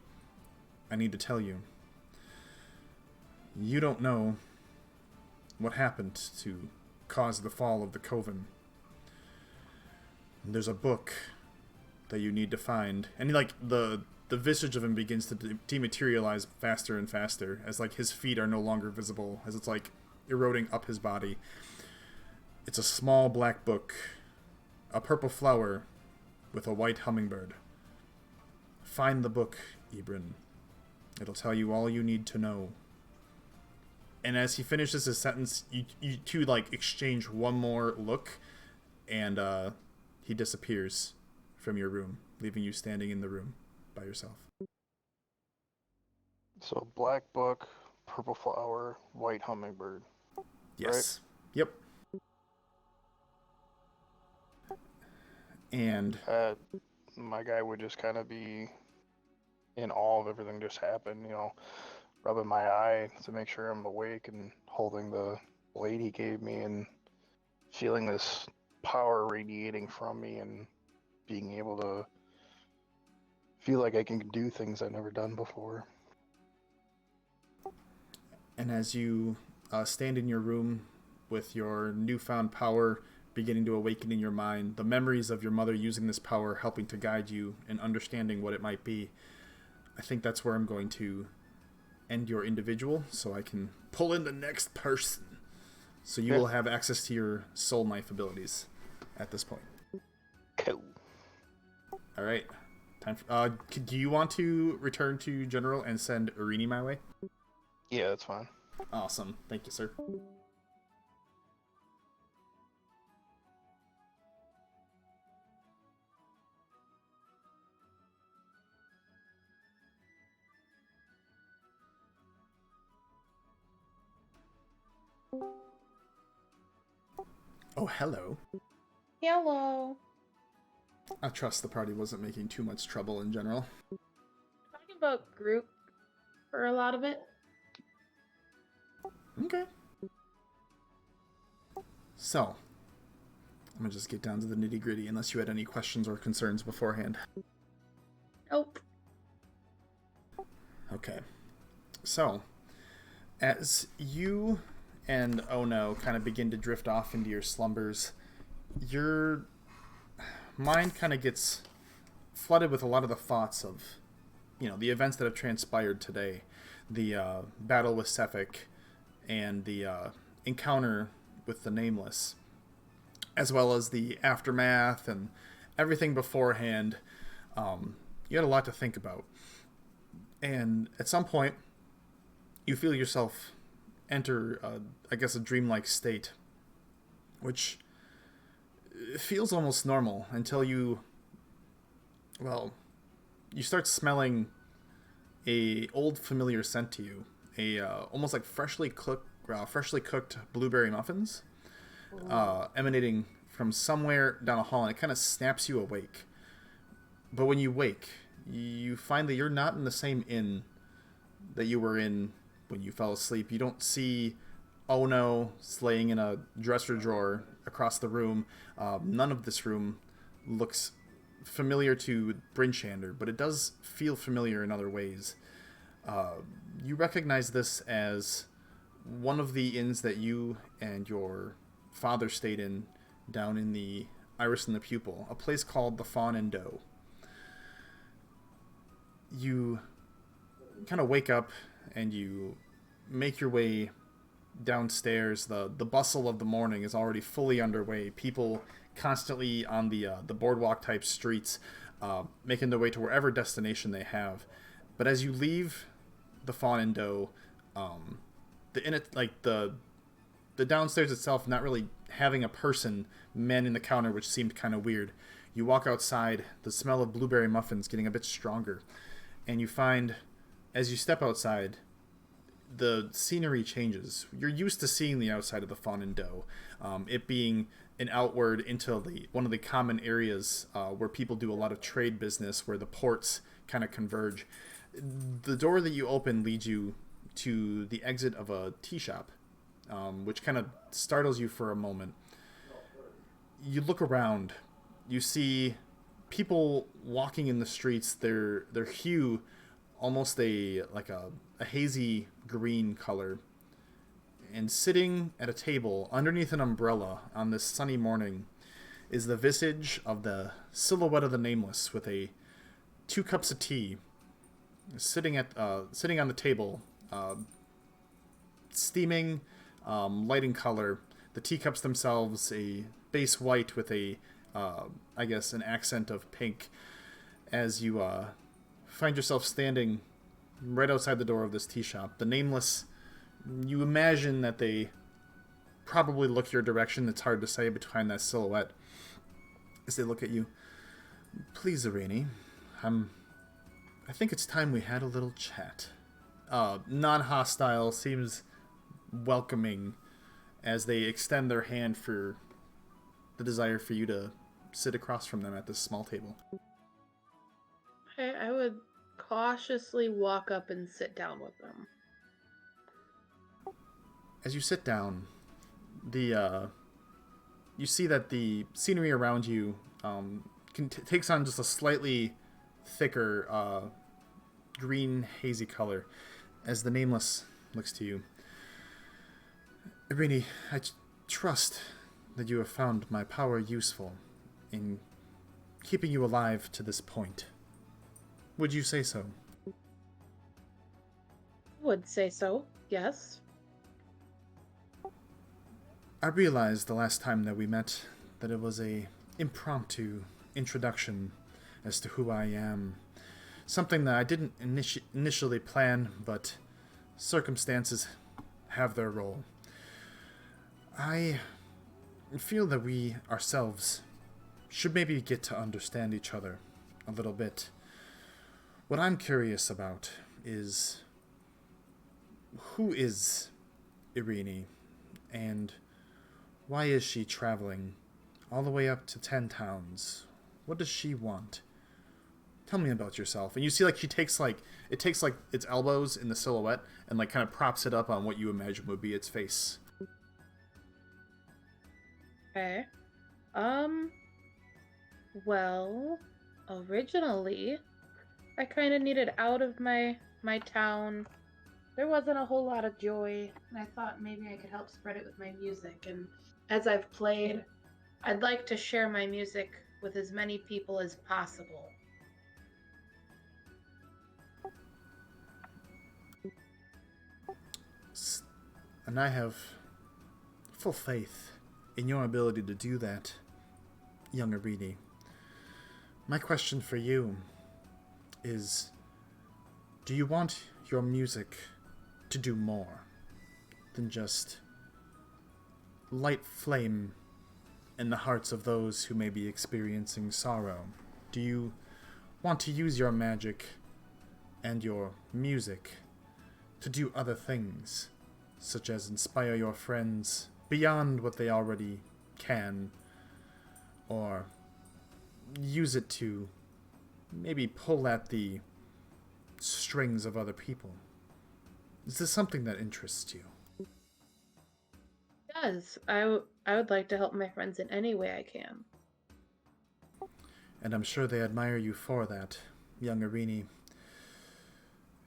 I need to tell you. You don't know what happened to cause the fall of the Coven. There's a book that you need to find. And the visage of him begins to dematerialize faster and faster as his feet are no longer visible, as it's eroding up his body. It's a small black book, a purple flower with a white hummingbird. Find the book, Ibrin. It'll tell you all you need to know. And as he finishes his sentence, you two exchange one more look, and he disappears from your room, leaving you standing in the room by yourself. So black book, purple flower, white hummingbird. Yes. Yep. And My guy would just kind of be in awe of everything just happened, rubbing my eye to make sure I'm awake and holding the blade he gave me and feeling this power radiating from me and being able to feel like I can do things I've never done before. And as you stand in your room with your newfound power beginning to awaken in your mind, the memories of your mother using this power helping to guide you and understanding what it might be, I think that's where I'm going to end your individual so I can pull in the next person. So you will have access to your soul knife abilities at this point. Cool. All right. Time for, do you want to return to General and send Irini my way? Yeah, that's fine. Awesome. Thank you, sir. Oh, hello. Hello. I trust the party wasn't making too much trouble in general. Talking about group for a lot of it. Okay. So, I'm gonna just get down to the nitty gritty unless you had any questions or concerns beforehand. Nope. Okay. So, as you and Oh No kind of begin to drift off into your slumbers, your mind kind of gets flooded with a lot of the thoughts of, the events that have transpired today. The battle with Sephek and the encounter with the Nameless, as well as the aftermath and everything beforehand. You had a lot to think about. And at some point, you feel yourself enter, a dreamlike state, which feels almost normal until you start smelling a old familiar scent to you, almost like freshly cooked blueberry muffins, emanating from somewhere down a hall, and it kind of snaps you awake. But when you wake, you find that you're not in the same inn that you were in when you fell asleep. You don't see Ono laying in a dresser drawer across the room. None of this room looks familiar to Brinchander, but it does feel familiar in other ways. You recognize this as one of the inns that you and your father stayed in down in the Iris and the Pupil, a place called the Fawn and Doe. You kind of wake up and you make your way downstairs. The bustle of the morning is already fully underway. People constantly on the boardwalk type streets, making their way to wherever destination they have. But as you leave the Fawn and Doe, the downstairs itself not really having a person manning the counter, which seemed kind of weird. You walk outside, the smell of blueberry muffins getting a bit stronger, and you find, as you step outside, the scenery changes. You're used to seeing the outside of the Fawn and Doe, it being an outward into one of the common areas where people do a lot of trade business, where the ports kind of converge. The door that you open leads you to the exit of a tea shop, which kind of startles you for a moment. You look around, you see people walking in the streets. Their hue almost a hazy green color, and sitting at a table underneath an umbrella on this sunny morning is the visage of the silhouette of the Nameless, with 2 cups of tea sitting on the table, steaming, light in color. The teacups themselves a base white with an accent of pink. As you find yourself standing right outside the door of this tea shop, the Nameless, you imagine that they probably look your direction. It's hard to say behind that silhouette as they look at you. Please, Irini, I think it's time we had a little chat. Non-hostile, seems welcoming as they extend their hand for the desire for you to sit across from them at this small table. I would cautiously walk up and sit down with them. As you sit down, you see that the scenery around you takes on just a slightly thicker green hazy color as the Nameless looks to you. Irini, I trust that you have found my power useful in keeping you alive to this point. Would you say so? Would say so, yes. I realized the last time that we met that it was a impromptu introduction as to who I am. Something that I didn't initially plan, but circumstances have their role. I feel that we ourselves should maybe get to understand each other a little bit. What I'm curious about is who is Irini, and why is she traveling all the way up to 10 towns? What does she want? Tell me about yourself. And you see, she takes its elbows in the silhouette and kind of props it up on what you imagine would be its face. Okay. Well, originally, I kind of needed out of my town. There wasn't a whole lot of joy, and I thought maybe I could help spread it with my music. And as I've played, I'd like to share my music with as many people as possible. And I have full faith in your ability to do that, young Irini. My question for you is, do you want your music to do more than just light flame in the hearts of those who may be experiencing sorrow? Do you want to use your magic and your music to do other things, such as inspire your friends beyond what they already can, or use it to maybe pull at the strings of other people? Is this something that interests you? It does. I would like to help my friends in any way I can. And I'm sure they admire you for that, young Irini.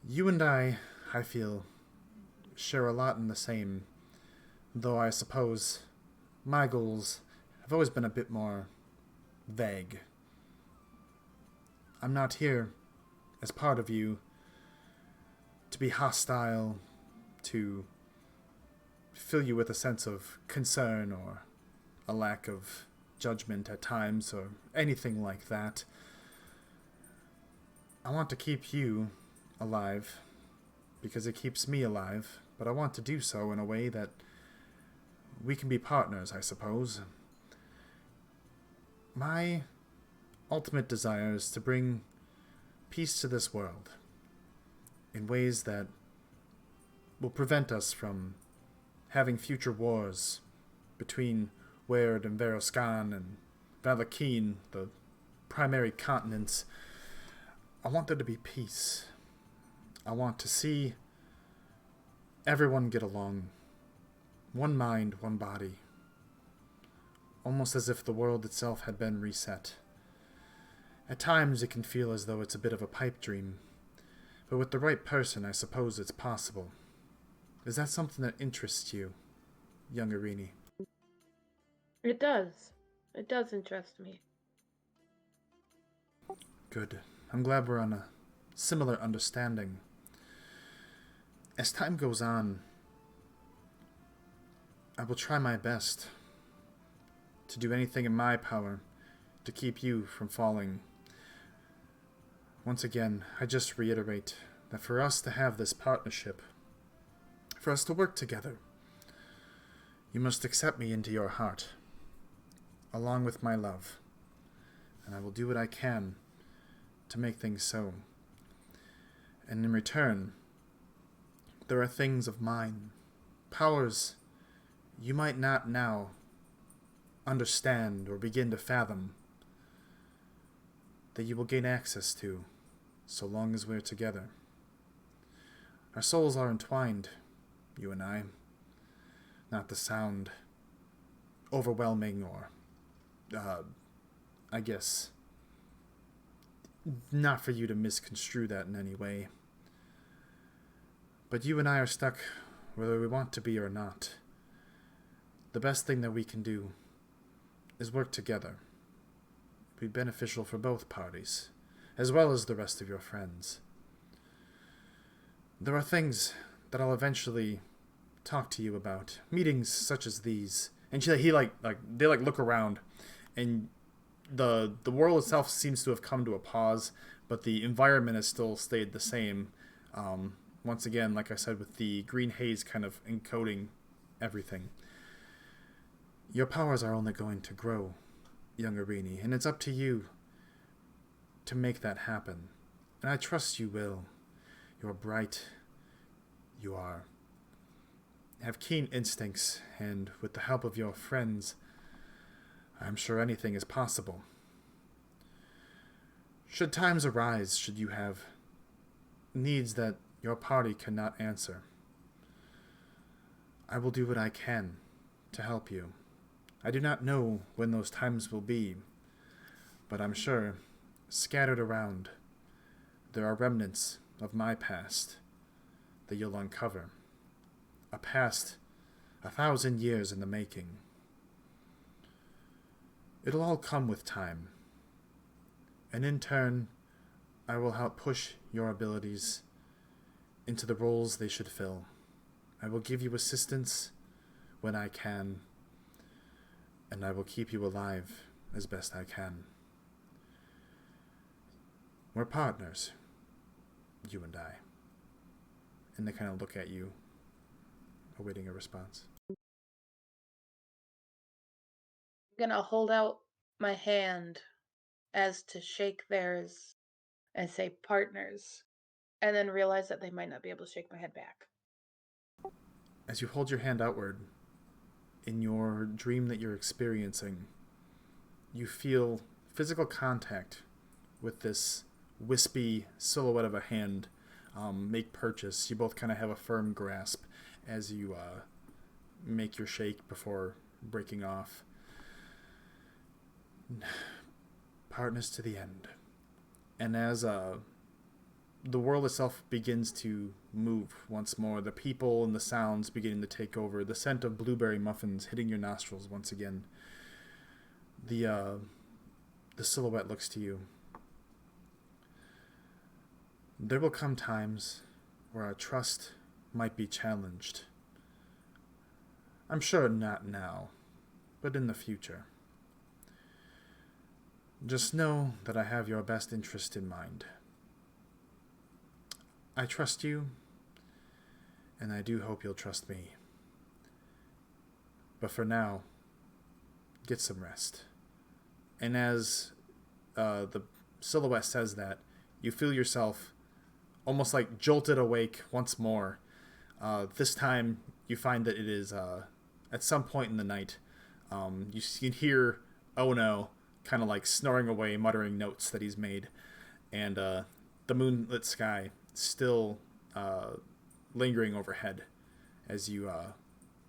You and I feel, share a lot in the same, though I suppose my goals have always been a bit more vague. I'm not here as part of you to be hostile, to fill you with a sense of concern or a lack of judgment at times or anything like that. I want to keep you alive because it keeps me alive, but I want to do so in a way that we can be partners, I suppose. My ultimate desire is to bring peace to this world in ways that will prevent us from having future wars between Weird and Vas'Kai and Valakeen, the primary continents. I want there to be peace. I want to see everyone get along. One mind, one body. Almost as if the world itself had been reset. At times it can feel as though it's a bit of a pipe dream, but with the right person I suppose it's possible. Is that something that interests you, young Irini? It does. It does interest me. Good. I'm glad we're on a similar understanding. As time goes on, I will try my best to do anything in my power to keep you from falling. Once again, I just reiterate that for us to have this partnership, for us to work together, you must accept me into your heart, along with my love. and I will do what I can to make things so. And in return, there are things of mine, powers you might not now understand or begin to fathom, that you will gain access to so long as we're together. Our souls are entwined, you and I. Not to sound overwhelming or, I guess, not for you to misconstrue that in any way. But you and I are stuck whether we want to be or not. The best thing that we can do is work together. Be beneficial for both parties, as well as the rest of your friends. There are things that I'll eventually talk to you about, meetings such as these. And they look around, and the world itself seems to have come to a pause, but the environment has still stayed the same. Once again, like I said, with the green haze kind of encoding everything. Your powers are only going to grow, young Irini, and it's up to you to make that happen. And I trust you will. You're bright. You have keen instincts, and with the help of your friends, I'm sure anything is possible. Should times arise, should you have needs that your party cannot answer, I will do what I can to help you. I do not know when those times will be, but I'm sure, scattered around, there are remnants of my past that you'll uncover. A past 1,000 years in the making. It'll all come with time. And in turn, I will help push your abilities into the roles they should fill. I will give you assistance when I can, and I will keep you alive as best I can. We're partners, you and I. And they kind of look at you, awaiting a response. I'm gonna hold out my hand as to shake theirs and say partners, and then realize that they might not be able to shake my head back. As you hold your hand outward, in your dream that you're experiencing, you feel physical contact with this wispy silhouette of a hand make purchase. You both kind of have a firm grasp as you make your shake before breaking off. Partners to the end. And as the world itself begins to move once more, the people and the sounds beginning to take over, the scent of blueberry muffins hitting your nostrils once again, the silhouette looks to you. There will come times where our trust might be challenged. I'm sure not now, but in the future. Just know that I have your best interest in mind. I trust you, and I do hope you'll trust me. But for now, get some rest. And as the silhouette says that, you feel yourself almost like jolted awake once more. This time, you find that it is at some point in the night. You can hear Ono kind of like snoring away, muttering notes that he's made. And the moonlit sky still lingering overhead as you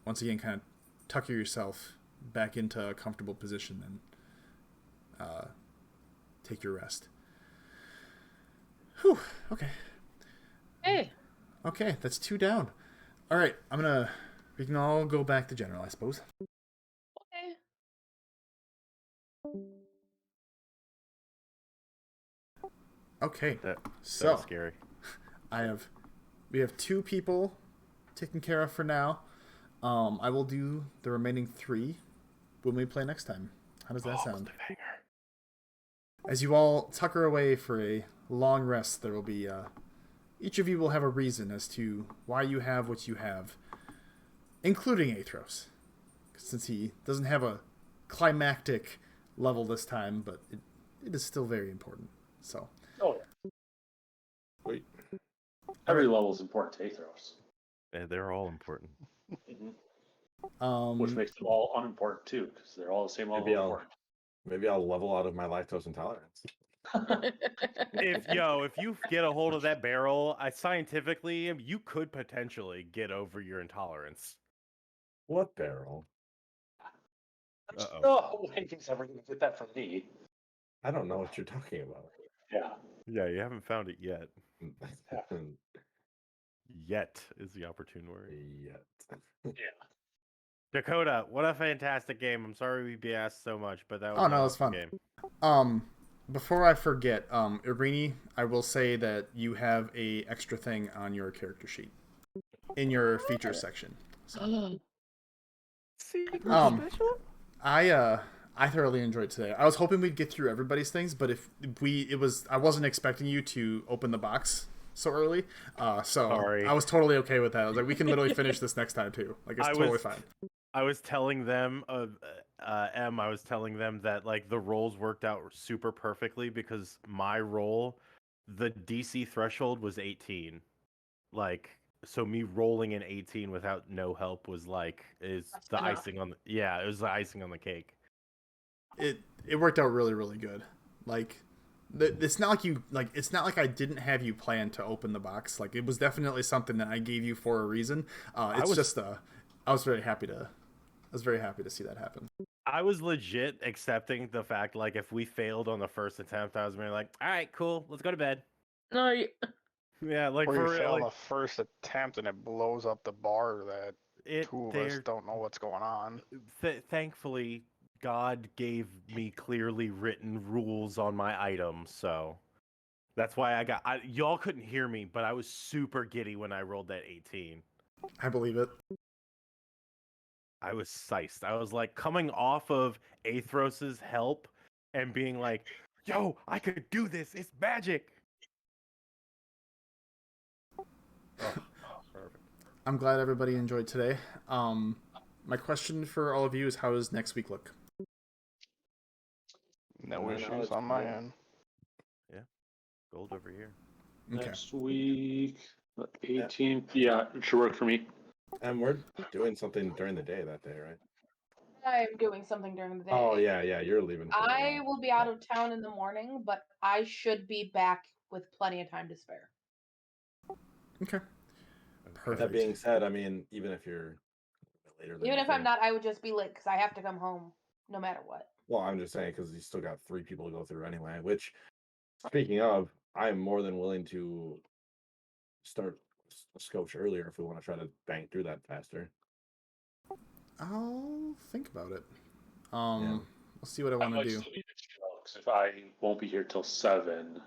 once again kind of tucker yourself back into a comfortable position and take your rest. Whew, okay. Hey. Okay, that's 2 down. All right, we can all go back to general, I suppose. Okay. Okay, That so was scary. we have 2 people taken care of for now. I will do the remaining 3 when we play next time. How does that sound? As you all tucker away for a long rest, there will be each of you will have a reason as to why you have what you have, including Athros, since he doesn't have a climactic level this time, but it is still very important. So. Oh, yeah. Wait. Every level is important to Aethros. Yeah, they're all important. Which makes them all unimportant too, because they're all the same level of important. Maybe I'll level out of my lactose intolerance. If you get a hold of that barrel, scientifically, you could potentially get over your intolerance. What barrel? No way he's ever going to get that from me. I don't know what you're talking about. Yeah. Yeah, you haven't found it yet. Yet is the opportune word. Yet. Yeah. Dakota, what a fantastic game. I'm sorry we BS so much, but that was no, it's fun. Game. Before I forget, Irini, I will say that you have a extra thing on your character sheet in your features section. So. Special? I thoroughly enjoyed today. I was hoping we'd get through everybody's things, but I wasn't expecting you to open the box so early. So sorry. I was totally okay with that. I was like, we can literally finish this next time too. Like it's totally fine. I was telling them I was telling them that like the rolls worked out super perfectly because my roll, the DC threshold was 18. Like, so me rolling an 18 without no help was like it was the icing on the cake. It worked out really, really good. Like it's not like I didn't have you plan to open the box. Like it was definitely something that I gave you for a reason. I was very happy to see that happen. I was legit accepting the fact, like, if we failed on the first attempt, I was like, all right, cool, let's go to bed. No, yeah, like, or for you fail like, the first attempt and it blows up the bar that two of us don't know what's going on. Thankfully, God gave me clearly written rules on my items, so that's why y'all couldn't hear me, but I was super giddy when I rolled that 18. I believe it. I was psyched. I was like coming off of Aethros's help and being like, yo, I could do this. It's magic. Oh, perfect. I'm glad everybody enjoyed today. My question for all of you is, how does next week look? No issues on my end. Yeah. Gold over here. Okay. Next week, the 18th. Yeah, it should work for me. And we're doing something during the day that day, right? I'm doing something during the day. Oh, yeah, you're leaving. I will be out of town in the morning, but I should be back with plenty of time to spare. Okay. Perfect. That being said, I mean, even if you're later than Even if I'm not, I would just be late because I have to come home no matter what. Well, I'm just saying because you still got 3 people to go through anyway, which, speaking of, I'm more than willing to start a scotch earlier if we want to try to bang through that faster. I'll think about it. We'll see what I want to do. If I won't be here till 7.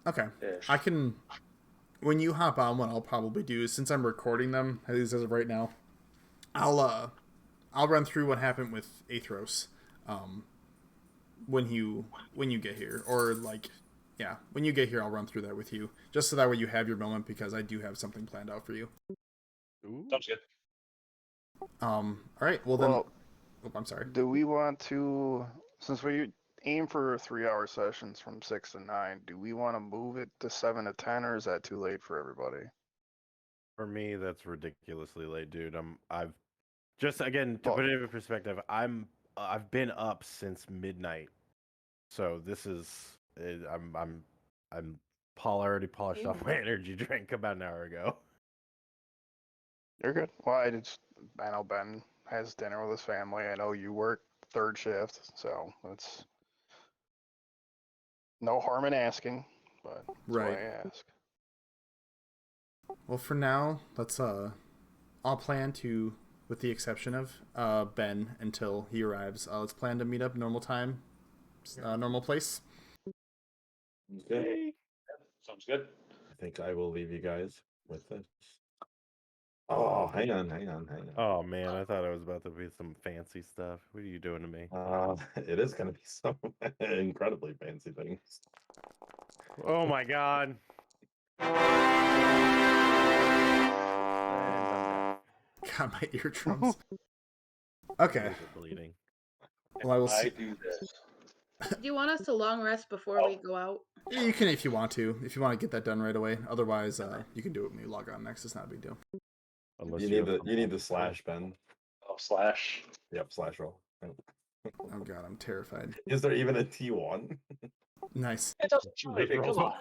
Okay. I can. When you hop on, what I'll probably do is, since I'm recording them, at least as of right now, I'll run through what happened with Aethros, when you get here, or like, yeah, when you get here, I'll run through that with you, just so that way you have your moment, because I do have something planned out for you. Ooh. Sounds good. All right. Well, then. Oh, I'm sorry. Do we want to, since we aim for 3-hour sessions from 6 to 9, do we want to move it to 7 to 10, or is that too late for everybody? For me, that's ridiculously late, dude. I've just, again, to put it in perspective, I've been up since midnight, so this is I'm already polished off my energy drink about an hour ago. You're good. Well, I know Ben has dinner with his family. I know you work 3rd shift, so it's no harm in asking, but that's why I ask. Well, for now, let's I'll plan to, with the exception of Ben until he arrives, let's plan to meet up normal time, normal place. Okay. Sounds good. I think I will leave you guys with this. Oh, hang on. Oh man, I thought it was about to be some fancy stuff. What are you doing to me? It is going to be some incredibly fancy things. Oh my god. Got my eardrums. Okay. Bleeding. Well, I will see. do this. Do you want us to long rest before we go out? Yeah, you can if you want to. If you want to get that done right away. Otherwise, you can do it when you log on next. It's not a big deal. Unless You need the slash, Ben. Oh, slash. Yep, slash roll. Oh god, I'm terrified. Is there even a T1? Nice. It doesn't show anything. Come on.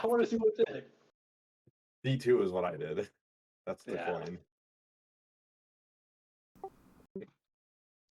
I want to see what's in it. D2 is what I did. That's the Yeah. coin.